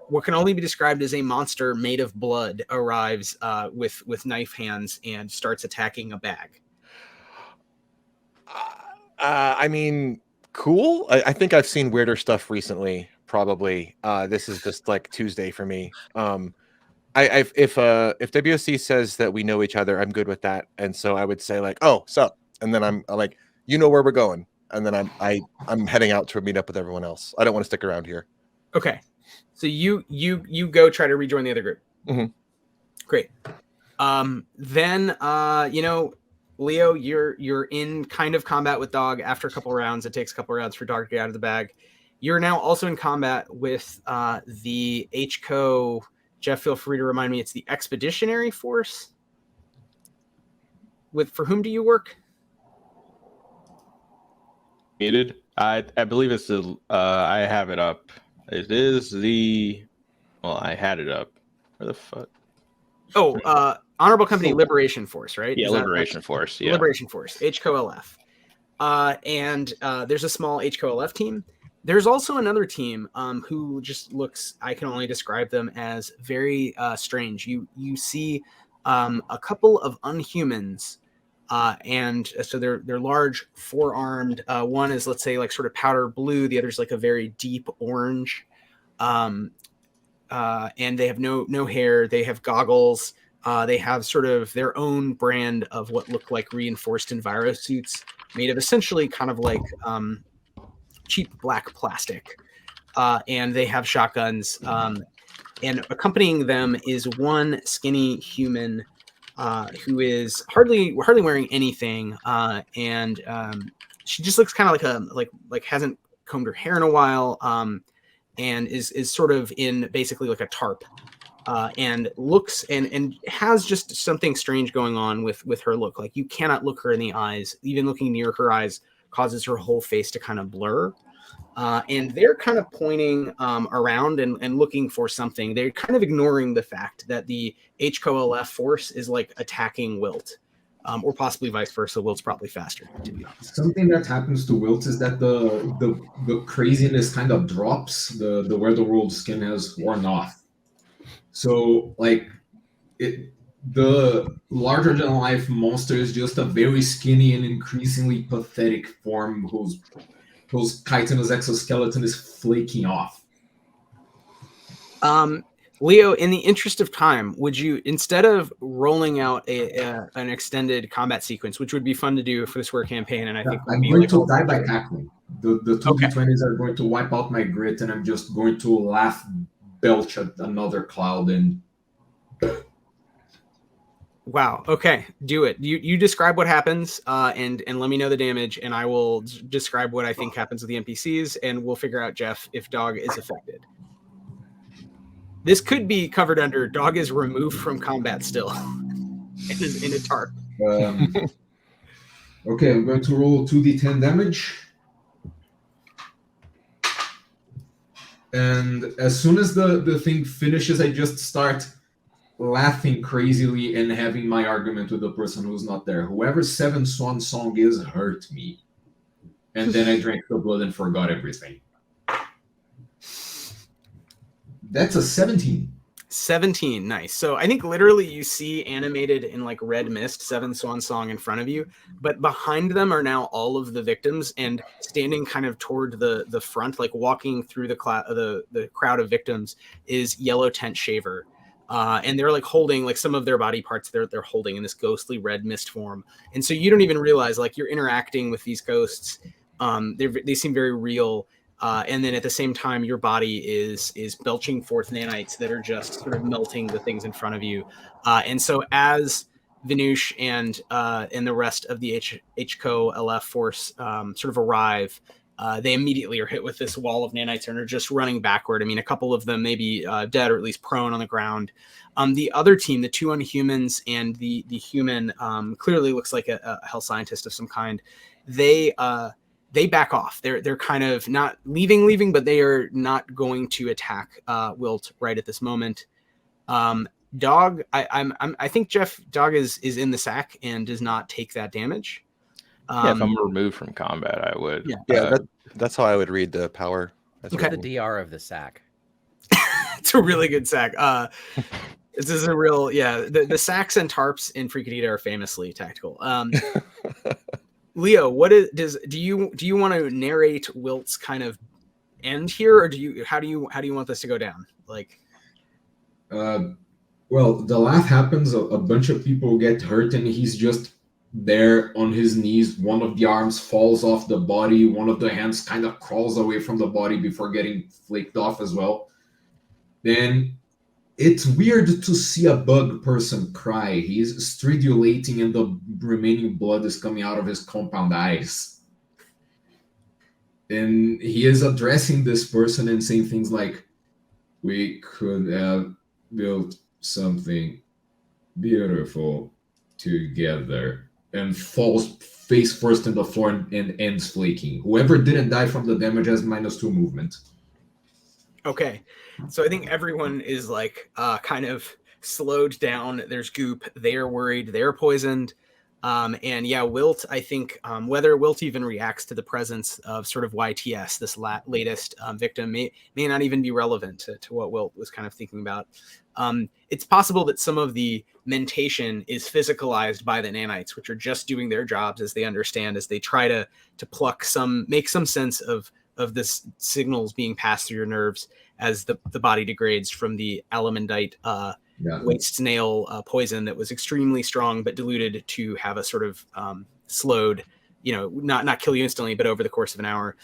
what can only be described as a monster made of blood arrives with knife hands and starts attacking a bag? I mean, cool. I think I've seen weirder stuff recently. Probably. This is just like Tuesday for me. If WSC says that we know each other, I'm good with that. And so I would say like, oh, sup, and then I'm like, you know where we're going, and then I'm heading out to meet up with everyone else. I don't want to stick around here. Okay, so you go try to rejoin the other group. Mm-hmm. Great. Then Leo, you're in kind of combat with D.O.G. after a couple rounds. It takes a couple rounds for D.O.G to get out of the bag. You're now also in combat with the HCO. Jeff, feel free to remind me. It's the Expeditionary Force. For whom do you work? Muted. I believe it's the. I have it up. It is the. Well, I had it up. Where the fuck? Oh, Honorable Company Liberation Force, right? Yeah, Liberation Force. Yeah, Liberation Force, HCOLF. And there's a small HCOLF team. There's also another team who just looks. I can only describe them as very strange. You see a couple of unhumans. And so they're large, four-armed. One is, let's say, like sort of powder blue. The other's like a very deep orange. And they have no hair. They have goggles. They have sort of their own brand of what look like reinforced enviro suits made of essentially kind of like cheap black plastic. And they have shotguns. And accompanying them is one skinny human who is hardly wearing anything, and she just looks kind of like hasn't combed her hair in a while, and is sort of in basically like a tarp, and looks and has just something strange going on with her look. Like you cannot look her in the eyes. Even looking near her eyes causes her whole face to kind of blur. And they're kind of pointing around and looking for something. They're kind of ignoring the fact that the HCOLF force is like attacking Wilt, or possibly vice versa. Wilt's probably faster, to be honest. Something that happens to Wilt is that the craziness kind of drops. The where the world skin has worn off. So like the larger than life monster is just a very skinny and increasingly pathetic form whose chitinous exoskeleton is flaking off. Leo, in the interest of time, would you, instead of rolling out an extended combat sequence, which would be fun to do for the Square campaign, and I think I'm going to die by cackling. The two D20s are going to wipe out my grit, and I'm just going to laugh, belch at another cloud, and wow. Okay, do it. You describe what happens, and let me know the damage, and I will describe what I think happens with the NPCs, and we'll figure out, Jeff, if D.O.G is affected. This could be covered under D.O.G is removed from combat still. It is in a tarp. Okay, I'm going to roll 2d10 damage. And as soon as the thing finishes, I just start laughing crazily and having my argument with the person who's not there. Whoever Seven Swan Song is hurt me. And then I drank the blood and forgot everything. That's a 17. 17, nice. So I think literally you see animated in like red mist Seven Swan Song in front of you, but behind them are now all of the victims, and standing kind of toward the front, like walking through the crowd of victims, is Yellow Tent Shaver. And they're like holding like some of their body parts they're holding in this ghostly red mist form. And so you don't even realize like you're interacting with these ghosts. They seem very real. And then at the same time, your body is belching forth nanites that are just sort of melting the things in front of you. And so as Vinush and the rest of the HCO LF force sort of arrive, they immediately are hit with this wall of nanites and are just running backward. I mean, a couple of them may be dead or at least prone on the ground. The other team, the two Unhumans and the human, clearly looks like a hell scientist of some kind. They back off. They're kind of not leaving, but they are not going to attack Wilt right at this moment. D.O.G, I think D.O.G is in the sack and does not take that damage. Yeah, if I'm removed from combat, I would. Yeah, that's how I would read the power. That's Okay. The DR of the sack. It's a really good sack. This is a real, the sacks and tarps in Free Qadida are famously tactical. Leo, do you want to narrate Wilt's kind of end here, or how do you want this to go down? Like, well, the laugh happens. A bunch of people get hurt, and he's just there on his knees. One of the arms falls off the body. One of the hands kind of crawls away from the body before getting flaked off as well. Then it's weird to see a bug person cry. He's stridulating and the remaining blood is coming out of his compound eyes. And he is addressing this person and saying things like, "We could have built something beautiful together," and falls face first in the floor and ends flaking. Whoever didn't die from the damage has -2 movement. Okay, so I think everyone is like kind of slowed down. There's goop. They are worried. They're poisoned. And yeah, Wilt, I think whether Wilt even reacts to the presence of sort of YTS, this latest victim, may not even be relevant to what Wilt was kind of thinking about. It's possible that some of the mentation is physicalized by the nanites, which are just doing their jobs as they understand, as they try to make some sense of this signals being passed through your nerves as the body degrades from the alamandite waste snail poison that was extremely strong but diluted to have a sort of slowed, not kill you instantly, but over the course of an hour.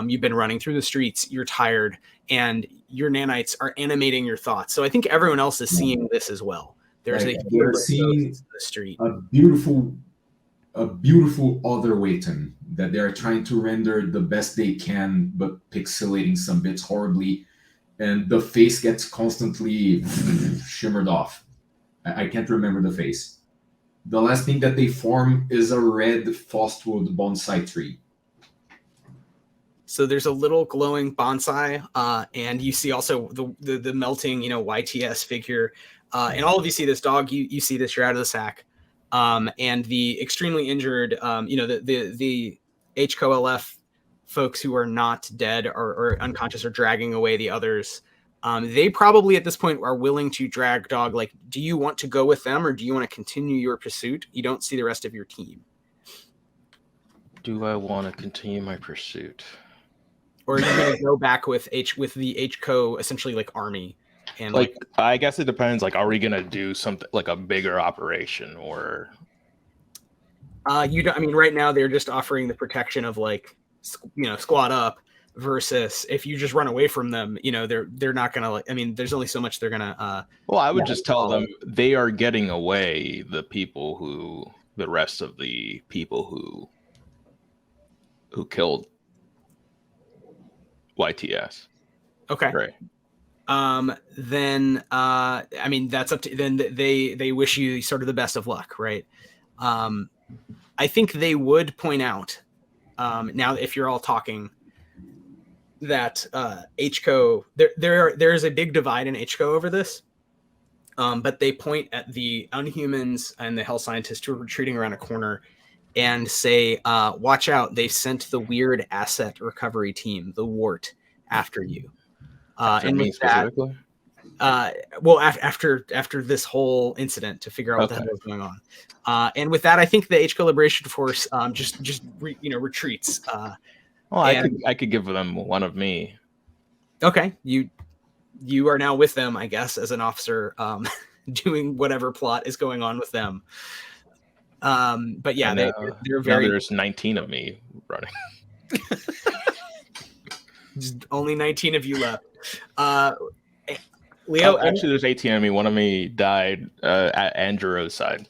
You've been running through the streets, you're tired, and your nanites are animating your thoughts. So I think everyone else is seeing this as well. They're seeing the street. a beautiful other Waiton that they're trying to render the best they can, but pixelating some bits horribly, and the face gets constantly shimmered off. I can't remember the face. The last thing that they form is a red Frostwood bonsai tree. So there's a little glowing bonsai, and you see also the melting, YTS figure, and all of you see this D.O.G. You see this. You're out of the sack, and the extremely injured, the HCOLF folks who are not dead or unconscious are dragging away the others. They probably at this point are willing to drag D.O.G. Like, do you want to go with them, or do you want to continue your pursuit? You don't see the rest of your team. Do I want to continue my pursuit? Or are you going to go back with the HCO essentially like army? And I guess it depends. Like, are we going to do something like a bigger operation, or? You don't. I mean, right now they're just offering the protection of squad up. Versus if you just run away from them, they're not gonna there's only so much they're gonna. Well, I would just tell them they are getting away. The rest of the people who killed YTS. Okay. Right. Then that's up to then. They wish you sort of the best of luck, right? I think they would point out now if you're all talking that HCO there is a big divide in HCO over this. But they point at the Unhumans and the Hell Scientists who are retreating around a corner and say, watch out, they've sent the weird asset recovery team, the Wart, after you. And with that, after this whole incident to figure out what the hell is going on. And with that, I think the HCO Liberation Force retreats. I could give them one of me. Okay, you are now with them, I guess, as an officer, doing whatever plot is going on with them. But yeah, they're very. Now there's 19 of me running. Just only 19 of you left. Leo, actually, there's 18 of me. One of me died at Angero's side.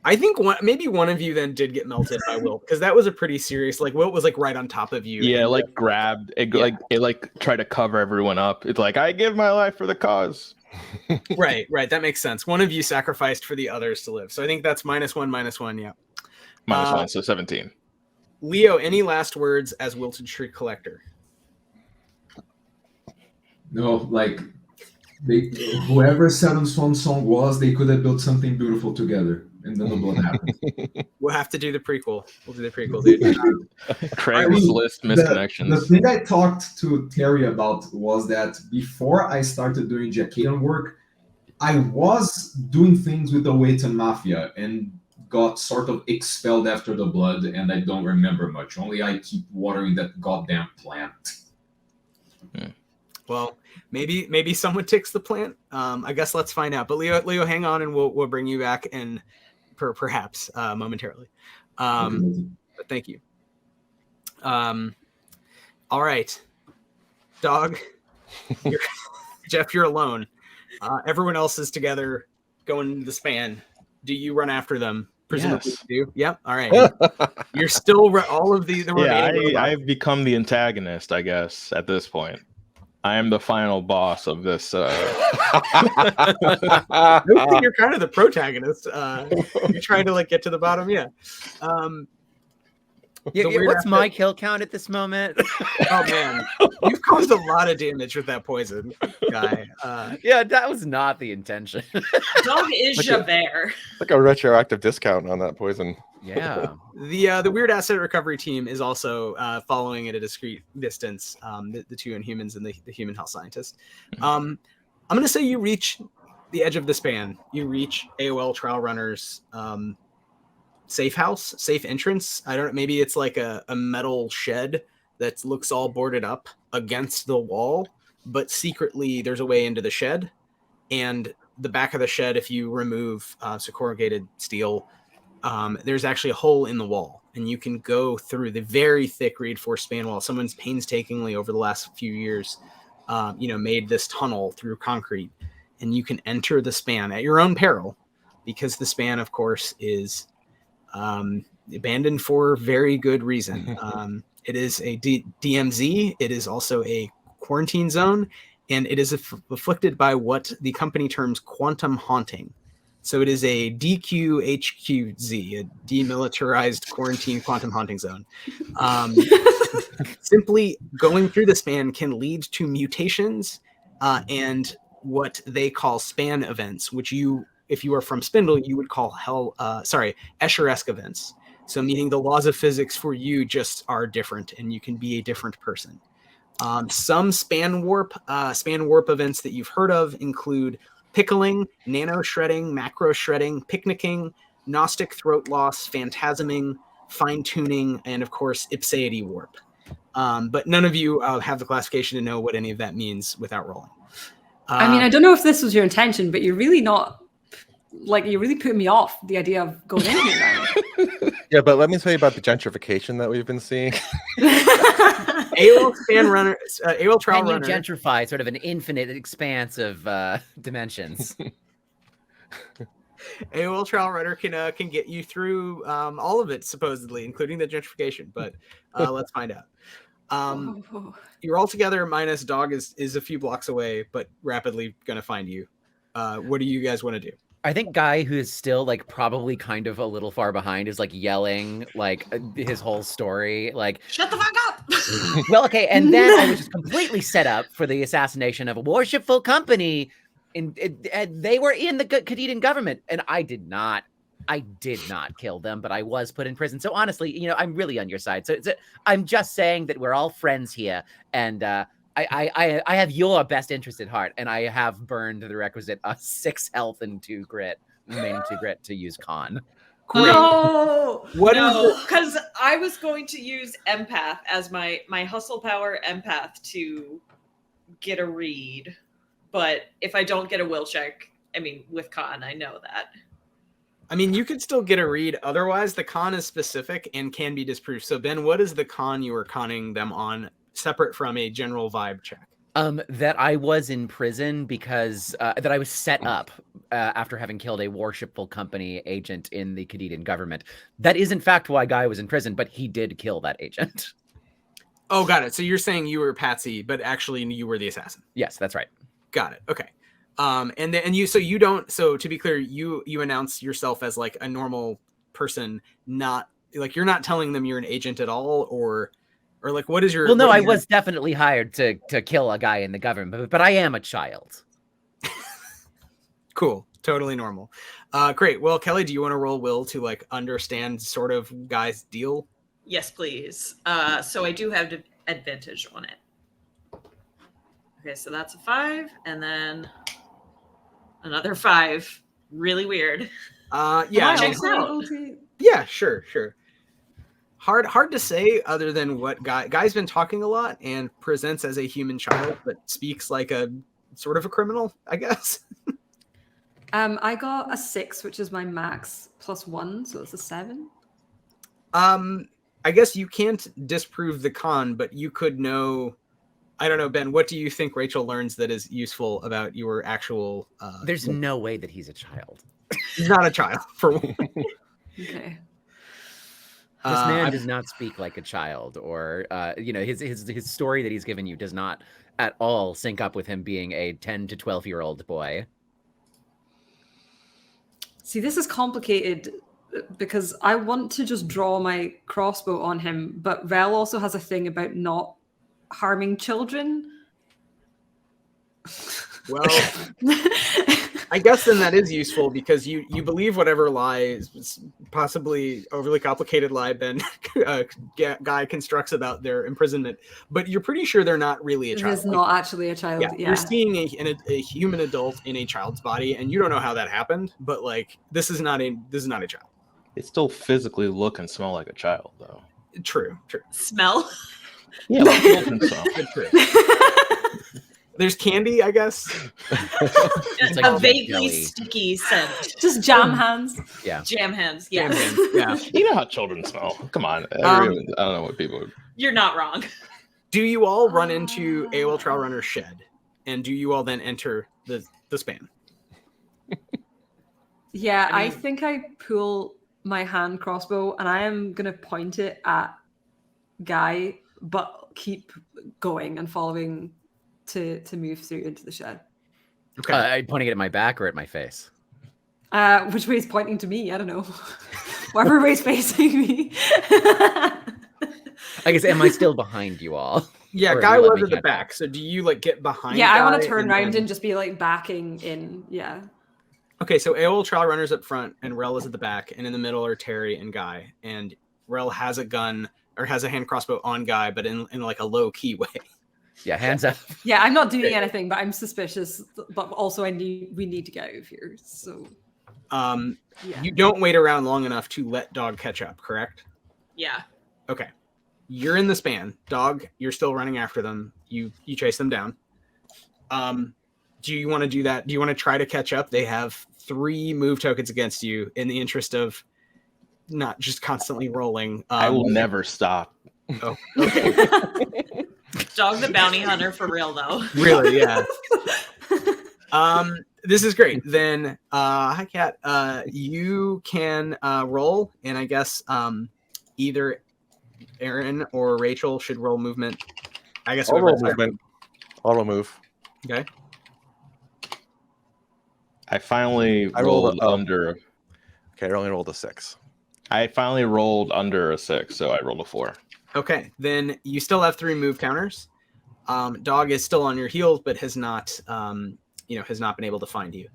I think maybe one of you then did get melted by Wilt, because that was a pretty serious. Like Wilt was like right on top of you. Yeah, grabbed it. Yeah. It tried to cover everyone up. It's like, I give my life for the cause. Right. That makes sense. One of you sacrificed for the others to live. So I think that's -1, yeah. -1, so 17. Leo, any last words as Wilted Shriek Collector? No, like whoever Seven Swan Song was, they could have built something beautiful together. And then the blood happened. We'll have to do the prequel. We'll do the prequel, dude. Craigslist misconnections. The thing I talked to Terri about was that before I started doing Jacqueline work, I was doing things with the Wythe Mafia and got sort of expelled after the blood, and I don't remember much. Only I keep watering that goddamn plant. Well, maybe someone takes the plant. I guess let's find out. But Leo, hang on, and we'll bring you back and perhaps momentarily. But thank you. All right, Dog. Jeff, you're alone. Everyone else is together going into the span. Do you run after them? Presumably yes. you do. Yep. All right. You're still all of the remaining. I've become the antagonist, I guess, at this point. I am the final boss of this. I think you're kind of the protagonist. You're trying to get to the bottom. Yeah. What's my kill count at this moment? Oh man, you've caused a lot of damage with that poison guy. Yeah, that was not the intention. Dog is Javert. Like a retroactive discount on that poison. Yeah. The weird asset recovery team is also following at a discreet distance. The two Inhumans and the human health scientist. I'm going to say you reach the edge of the span. You reach AOL Trial Runner's safe entrance. I don't know. Maybe it's like a metal shed that looks all boarded up against the wall, but secretly there's a way into the shed. And the back of the shed, if you remove corrugated steel, there's actually a hole in the wall, and you can go through the very thick reinforced span wall. Someone's painstakingly over the last few years, made this tunnel through concrete, and you can enter the span at your own peril, because the span, of course, is abandoned for very good reason. It is a DMZ. It is also a quarantine zone, and it is afflicted by what the company terms quantum haunting. So it is a DQHQZ, a demilitarized quarantine quantum haunting zone. Simply going through the span can lead to mutations and what they call span events, which if you are from Spindle, you would call Escher-esque events. So meaning the laws of physics for you just are different, and you can be a different person. Some span warp events that you've heard of include pickling, nano shredding, macro shredding, picnicking, Gnostic throat loss, phantasming, fine tuning, and of course ipseity warp. But none of you have the classification to know what any of that means without rolling. I don't know if this was your intention, but you're really not you're really putting me off the idea of going in here now. Yeah, but let me tell you about the gentrification that we've been seeing. AOL Span Runner, AOL Trial Runner. Can you gentrify sort of an infinite expanse of dimensions? AOL Trial Runner can get you through all of it, supposedly, including the gentrification. But let's find out. You're all together, minus Dog is a few blocks away, but rapidly going to find you. What do you guys want to do? I think Guy, who is still like probably kind of a little far behind, is like yelling like his whole story. Like, Shut the fuck up! well, okay, and then I was just completely set up for the assassination of a worshipful company, and they were in the Qadidan government, and I did not kill them, but I was put in prison. So honestly, you know, I'm really on your side. So I'm just saying that we're all friends here, and I have your best interest at heart, and I have burned the requisite 6 health and 2 grit, remaining 2 grit to use con. No, because I was going to use empath as my hustle power empath to get a read, but if I don't get a will check, I mean, with con, I know that. I mean, you could still get a read. Otherwise, the con is specific and can be disproved. So, Ben, what is the con you were conning them on, separate from a general vibe check? That I was in prison because that I was set up after having killed a worshipful company agent in the Qadidan government. That is, in fact, why Guy was in prison, but he did kill that agent. Oh, got it. So you're saying you were Patsy, but actually you were the assassin. Yes, that's right. Got it. Okay. So to be clear, you announce yourself as like a normal person, not like you're not telling them you're an agent at all, or like what is your? Well, no, I was definitely hired to kill a guy in the government, but I am a child. Cool. Totally normal. Great. Well, Kelly, do you want to roll will to like understand sort of Guy's deal? Yes, please. So I do have advantage on it. Okay, so that's a 5, and then another 5. Really weird. Yeah. Checks out. Yeah, sure. Hard to say other than what Guy's been talking a lot and presents as a human child, but speaks like a sort of a criminal, I guess. I got a 6, which is my max, +1, so it's a 7. I guess you can't disprove the con, but you could know. I don't know, Ben, what do you think Rachel learns that is useful about your actual... There's no way that he's a child. He's not a child, for one. Okay. This man does not speak like a child, or, his story that he's given you does not at all sync up with him being a 10 to 12-year-old boy. See, this is complicated because I want to just draw my crossbow on him, but Rel also has a thing about not harming children. Well, I guess then that is useful because you believe whatever lie, possibly overly complicated lie Ben Guy constructs about their imprisonment, but you're pretty sure they're not really a child. He's not actually a child. Yeah. You're seeing a human adult in a child's body, and you don't know how that happened, but like this is not a child. They still physically look and smell like a child, though. True. Smell? Yeah, like children smell. True. There's candy, I guess. It's like a vaguely jelly. sticky scent. Just jam hands. Yeah. Jam hands. Yeah. Yeah. You know how children smell. Come on. I don't know what people... You're not wrong. Do you all run into AOL Trail Runner's shed? And do you all then enter the span? Yeah, I think I pull my hand crossbow and I am going to point it at Guy, but keep going and following to move through into the shed. Okay. Pointing it at my back or at my face? Which way is pointing to me? I don't know. Whatever way is facing me. I guess, am I still behind you all? Yeah, Or Guy you let was me at the catch back. So do you like get behind? Yeah, I want Guy to turn around then... and just be like backing in. Yeah. Okay, so AOL Trail Runner's up front and Rel is at the back, and in the middle are Terri and Guy. And Rel has a gun or has a hand crossbow on Guy, but in like a low key way. Yeah, hands up. Yeah, I'm not doing anything, but I'm suspicious. But also, we need to get out of here. So, You don't wait around long enough to let Dog catch up, correct? Yeah. Okay. You're in the span. Dog, you're still running after them. You chase them down. Do you want to do that? Do you want to try to catch up? They have 3 move tokens against you in the interest of not just constantly rolling. I will never stop. Oh, okay. Dog the bounty hunter for real, though. Really, yeah. This is great. Then, hi, Kat. You can roll, and I guess either Aaron or Rachel should roll movement. I guess I'll roll movement. Auto move. Okay. I finally I rolled under. Okay, I only rolled a 6. I finally rolled under a 6, so I rolled a 4. Okay, then you still have 3 move counters. Dog is still on your heels, but has not, has not been able to find you.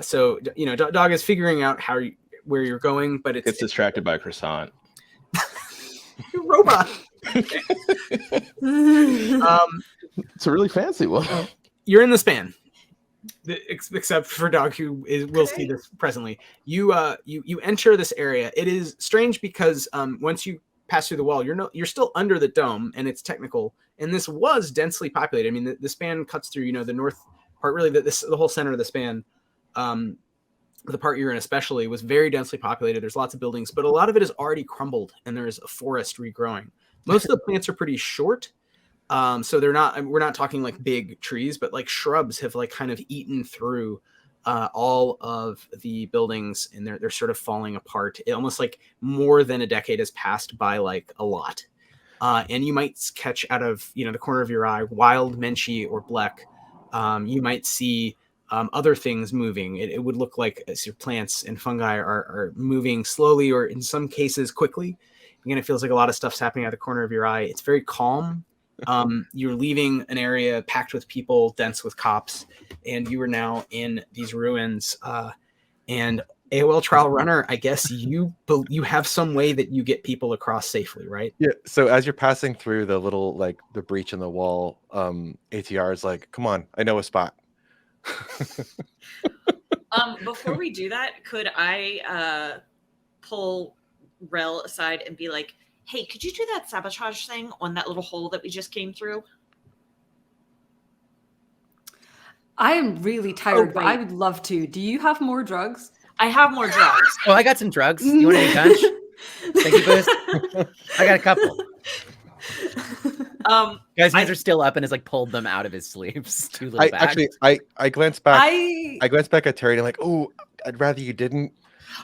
So Dog is figuring out where you're going, but Gets distracted by croissant. You're a robot. It's a really fancy one. You're in the span, except for Dog, who will see this presently. You enter this area. It is strange because once you pass through the wall, you're still under the dome, and it's technical. And this was densely populated. I mean, the span cuts through, the north part. Really, the whole center of the span, the part you're in especially, was very densely populated. There's lots of buildings, but a lot of it is already crumbled, and there's a forest regrowing. Most of the plants are pretty short, so we're not talking like big trees, but like shrubs have like kind of eaten through all of the buildings, and they're sort of falling apart. It almost like more than a decade has passed by, like a lot. And you might catch out of the corner of your eye wild menchie or bleck. You might see other things moving. It would look like as your plants and fungi are moving slowly, or in some cases quickly. Again, it feels like a lot of stuff's happening out of the corner of your eye. It's very calm. You're leaving an area packed with people, dense with cops, and you are now in these ruins. And AOL Trial Runner, I guess you have some way that you get people across safely, right? Yeah. So as you're passing through the little the breach in the wall, ATR is like, "Come on, I know a spot." Before we do that, could I pull Rel aside and be like, "Hey, could you do that sabotage thing on that little hole that we just came through?" I am really tired, but I would love to. Do you have more drugs? I have more drugs. Oh, I got some drugs. You want any punch? Thank you, Boost. I got a couple. Guys' hands are still up and has like pulled them out of his sleeves. Two little bags. Actually, I glanced back. I glanced back at Terri and I'm like, "Oh, I'd rather you didn't."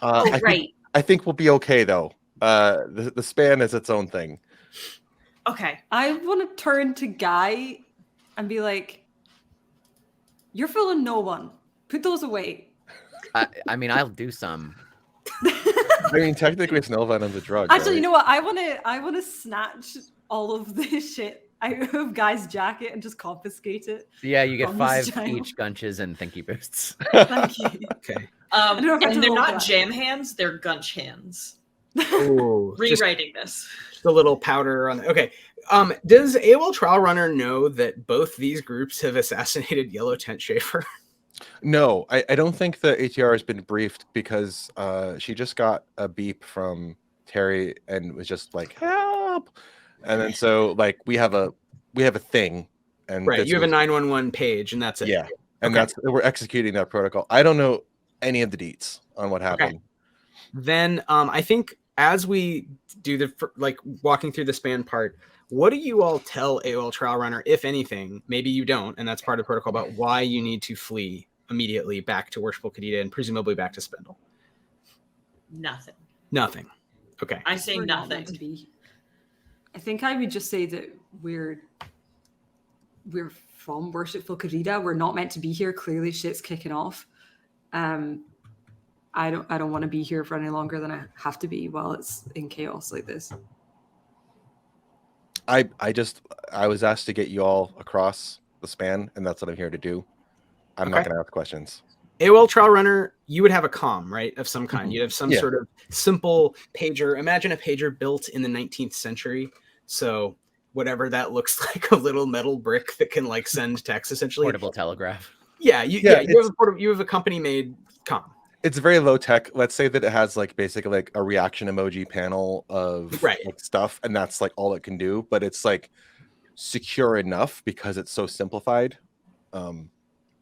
I think we'll be okay though. The span is its own thing. Okay. I want to turn to Guy and be like, "You're fooling no one. Put those away." I mean, I'll do some. I mean, technically, it's no venom's a drug. Actually, right? you know what? I want to snatch all of this shit out of Guy's jacket and just confiscate it. Yeah, you get from 5 this child. each gunches and thinky boosts. Thank you. Okay. And they're not jam hands; they're gunch hands. Ooh, Rewriting this. Just a little powder on. Okay. Does AOL Trial Runner know that both these groups have assassinated Yellow Tent Schaefer? No, I don't think the ATR has been briefed because she just got a beep from Terri and was just like, "Help!" And then so like we have a thing, and right, you have a 911 page, and that's it. Yeah, and we're executing that protocol. I don't know any of the deets on what happened. Okay. Then I think as we do walking through the span part, what do you all tell AOL Trial Runner, if anything? Maybe you don't, and that's part of the protocol, about why you need to flee immediately back to Worshipful Qadida and presumably back to Spindle? Nothing. Okay. I say We're not nothing. meant to be. I think I would just say that we're from Worshipful Qadida. We're not meant to be here. Clearly, shit's kicking off. I don't want to be here for any longer than I have to be while it's in chaos like this. I was asked to get you all across the span, and that's what I'm here to do. I'm not going to ask questions. AOL Trial Runner, you would have a comm, right, of some kind. You'd have some Yeah. sort of simple pager. Imagine a pager built in the 19th century. So whatever that looks like, a little metal brick that can like send text, essentially. Portable telegraph. Yeah, you have a company-made comm. It's very low tech. Let's say that it has like basically like a reaction emoji panel of like stuff, and that's like all it can do. But it's like secure enough because it's so simplified.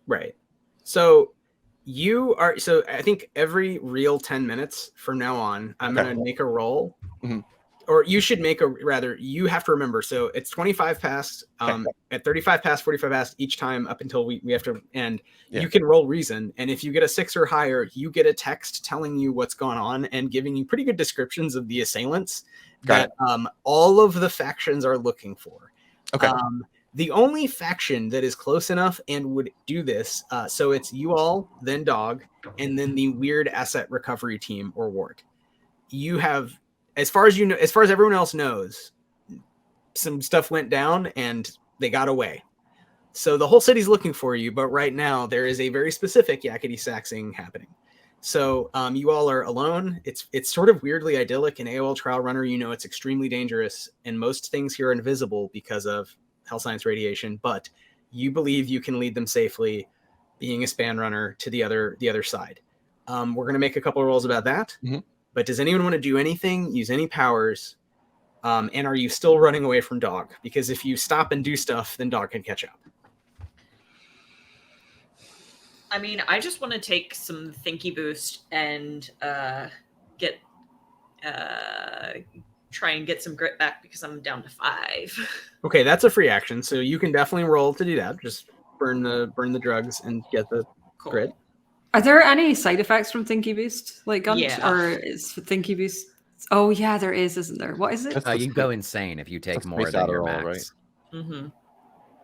Right. So I think every real 10 minutes from now on, I'm going to make a roll. Mm-hmm. Or you should you have to remember. So it's 25 past, at 35 past, 45 past each time up until we have to end. Yeah. You can roll reason. And if you get a 6 or higher, you get a text telling you what's going on and giving you pretty good descriptions of the assailants that all of the factions are looking for. Okay. The only faction that is close enough and would do this, so it's you all, then Dog, and then the weird asset recovery team or ward. You have, as far as you know, as far as everyone else knows, some stuff went down and they got away. So the whole city's looking for you, but right now there is a very specific yakety saxing happening. So you all are alone. It's sort of weirdly idyllic. In AOL Trial Runner, you know it's extremely dangerous, and most things here are invisible because of Hell Science radiation, but you believe you can lead them safely, being a span runner, to the other side. We're going to make a couple of rolls about that. Mm-hmm. But does anyone want to do anything, use any powers? And are you still running away from Dog? Because if you stop and do stuff, then Dog can catch up. I mean, I just want to take some thinky boost and try and get some grit back because I'm down to 5. Okay, that's a free action, so you can definitely roll to do that. Just burn the drugs and get the grit. Are there any side effects from Thinky Boost, like guns, or is Thinky Boost? Oh yeah, there is, isn't there? What is it? You go insane if you take more than your max. Right? Mm-hmm.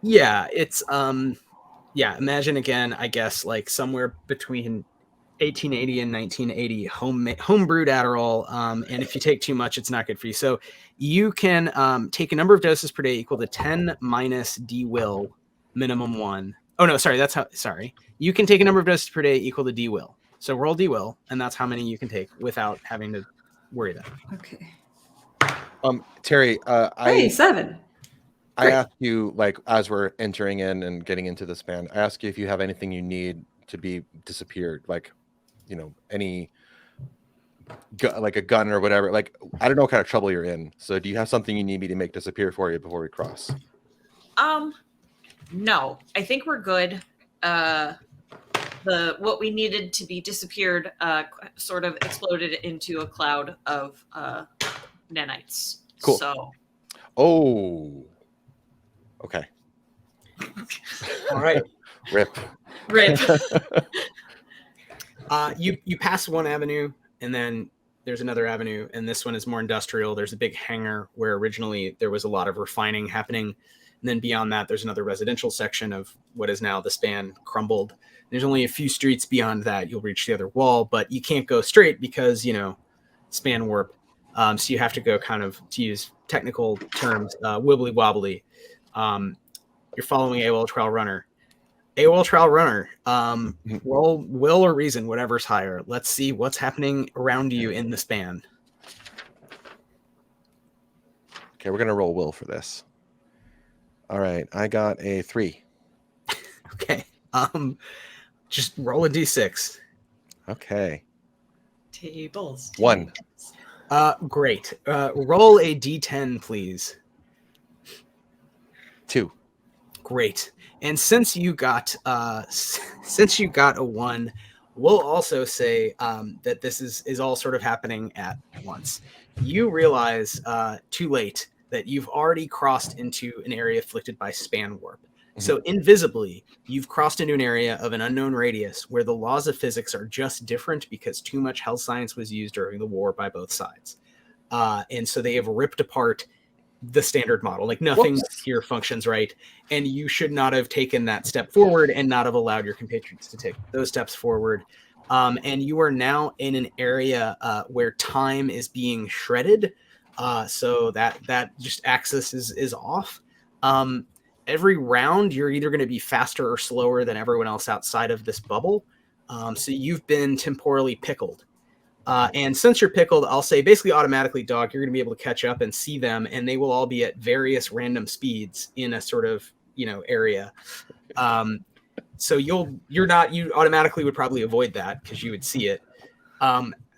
Yeah, it's yeah. Imagine again, I guess, like somewhere between 1880 and 1980, homebrewed Adderall, and if you take too much, it's not good for you. So you can take a number of doses per day equal to 10 minus D will, minimum 1. Oh no, sorry, that's how. Sorry, you can take a number of doses per day equal to D will. So roll D will, and that's how many you can take without having to worry about it. Okay. Terri, 7. I asked you, like, as we're entering in and getting into the span, I asked you if you have anything you need to be disappeared, like, you know, any like a gun or whatever. Like, I don't know what kind of trouble you're in. So do you have something you need me to make disappear for you before we cross? No, I think we're good. What we needed to be disappeared sort of exploded into a cloud of nanites. Cool. So. Oh. Okay. All right. Rip. You pass one avenue, and then there's another avenue, and this one is more industrial. There's a big hangar where originally there was a lot of refining happening. And then beyond that, there's another residential section of what is now the span crumbled. There's only a few streets beyond that. You'll reach the other wall, but you can't go straight because, you know, span warp. So you have to go kind of, to use technical terms, wibbly wobbly. You're following AOL Trial Runner. AOL Trial Runner, roll will or reason, whatever's higher. Let's see what's happening around you in the span. Okay, we're going to roll will for this. All right, I got a 3. Okay. Just roll a d6. Okay. Tables. 1. Great. Roll a d10, please. 2. Great. And since you got a 1, we'll also say that this is all sort of happening at once. You realize too late that you've already crossed into an area afflicted by span warp. Mm-hmm. So invisibly, you've crossed into an area of an unknown radius where the laws of physics are just different because too much health science was used during the war by both sides. And so they have ripped apart the standard model. Like nothing here functions right. And you should not have taken that step forward and not have allowed your compatriots to take those steps forward. And you are now in an area where time is being shredded. So that just axis is off. Every round, you're either going to be faster or slower than everyone else outside of this bubble. So you've been temporally pickled. And since you're pickled, I'll say basically automatically, Dog, you're going to be able to catch up and see them, and they will all be at various random speeds in a sort of, you know, area. So you automatically would probably avoid that because you would see it.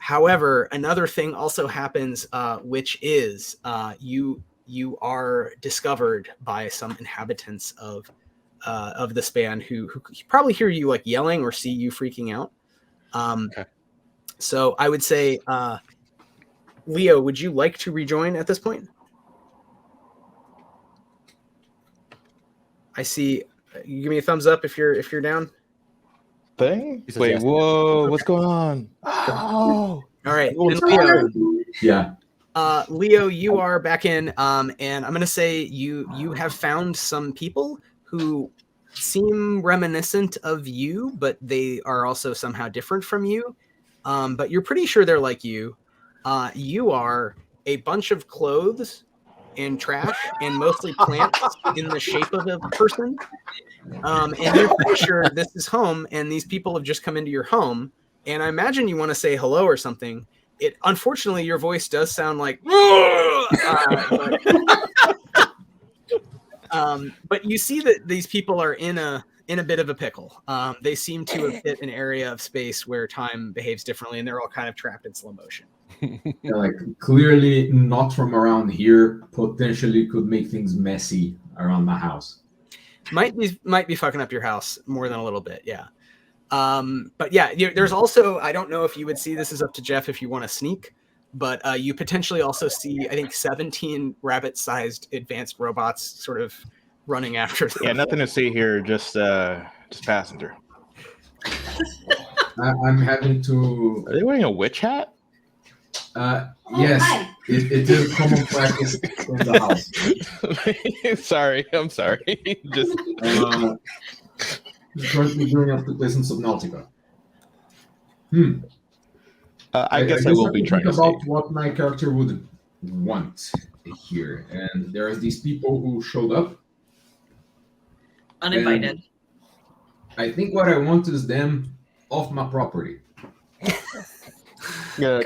However, another thing also happens, which is you are discovered by some inhabitants of the span who probably hear you like yelling or see you freaking out. Okay. So I would say, Leo, would you like to rejoin at this point? I see. You give me a thumbs up if you're down. Thing? Wait, yes. Whoa! Okay. What's going on? Oh, all right. Leo, yeah. Leo, you are back in, and I'm gonna say you have found some people who seem reminiscent of you, but they are also somehow different from you. But you're pretty sure they're like you. You are a bunch of clothes and trash and mostly plants in the shape of a person. And you're pretty sure this is home, and these people have just come into your home. And I imagine you want to say hello or something. Unfortunately, your voice does sound like, but you see that these people are in a bit of a pickle. They seem to have hit an area of space where time behaves differently, and they're all kind of trapped in slow motion. Like clearly not from around here. Potentially could make things messy around my house. Might be fucking up your house more than a little bit, yeah. But yeah, there's also, I don't know if you would see, this is up to Jeff if you want to sneak, but you potentially also see, I think, 17 rabbit-sized advanced robots sort of running after them. Yeah, nothing to see here, just passing through. I'm having to. Are they wearing a witch hat? Yes, it is common practice in the house. Sorry, I'm sorry. Just currently doing applications of Nautica. I guess I will be trying to about see what my character would want here, and there are these people who showed up uninvited. I think what I want is them off my property. Yeah,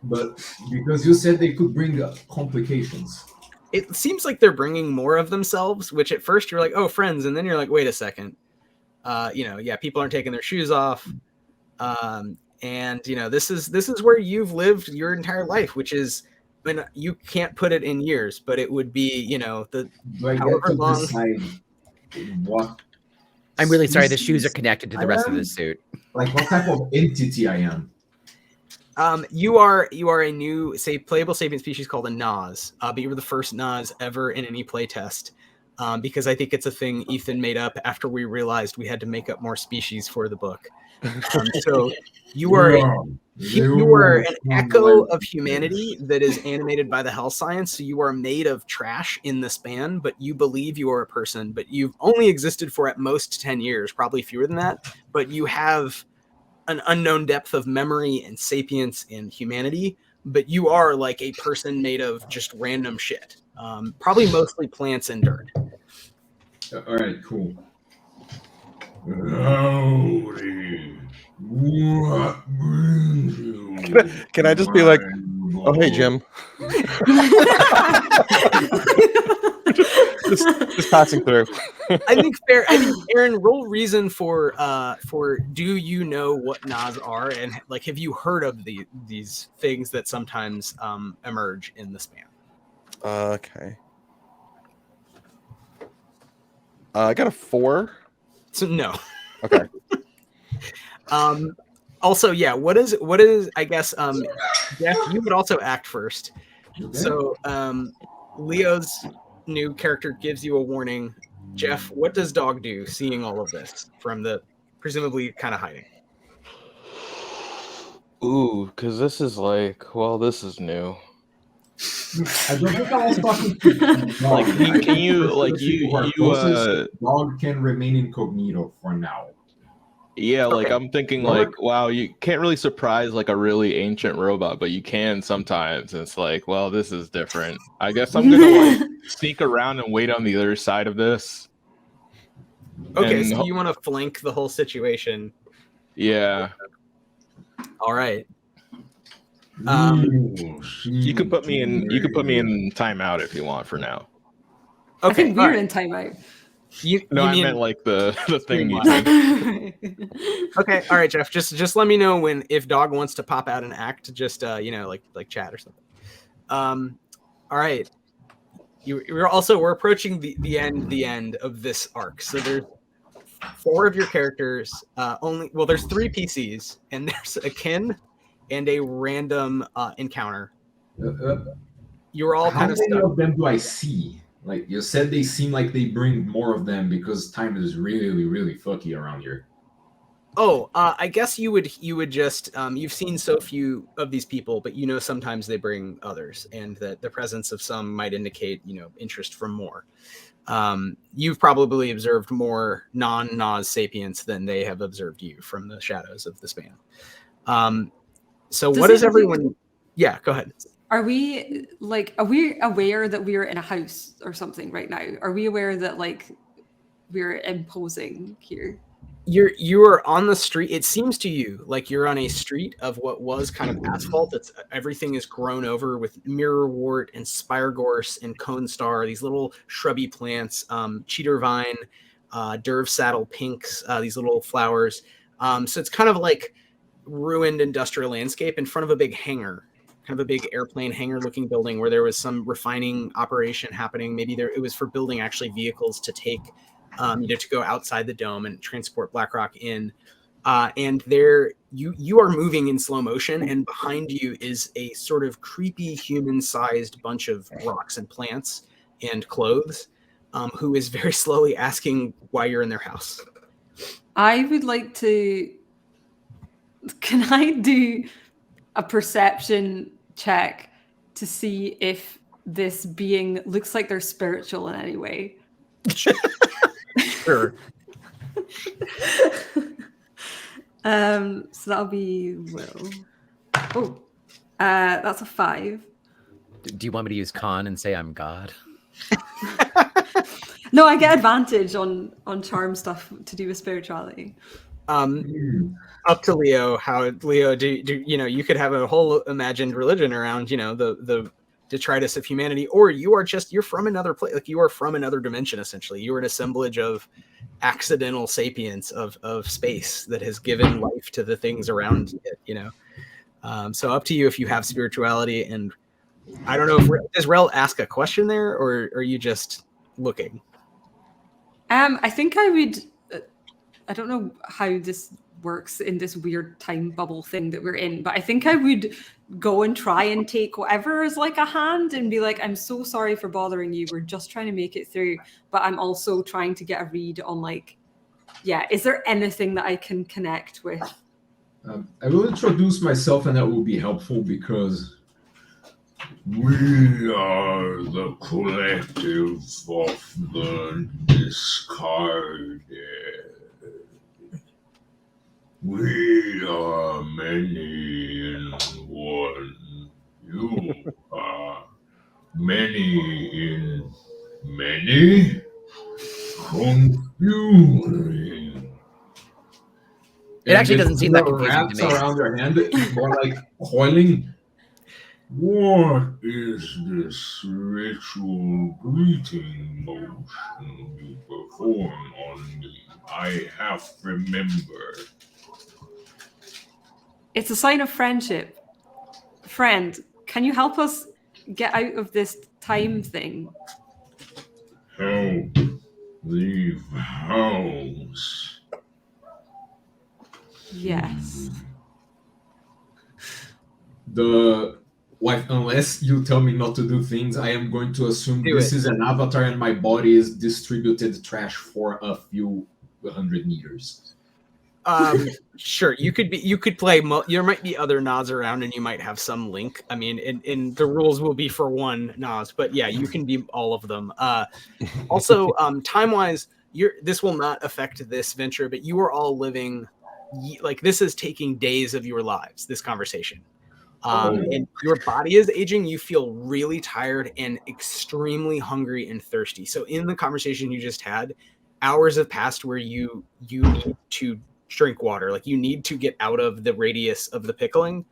but because you said they could bring complications. It seems like they're bringing more of themselves, which at first you're like, oh, friends, and then you're like, wait a second. People aren't taking their shoes off. And this is where you've lived your entire life, which is, I mean, you can't put it in years, but it would be, the however long. What? I'm really sorry. The shoes are connected to the rest of the suit. Like what type of entity I am? You are a new, playable sapient species called a Nas, but you were the first Nas ever in any playtest. Because I think it's a thing Ethan made up after we realized we had to make up more species for the book. So you are an echo of humanity that is animated by the hell science. So you are made of trash in the span, but you believe you are a person, but you've only existed for at most 10 years, probably fewer than that. But you have an unknown depth of memory and sapience and humanity, but you are like a person made of just random shit. Probably mostly plants and dirt. All right, cool. Howdy. What brings you? Can I just be like, oh, hey, Jim. just passing through. I think fair. I think Aaron, roll reason for do you know what Nas are, and like have you heard of these things that sometimes emerge in the span? Okay. I got a 4. So no. Okay. Also, yeah. What is? I guess. Jeff, you would also act first. Okay. So, Leo's new character gives you a warning. Jeff, what does Dog do, seeing all of this from the presumably kind of hiding? ooh, because this is this is new. I don't think I was talking to Dog. Dog can remain incognito for now. Yeah, Okay. I'm thinking wow, you can't really surprise like a really ancient robot, but you can sometimes. And it's like, well, this is different. I guess I'm gonna sneak around and wait on the other side of this. Okay, And so you want to flank the whole situation. yeah, All right. you could put me in. You could put me in timeout if you want for now. I Okay. think all we're right. in timeout. No, I meant like the thing you did. Okay. All right, Jeff. Just let me know if Dog wants to pop out and act. Just like chat or something. All right. We're approaching the end of this arc. So there's 4 of your characters. There's 3 PCs, and there's a kin and a random encounter. You're all How kind of many stuck. of them do I see? Like you said, they seem like they bring more of them because time is really, really fucky around here. I guess you would just you've seen so few of these people, but you know sometimes they bring others, and that the presence of some might indicate interest from more. You've probably observed more non-Nas sapients than they have observed you from the shadows of the span. So what is everyone? Yeah, go ahead. Are we aware that we're in a house or something right now? Are we aware that we're imposing here? You are on the street. It seems to you like you're on a street of what was kind of asphalt. Everything is grown over with mirrorwort and spiregorse and cone star, these little shrubby plants, cheater vine, derv saddle pinks, these little flowers. So it's kind of like ruined industrial landscape in front of a big hangar, kind of a big airplane hangar looking building where there was some refining operation happening. Maybe it was for building actually vehicles to take to go outside the dome and transport BlackRock in. And there you are moving in slow motion, and behind you is a sort of creepy human-sized bunch of rocks and plants and clothes, who is very slowly asking why you're in their house. I would like to... Can I do a perception check to see if this being looks like they're spiritual in any way? Sure. So that'll be Will. Oh, that's a 5. Do you want me to use con and say I'm God? No, I get advantage on charm stuff to do with spirituality. Up to Leo. How Leo? Do you could have a whole imagined religion around the detritus of humanity, or you're from another place, like you are from another dimension. Essentially, you are an assemblage of accidental sapience of space that has given life to the things around it. So up to you if you have spirituality. And I don't know if does Rel ask a question there, or are you just looking? I think I would. I don't know how this works in this weird time bubble thing that we're in, but I think I would go and try and take whatever is like a hand and be like, I'm so sorry for bothering you. We're just trying to make it through, but I'm also trying to get a read on is there anything that I can connect with? I will introduce myself, and that will be helpful because we are the collective of the discarded. We are many in one. You are many in many. Confusing. It actually doesn't seem that confusing wraps to me. around your hand, more like coiling. What is this ritual greeting motion you perform on me? I have remembered. It's a sign of friendship. Friend, can you help us get out of this time thing? Help. Leave house. Yes. Unless you tell me not to do things, I am going to assume this is an avatar and my body is distributed trash for a few 100 meters. Sure. You could play. There might be other Nas around, and you might have some link. I mean, in the rules will be for one Nas, but yeah, you can be all of them. Also, time wise, this will not affect this venture, but you are all living this is taking days of your lives. This conversation. And your body is aging. You feel really tired and extremely hungry and thirsty. So in the conversation you just had, hours have passed where you need to drink water. Like you need to get out of the radius of the pickling,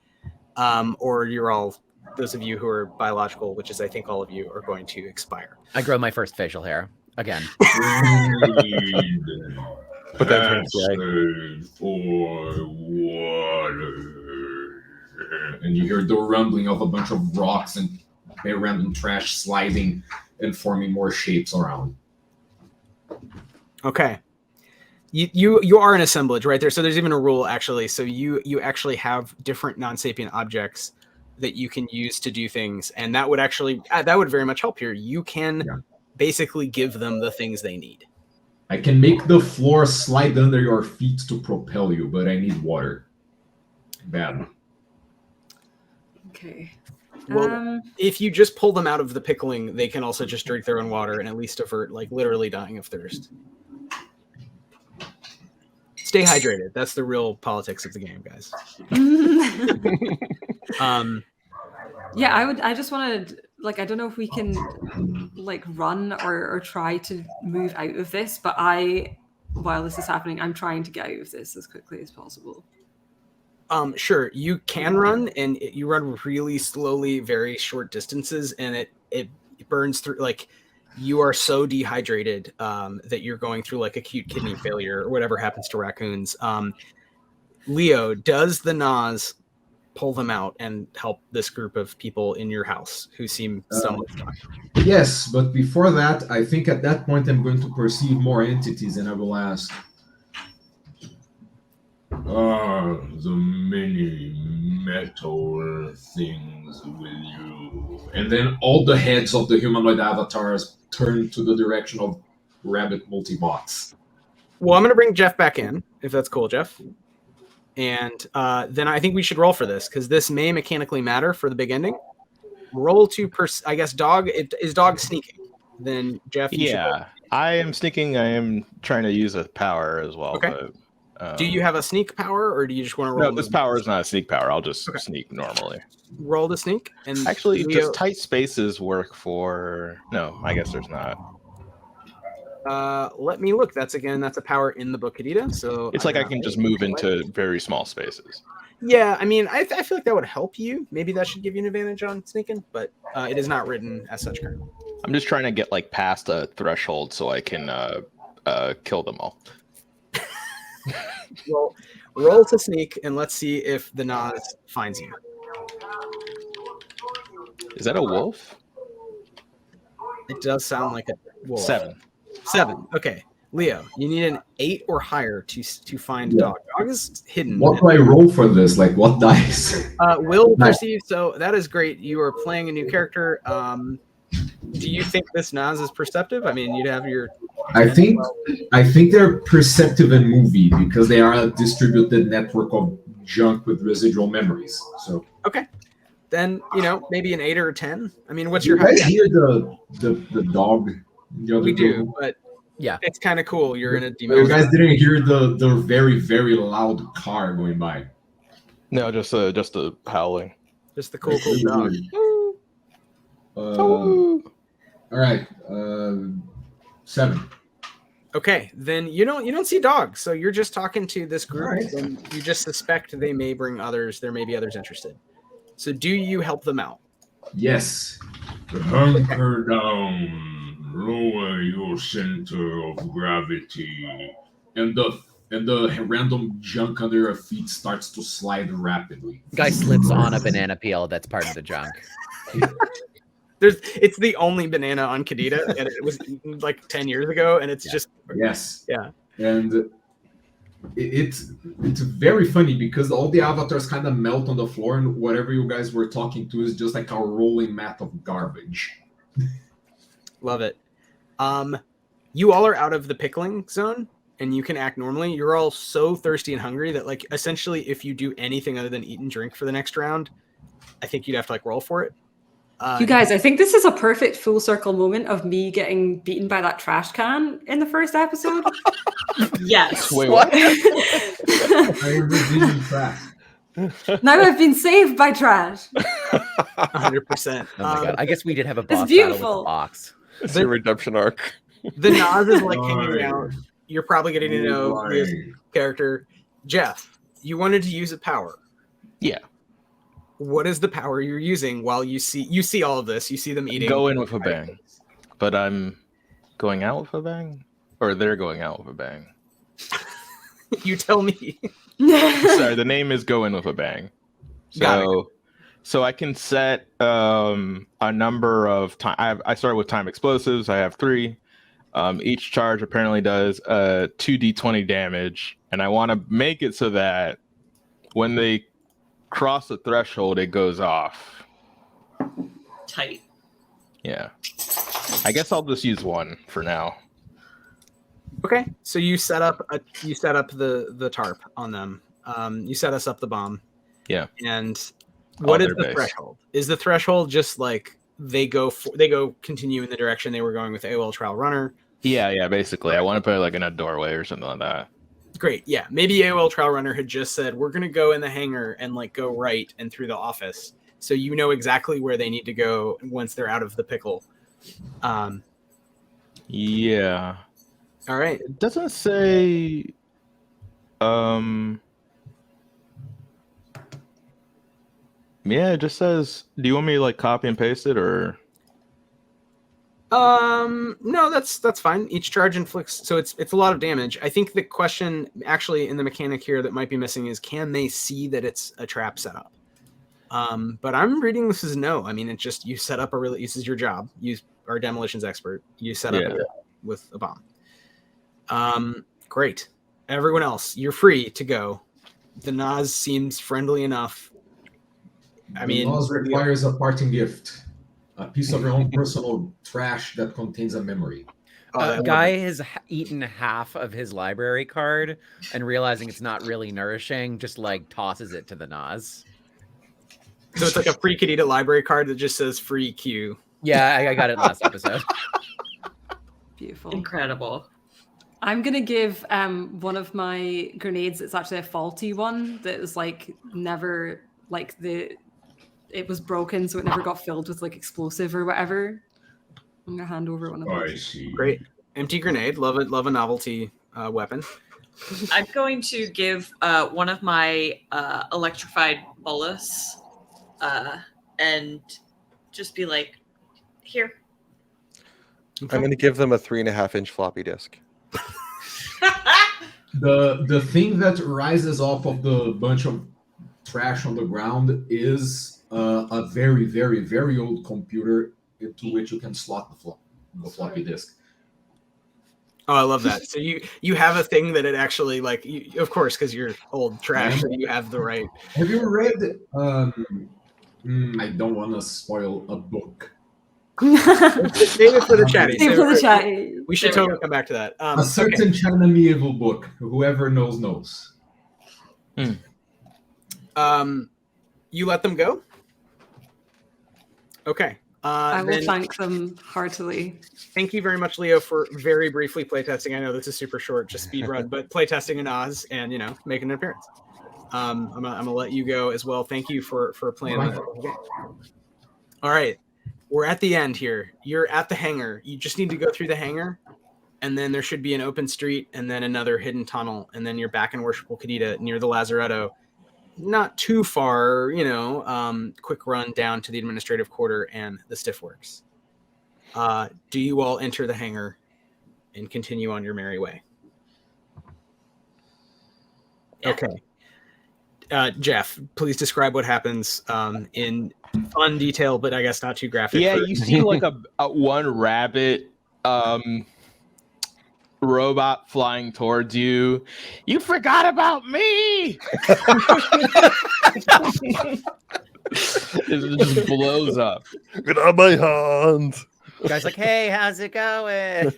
or you're all, those of you who are biological, which is I think all of you, are going to expire. I grow my first facial hair again. But that's for water. And you hear the rumbling of a bunch of rocks and random trash sliding and forming more shapes around. Okay. You are an assemblage right there. So there's even a rule actually. So you actually have different non-sapient objects that you can use to do things. And that would actually, that would very much help here. You can basically give them the things they need. I can make the floor slide under your feet to propel you, but I need water. Bad. Okay. Well, if you just pull them out of the pickling, they can also just drink their own water and at least avert like literally dying of thirst. Stay hydrated. That's the real politics of the game, guys. Yeah, I just wanted, like, I don't know if we can like run or try to move out of this, but while this is happening, I'm trying to get out of this as quickly as possible. Sure, you can run, and you run really slowly, very short distances, and it burns through. Like, you are so dehydrated that you're going through like acute kidney failure or whatever happens to raccoons. Leo, does the Nas pull them out and help this group of people in your house who seem somewhat shocked? Yes, but before that, I think at that point I'm going to perceive more entities, and I will ask, the many metal things with you. And then all the heads of the humanoid avatars turn to the direction of rabbit multibots. Well, I'm going to bring Jeff back in, if that's cool, Jeff. And then I think we should roll for this, because this may mechanically matter for the big ending. Roll to, I guess, Dog. Is Dog sneaking? Then, Jeff, Yeah, I am sneaking. I am trying to use a power as well. Okay. But, do you have a sneak power, or do you just want to roll? No, this power is not a sneak power. I'll just sneak normally. Roll to sneak. And Actually, Leo, does tight spaces work for... No, I guess there's not. let me look. That's a power in the book, Qadida. So It's like I can just move into very small spaces. Yeah, I mean, I feel like that would help you. Maybe that should give you an advantage on sneaking, but it is not written as such currently. I'm just trying to get like past a threshold so I can kill them all. Well, roll to sneak, and let's see if the Nas finds you. Is that a wolf? It does sound like a wolf. 7. 7. Okay, Leo, you need an 8 or higher to find Dog. Dog is hidden. What do I roll for this? Like, what dice? Will perceive. So that is great. You are playing a new character. Do you think this Nas is perceptive? I mean, you'd have your. I think they're perceptive and movie because they are a distributed network of junk with residual memories. So okay, then maybe an 8 or a 10. I mean, what's you your height? guys hear the dog? The other We do, room? but yeah, it's kind of cool. You're in a demon. You guys didn't hear the very very loud car going by. No, just the howling. Just the cool dog. All right, 7. Okay, then you don't see Dog, so you're just talking to this group, right. and you just suspect they may bring others. There may be others interested. So, do you help them out? Yes. Hunker down, lower your center of gravity, and the random junk under your feet starts to slide rapidly. Guy slips on a banana peel that's part of the junk. It's the only banana on Qadida, and it was eaten like 10 years ago, and it's just and it's very funny because all the avatars kind of melt on the floor, and whatever you guys were talking to is just like a rolling mat of garbage. Love it. You all are out of the pickling zone, and you can act normally. You're all so thirsty and hungry that, like, essentially, if you do anything other than eat and drink for the next round, I think you'd have to like roll for it. You guys, I think this is a perfect full circle moment of me getting beaten by that trash can in the first episode. Yes. Wait, what? Now I've been saved by trash. 100%. Oh my god! I guess we did have a boss battle beautiful. with the box. It's your redemption arc. The Nas is like hanging out. You're probably getting to know his character. Jeff, you wanted to use a power. Yeah. What is the power you're using while you see all of this? You see them eating. Go in with a bang. But I'm going out with a bang? Or they're going out with a bang? You tell me. Sorry, the name is Go In With a Bang. So I can set a number of time. I start with time explosives. I have 3. Each charge apparently does 2d20 damage. And I want to make it so that when they cross the threshold, it goes off. Tight. Yeah. I guess I'll just use 1 for now. Okay, so you set up the tarp on them. You set us up the bomb. Yeah. And what is the base. threshold? Is the threshold just like they go continue in the direction they were going with AOL Trial Runner? Yeah, basically. I want to put it like in a doorway or something like that. Great, yeah. Maybe AOL Trial Runner had just said, we're going to go in the hangar and like go right and through the office. So you know exactly where they need to go once they're out of the pickle. Yeah. All right. It doesn't say... Yeah, it just says, do you want me to like copy and paste it or... No, that's fine. Each charge inflicts, so it's a lot of damage. I think the question actually in the mechanic here that might be missing is, can they see that it's a trap setup? But I'm reading this as no. I mean, it's just you set up this is your job. You are a demolitions expert. You set up with a bomb. Great. Everyone else, you're free to go. The Nas seems friendly enough. I mean, Nas requires a parting gift. A piece of your own personal trash that contains a memory. Guy has eaten half of his library card and realizing it's not really nourishing, just like tosses it to the Nas. So it's like a free Qadida library card that just says free Q. Yeah, I got it last episode. Beautiful. Incredible. I'm going to give one of my grenades, it's actually a faulty one that was like never like it was broken, so it never got filled with like explosive or whatever. I'm gonna hand over one of those. I see. Great. Empty grenade. Love it. Love a novelty weapon. I'm going to give one of my electrified bullets and just be like, here. I'm going to give them a 3.5-inch floppy disk. The thing that rises off of the bunch of trash on the ground is a very, very, very old computer into which you can slot the floppy disk. Oh, I love that. So you have a thing that it actually like, of course, because you're old trash, so you have the right. Have you read? I don't want to spoil a book. Save it for the chatty. Save it for the chatty. We should totally come back to that. A certain China medieval book. Whoever knows. You let them go? Okay. I will thank them heartily. Thank you very much, Leo, for very briefly playtesting. I know this is super short, just speed run, but playtesting an Oz and making an appearance. I'm gonna let you go as well. Thank you for playing the game. All right, we're at the end here. You're at the hangar. You just need to go through the hangar, and then there should be an open street, and then another hidden tunnel, and then you're back in Worshipful Qadida near the Lazaretto. Not too far, quick run down to the administrative quarter and the stiff works. Do you all enter the hangar and continue on your merry way? Yeah. Okay. Jeff, please describe what happens in fun detail, but I guess not too graphic. Yeah, you see like a one rabbit robot flying towards you. You forgot about me. It just blows up. Get on my hands. Guy's like, hey, how's it going?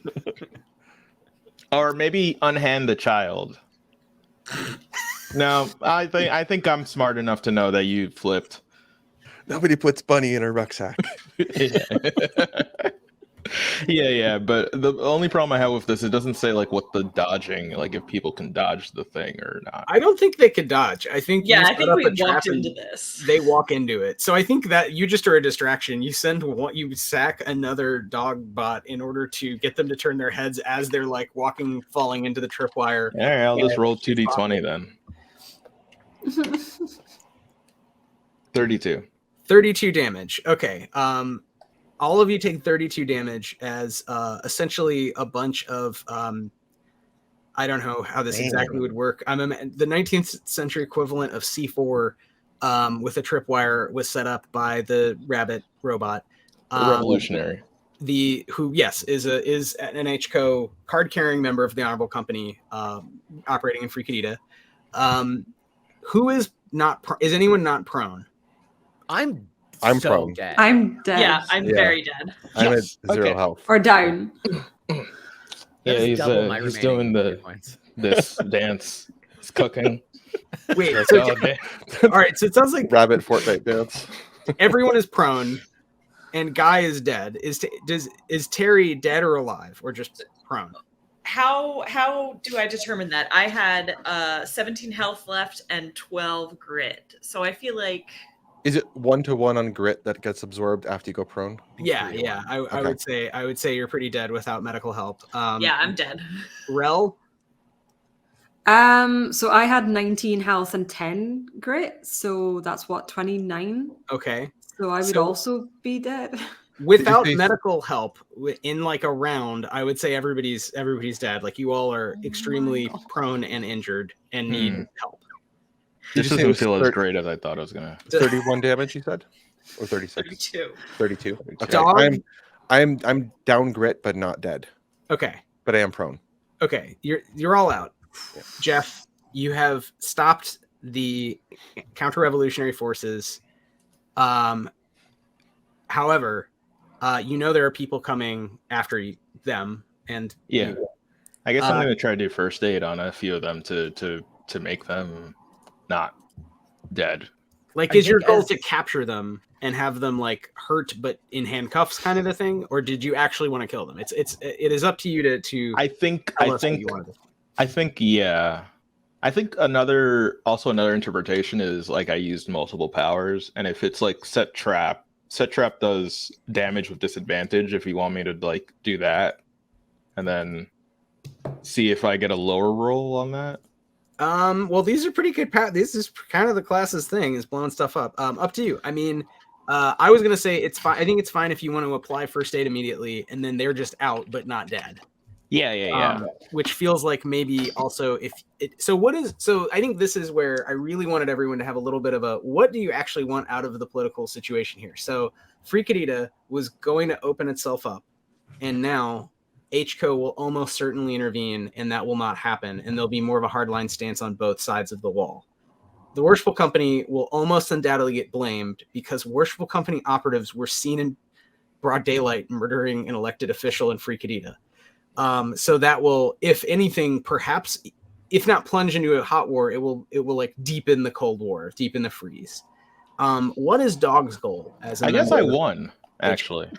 Or maybe unhand the child. No, I think I'm smart enough to know that you flipped. Nobody puts Bunny in a rucksack. Yeah, but the only problem I have with this, it doesn't say like what the dodging, like if people can dodge the thing or not. I don't think they could dodge. I think I think we walked into this. They walk into it. So I think that you just are a distraction. You sack another dog bot in order to get them to turn their heads as they're like falling into the tripwire. All right, I'll just roll 2d20 then. 32. 32 damage. Okay. All of you take 32 damage as essentially a bunch of I don't know how this exactly would work. The 19th century equivalent of C4 with a tripwire was set up by the rabbit robot. Revolutionary. Is an NHCO card carrying member of the Honorable Company operating in Free Qadida. Who is not? Is anyone not prone? I'm so prone. I'm dead. Yeah, I'm very dead. I'm Yes. at 0 health. Or down. Yeah, That is double my he's remaining doing hit points. this dance. He's cooking. Wait, Like, so oh, damn. all right, so it sounds like Rabbit Fortnite dance. everyone is prone, and Guy is dead. Is Terri dead or alive, or just prone? How do I determine that? I had 17 health left and 12 grit. So I feel like Is it 1-to-1 on grit that gets absorbed after you go prone? Yeah. I Okay. would say you're pretty dead without medical help. yeah, I'm dead. Rel. So I had 19 health and 10 grit, so that's what, 29. Okay. So I would also be dead. Without say- medical help in like a round, I would say everybody's dead. Like you all are extremely prone and injured and need help. This Did you say it doesn't was feel as great as I thought it was gonna. 31 damage, you said? Or 36? 32. 32. Okay. Dog? I'm down grit, but not dead. Okay. But I am prone. Okay. You're all out. Jeff, you have stopped the counter-revolutionary forces. However, you know there are people coming after them, and Yeah, I guess I'm gonna try to do first aid on a few of them to make them not dead. like, is your goal to capture them and have them like hurt but in handcuffs, kind of a thing, or did you actually want to kill them? It is up to you to. I think yeah. I think another interpretation is like I used multiple powers, and if it's like set trap does damage with disadvantage if you want me to like do that, and then see if I get a lower roll on that. Well, these are pretty good. This is kind of the class's thing, is blowing stuff up. Up to you. I mean, I was gonna say it's fine. I think it's fine if you want to apply first aid immediately, and then they're just out but not dead. Yeah. Which feels like maybe also if it. So I think this is where I really wanted everyone to have a little bit of a what do you actually want out of the political situation here. So Free Qadida was going to open itself up, and now HCO will almost certainly intervene, and that will not happen, and there'll be more of a hardline stance on both sides of the wall. The Worshipful Company will almost undoubtedly get blamed because Worshipful Company operatives were seen in broad daylight murdering an elected official in Free Qadida. So that will, if anything, perhaps, if not plunge into a hot war, it will like deepen the Cold War, deepen the freeze. What is Dog's goal? I guess I won, actually.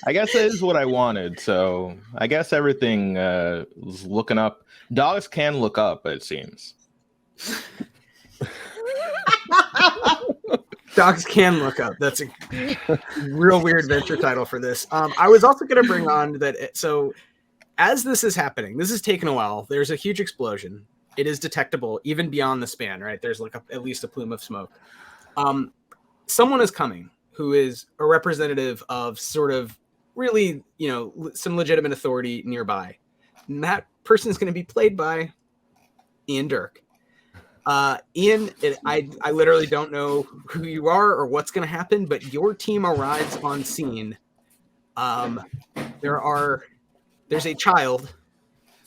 I guess that is what I wanted. So I guess everything is looking up. Dogs can look up, it seems. Dogs can look up. That's a real weird venture title for this. I was also going to bring on that. So as this is happening, this has taken a while. There's a huge explosion. It is detectable even beyond the span, right? There's like at least a plume of smoke. Someone is coming who is a representative of sort of really, some legitimate authority nearby. And that person is going to be played by Ian Derk. Ian, I literally don't know who you are or what's going to happen, but your team arrives on scene. There's a child,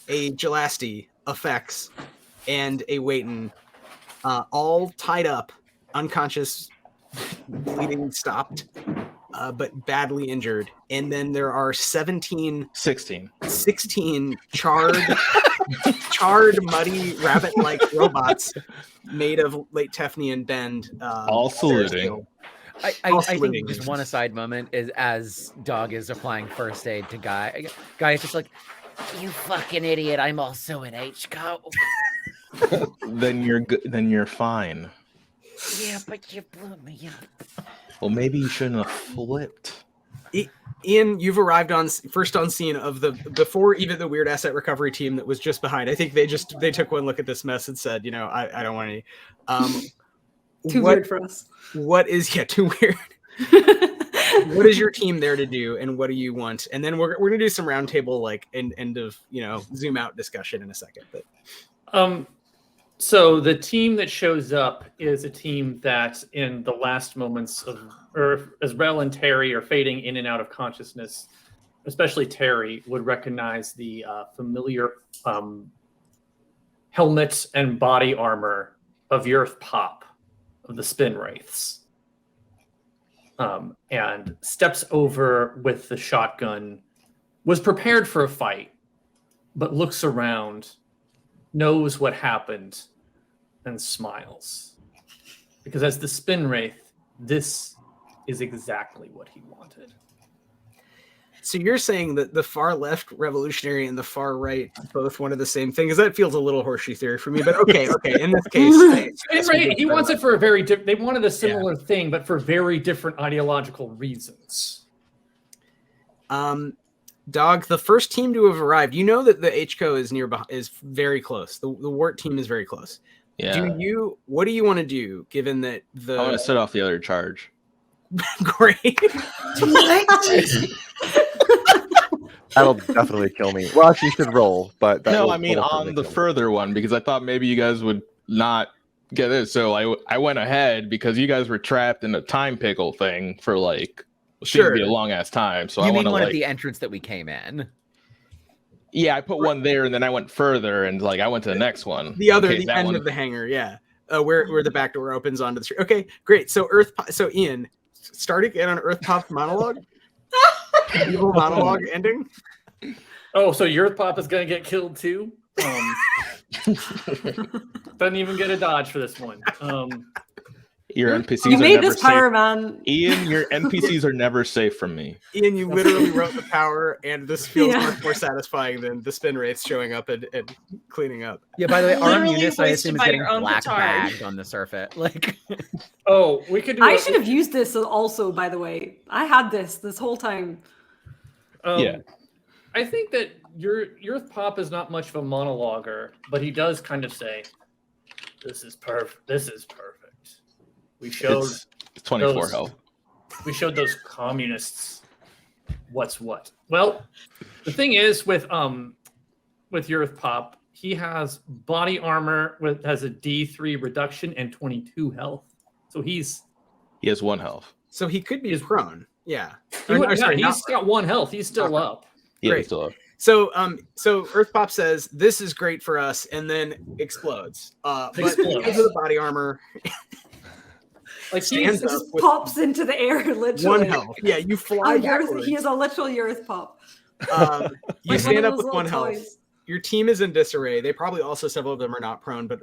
a Gelasti, effects, and a Waiton, all tied up, unconscious, bleeding stopped, but badly injured. And then there are 16 charred, muddy, rabbit-like robots made of late Tefnian bend. All saluting. I think just one aside moment is as Dog is applying first aid to Guy. Guy is just like, you fucking idiot! I'm also an HCO. Then you're fine. Yeah, but you blew me up. Well, maybe you shouldn't have flipped. Ian, you've arrived first on scene of before even the weird asset recovery team that was just behind. I think they took one look at this mess and said, I don't want any. Too weird for us. What is too weird? What is your team there to do, and what do you want? And then we're gonna do some roundtable like end of zoom out discussion in a second. But so the team that shows up is a team that in the last moments as Rel and Terri are fading in and out of consciousness, especially Terri would recognize the familiar helmet and body armor of Yurth Pop of the Spinwraiths. and steps over with the shotgun, was prepared for a fight, but looks around, knows what happened, and smiles. Because as the Spinwraith, this is exactly what he wanted. So you're saying that the far left revolutionary and the far right both wanted the same thing? Because that feels a little horseshoe theory for me. But okay. In this case, he wants it for a very different. They wanted a similar thing, but for very different ideological reasons. Dog, the first team to have arrived. You know that the HCO is nearby, is very close. The Wart team is very close. Yeah. What do you want to do? Given that I want to set off the other charge. Great. That'll definitely kill me. Well, actually, you should roll, but No, I mean on the further one, because I thought maybe you guys would not get it. So I went ahead because you guys were trapped in a time pickle thing for like seemed to be a long ass time. So you I mean want one to at the entrance that we came in? Yeah, I put one there and then I went further and like I went to the next one. The end of the hangar, yeah. Where the back door opens onto the street. Okay, great. So so Ian, starting in on Earth Pop's monologue. Evil monologue ending. Oh, so your pop is gonna get killed too? Doesn't even get a dodge for this one. Your NPCs You are made never this power, safe. man. Ian, your NPCs are never safe from me. Ian, you literally wrote the power, and this feels much more satisfying than the Spinwraiths showing up and cleaning up. Yeah, by the way, our Literally Munis, I wasted assume, is by getting your own black petard. bagged on the surface. Like, Oh, we could do I should have used this also, by the way. I had this whole time. Yeah. I think that your pop is not much of a monologuer, but he does kind of say, "This is perfect. This is perfect." We showed It's 24 those- health. We showed those communists what's what. Well, the thing is with your pop, he has body armor has a D3 reduction and 22 health. So He has 1 health. So he could be prone. Yeah. he's got 1 health. He's still up. Yeah, Great. he's still up. So Earth Pop says this is great for us, and then explodes. But because of the body armor, Like stands He up just with pops into the air, literally. 1 health. Yeah, you fly backwards. He is a literal Earth Pop. You Like stand one up of with those 1 little health. toys. Your team is in disarray. They probably also, several of them are not prone, but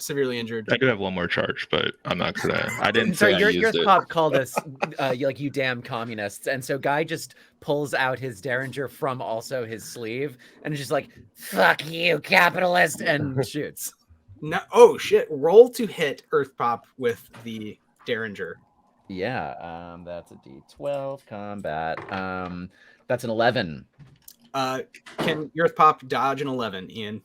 severely injured. I do have 1 more charge, but I'm not gonna. I didn't sorry, say I your used it. pop called us like you damn communists, and so Guy just pulls out his Derringer from also his sleeve and is just like, "Fuck you, capitalist," and shoots. No, oh shit! Roll to hit Earth Pop with the Derringer. Yeah, that's a D12 combat. That's an 11. Can Earth Pop dodge an 11, Ian?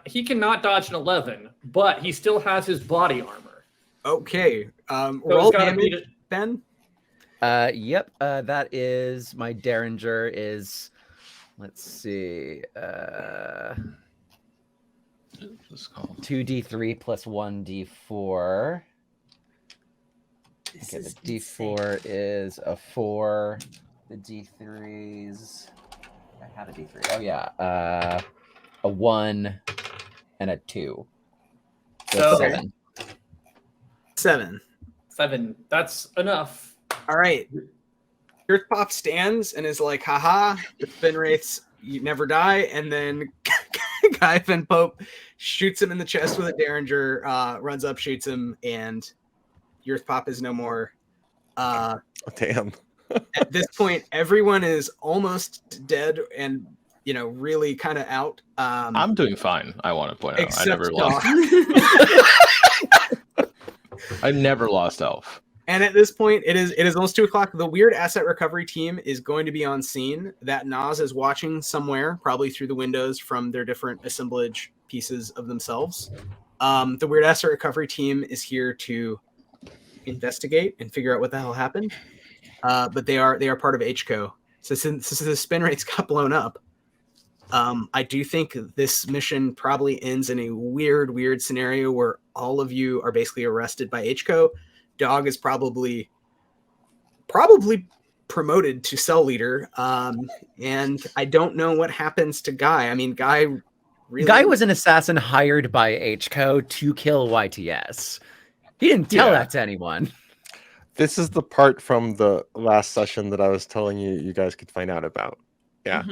He cannot dodge an 11, but he still has his body armor. Okay. So Roll it's gotta be damage, Ben. Yep. That is my Derringer is. Let's see. 2d3 plus 1d4. Okay, the d4 is a 4. The d3s. I have a d3. Oh yeah. A 1 and a 2. So Okay. 7. 7. That's enough. All right. Earth Pop stands and is like, haha, the Spinwraiths, you never die. And then Guy Van Pope shoots him in the chest with a Derringer, runs up, shoots him, and Earth Pop is no more. Damn. At this point, everyone is almost dead and, really kind of out. I'm doing fine. I want to point out. I Except never lost. I never lost Elf. And at this point, it is almost 2:00. The weird asset recovery team is going to be on scene. That Nas is watching somewhere, probably through the windows from their different assemblage pieces of themselves. The weird asset recovery team is here to investigate and figure out what the hell happened. But they are part of HCO. So since the Spinwraiths got blown up, I do think this mission probably ends in a weird scenario where all of you are basically arrested by HCO. D.O.G is probably promoted to cell leader, and I don't know what happens to Guy. I mean, Guy was an assassin hired by HCO to kill YTS. He didn't tell that to anyone. This is the part from the last session that I was telling you guys could find out about. Yeah.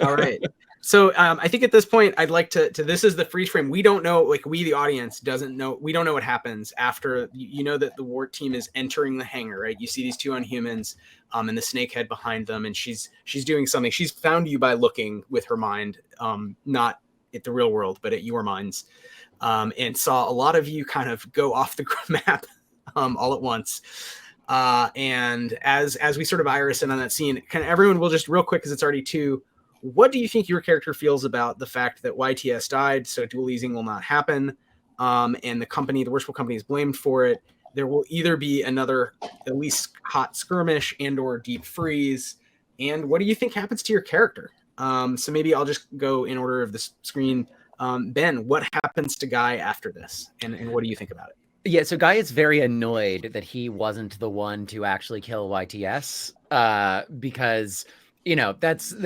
All right. So I think at this point, I'd like to this is the freeze frame. We don't know, like we, the audience, doesn't know. We don't know what happens after, you know, that the war team is entering the hangar, right? You see these two Unhumans and the snakehead behind them. And she's doing something. She's found you by looking with her mind, not at the real world, but at your minds, and saw a lot of you kind of go off the map all at once. And as we sort of iris in on that scene, kind of everyone will just real quick, because it's already 2. What do you think your character feels about the fact that YTS died, so dual leasing will not happen, and the company, the Worshipful Company, is blamed for it? There will either be another at least hot skirmish and or deep freeze. And what do you think happens to your character? So maybe I'll just go in order of the screen. Ben, what happens to Guy after this, and what do you think about it? Yeah, so Guy is very annoyed that he wasn't the one to actually kill YTS, because, you know,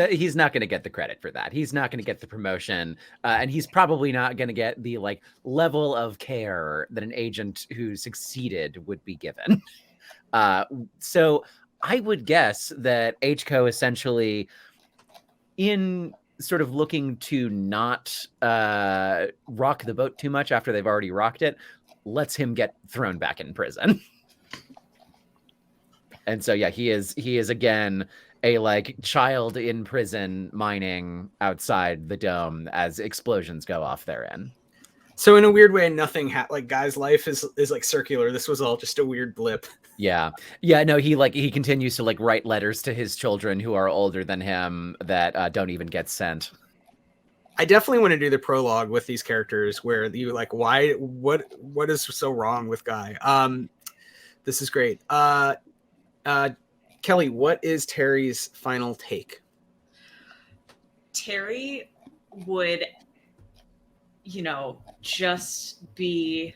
he's not going to get the credit for that. He's not going to get the promotion, and he's probably not going to get the like level of care that an agent who succeeded would be given. So I would guess that HCO essentially, in sort of looking to not rock the boat too much after they've already rocked it, lets him get thrown back in prison. And so, yeah, he is again a like child in prison mining outside the dome as explosions go off therein. So in a weird way, nothing like Guy's life is like circular. This was all just a weird blip. Yeah. No, he continues to like write letters to his children who are older than him that don't even get sent. I definitely want to do the prologue with these characters where you like, why, what is so wrong with Guy? This is great. Kelly, what is Terri's final take? Terri would, you know, just be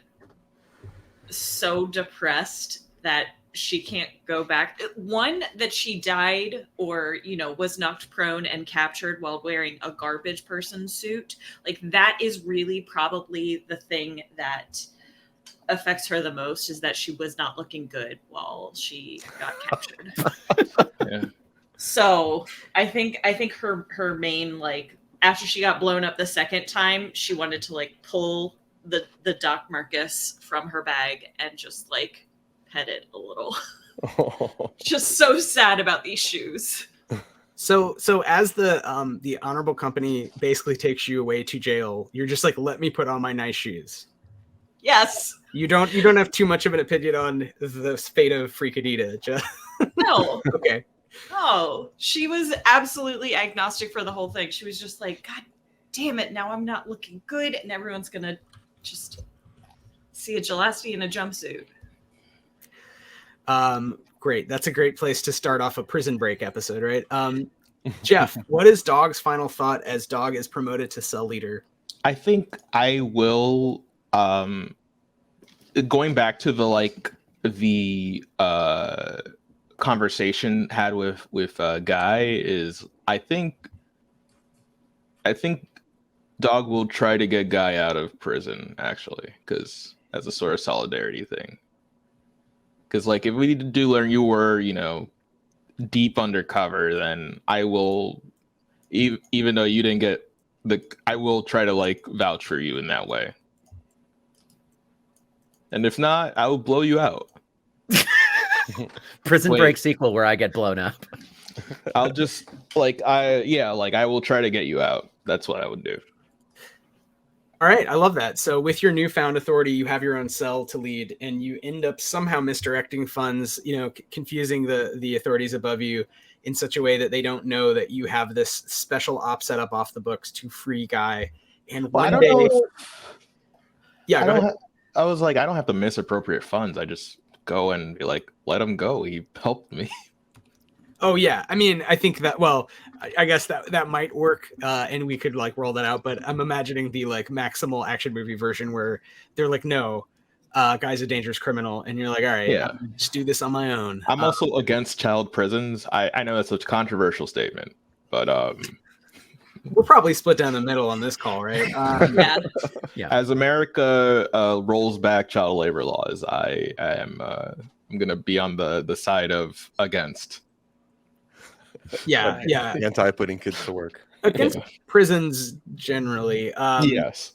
so depressed that she can't go back. One, that she died or, you know, was knocked prone and captured while wearing a garbage person suit. Like, that is really probably the thing that affects her the most, is that she was not looking good while she got captured. Yeah. So I think her main, like, after she got blown up the second time, she wanted to like pull the Doc Marcus from her bag and just like pet it a little. Just so sad about these shoes. So as the honorable company basically takes you away to jail, you're just like, let me put on my nice shoes. Yes. You don't have too much of an opinion on the fate of Free Qadida. No. Okay. Oh, she was absolutely agnostic for the whole thing. She was just like, God damn it, now I'm not looking good, and everyone's gonna just see a Gelasti in a jumpsuit. Great. That's a great place to start off a Prison Break episode, right? Jeff, what is Dog's final thought as Dog is promoted to cell leader? I think I will, going back to the conversation had with Guy, is I think Dog will try to get Guy out of prison, actually, because as a sort of solidarity thing. Because like, if we do learn you were, you know, deep undercover, then I will, even though you didn't get I will try to like vouch for you in that way. And if not, I will blow you out. Prison Break sequel where I get blown up. I'll just I will try to get you out. That's what I would do. All right, I love that. So with your newfound authority, you have your own cell to lead, and you end up somehow misdirecting funds, you know, confusing the authorities above you in such a way that they don't know that you have this special op set up off the books to free Guy. And one day, yeah, go ahead. I was like, I don't have to misappropriate funds. I just go and be like, let him go. He helped me. Oh yeah, I mean, I think that, well, I guess that might work, and we could like roll that out. But I'm imagining the like maximal action movie version where they're like, no, Guy's a dangerous criminal, and you're like, all right, yeah, just do this on my own. I'm also against child prisons. I know that's a controversial statement, but we're probably split down the middle on this call, right? Yeah. As America rolls back child labor laws, I am I'm gonna be on the side of against. Yeah, yeah. Anti-putting kids to work. Against prisons generally. Yes.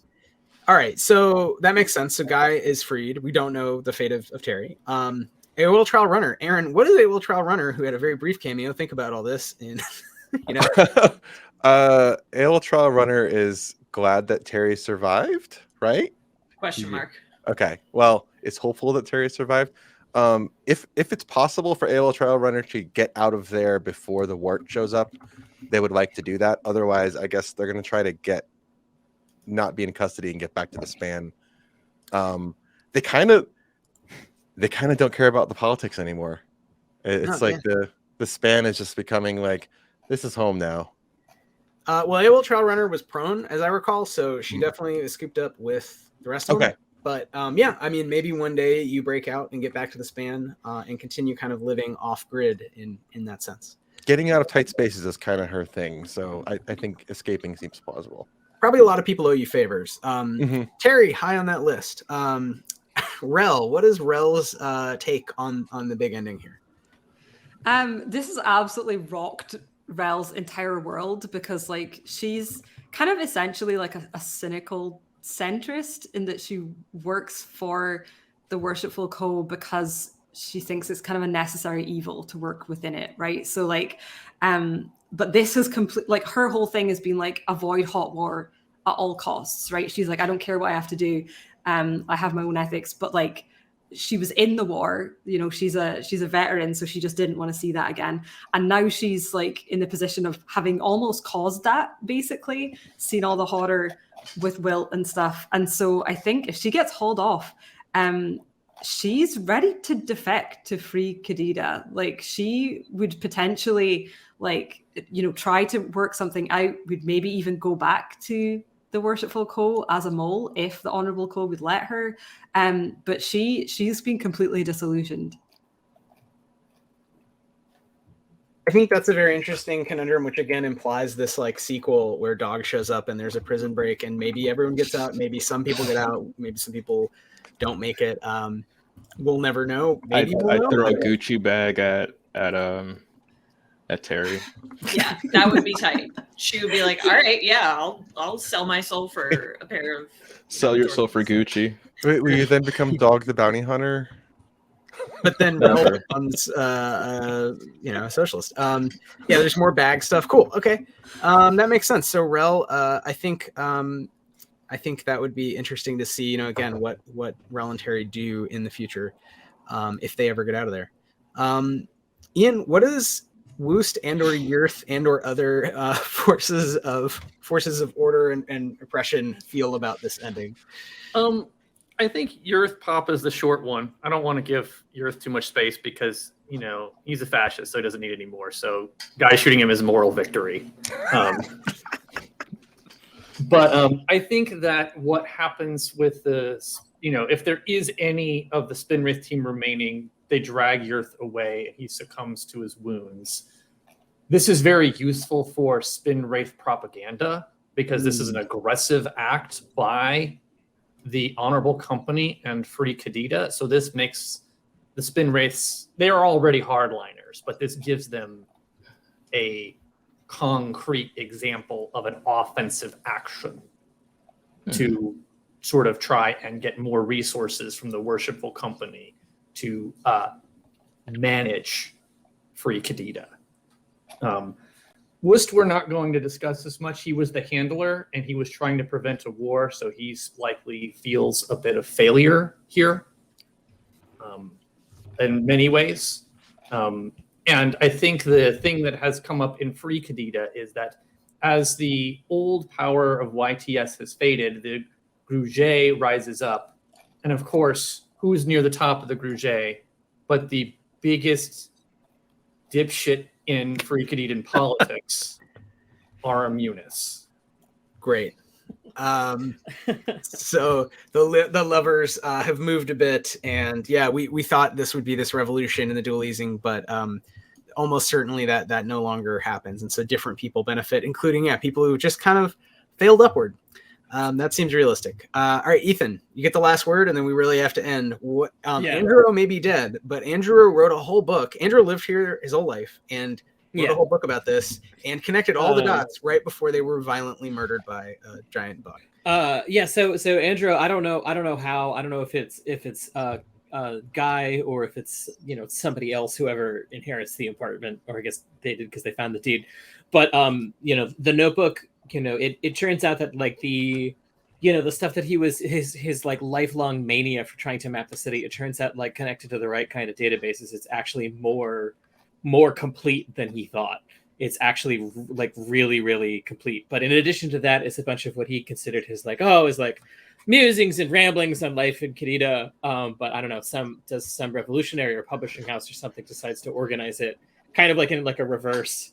All right, so that makes sense. So Guy is freed. We don't know the fate of Terri. AOL Trial Runner. Aaron, what is AOL Trial Runner, who had a very brief cameo? Think about all this. And, you know. AOL Trial Runner is glad that Terri survived, right? Question mark. Okay. Well, it's hopeful that Terri survived. If it's possible for AOL Trial Runner to get out of there before the wart shows up, they would like to do that. Otherwise, I guess they're going to try to not be in custody and get back to the Span. They kind of don't care about the politics anymore. It's the Span is just becoming like, this is home now. Well, AOL Trial Runner was prone, as I recall, so she definitely is scooped up with the rest of them. But yeah, I mean, maybe one day you break out and get back to the Span and continue kind of living off grid in that sense. Getting out of tight spaces is kind of her thing, so I think escaping seems plausible. Probably a lot of people owe you favors. Terri, high on that list. Rel, what is Rel's take on the big ending here? This has absolutely rocked Rel's entire world, because like she's kind of essentially like a cynical centrist in that she works for the Worshipful Co because she thinks it's kind of a necessary evil to work within it, right? So like but this is complete, like her whole thing has been like avoid hot war at all costs, right? She's like, I don't care what I have to do, I have my own ethics. But like she was in the war, you know, she's a veteran, so she just didn't want to see that again. And now she's like in the position of having almost caused that, basically, seen all the horror with Wilt and stuff. And so I think if she gets hauled off, she's ready to defect to Free Qadida. Like she would potentially, like, you know, try to work something out, would maybe even go back to the Worshipful Co as a mole if the Honorable Co would let her. But she's been completely disillusioned. I think that's a very interesting conundrum, which again implies this like sequel where D.O.G shows up and there's a prison break and maybe everyone gets out, maybe some people get out, maybe some people don't make it. We'll never know. Maybe I'd throw a Gucci bag at Terri. Yeah, that would be tight. She would be like, "All right, yeah, I'll sell my soul for a pair of." Sell your soul for Gucci. Wait, will you then become D.O.G the bounty hunter? But then Rel becomes, you know, a socialist. Yeah, there's more bag stuff. Cool. Okay, that makes sense. So Rel, I think that would be interesting to see. You know, again, what Rel and Terri do in the future, if they ever get out of there. Ian, what does Woost and or Yurth and or other forces of order and oppression feel about this ending? I think Yurth Pop is the short one. I don't want to give Yurth too much space because, you know, he's a fascist, so he doesn't need any more. So guy shooting him is moral victory. But I think that what happens with the, you know, if there is any of the Spinwraith team remaining, they drag Yurth away and he succumbs to his wounds. This is very useful for Spinwraith propaganda because this is an aggressive act by the Honorable Company and Free Qadida. So this makes the Spinwraiths, they are already hardliners, but this gives them a concrete example of an offensive action to sort of try and get more resources from the Worshipful Company to manage Free Qadida. Wust, we're not going to discuss this much. He was the handler and he was trying to prevent a war, so he's likely feels a bit of failure here in many ways. And I think the thing that has come up in Free Qadida is that as the old power of YTS has faded, the Gruget rises up. And of course, who's near the top of the Gruget but the biggest dipshit in Free Qadidan politics are Immunis. Great. So the lovers have moved a bit, and yeah, we thought this would be this revolution in the dualising, but almost certainly that no longer happens, and so different people benefit, including people who just kind of failed upward. That seems realistic. All right, Ethan, you get the last word, and then we really have to end. Angero may be dead, but Angero wrote a whole book. Angero lived here his whole life and wrote a whole book about this and connected all the dots right before they were violently murdered by a giant bug. So Angero, I don't know how. I don't know if it's Guy or if it's somebody else, whoever inherits the apartment, or I guess they did because they found the deed. But the notebook, it turns out that like the stuff that he was his like lifelong mania for trying to map the city, it turns out like connected to the right kind of databases, it's actually more complete than he thought. It's actually like really, really complete. But in addition to that, it's a bunch of what he considered his musings and ramblings on life in Qadida. But I don't know, some revolutionary or publishing house or something decides to organize it kind of like in like a reverse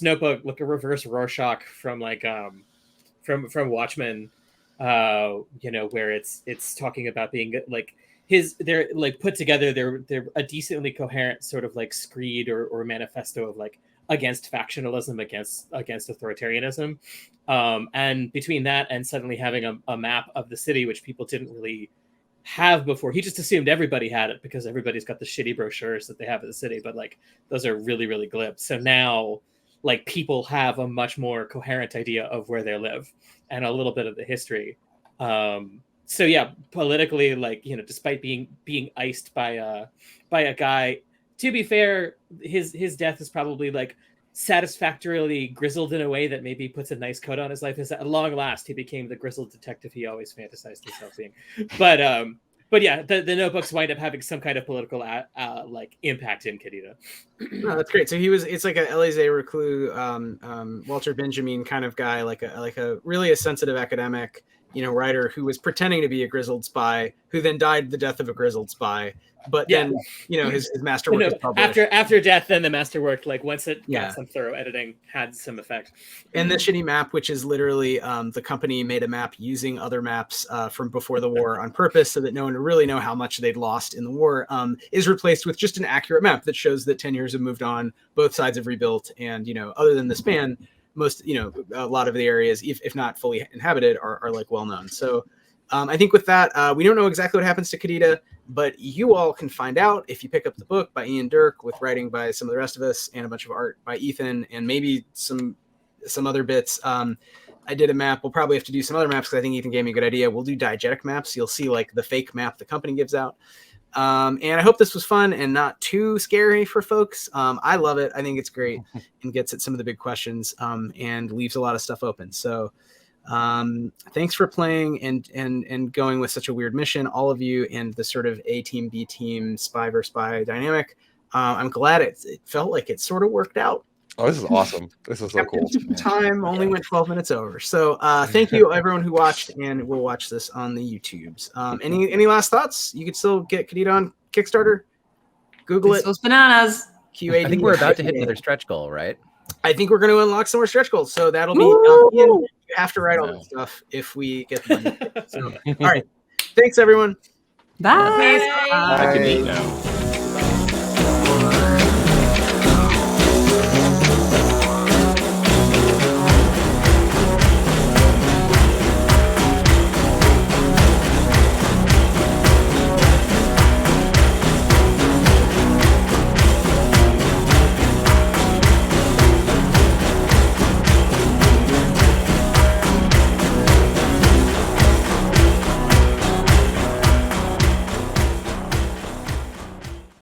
notebook, like a reverse Rorschach from from Watchmen, where it's talking about being like they're like put together, they're a decently coherent sort of like screed or manifesto of like against factionalism, against authoritarianism, and between that and suddenly having a map of the city, which people didn't really have before. He just assumed everybody had it because everybody's got the shitty brochures that they have at the city, but like those are really, really glib. So now like people have a much more coherent idea of where they live and a little bit of the history. So yeah, politically, like, despite being iced by a guy, to be fair, his death is probably like satisfactorily grizzled in a way that maybe puts a nice coat on his life. Is at long last he became the grizzled detective he always fantasized himself being. But yeah, the notebooks wind up having some kind of political like impact in Qadida. No, that's great. So it's like a Elisée Reclus, Walter Benjamin kind of guy, like a really a sensitive academic, writer who was pretending to be a grizzled spy, who then died the death of a grizzled spy. But then, his masterwork is published. After death, then the masterwork, like once it got some thorough editing, had some effect. And the shitty map, which is literally the company made a map using other maps from before the war on purpose so that no one would really know how much they'd lost in the war, is replaced with just an accurate map that shows that 10 years have moved on, both sides have rebuilt, and, other than the span, most, a lot of the areas, if not fully inhabited, are like well known. So I think with that, we don't know exactly what happens to Qadida, but you all can find out if you pick up the book by Ian Derk with writing by some of the rest of us and a bunch of art by Ethan and maybe some other bits. I did a map. We'll probably have to do some other maps because I think Ethan gave me a good idea. We'll do diegetic maps. You'll see like the fake map the company gives out. And I hope this was fun and not too scary for folks. I love it. I think it's great and gets at some of the big questions and leaves a lot of stuff open. So thanks for playing and going with such a weird mission, all of you, and the sort of A team, B team, spy versus spy dynamic. I'm glad it felt like it sort of worked out. Oh, this is awesome. This is so cool. Time only went 12 minutes over. So thank you everyone who watched, and we'll watch this on the YouTubes. Any last thoughts? You could still get Qadida on Kickstarter. Google it. Those bananas. QAD. I think we're about to hit another stretch goal, right? I think we're going to unlock some more stretch goals. So that'll be, you have to write all that stuff if we get the money. So, all right. Thanks, everyone. Bye. I can eat now.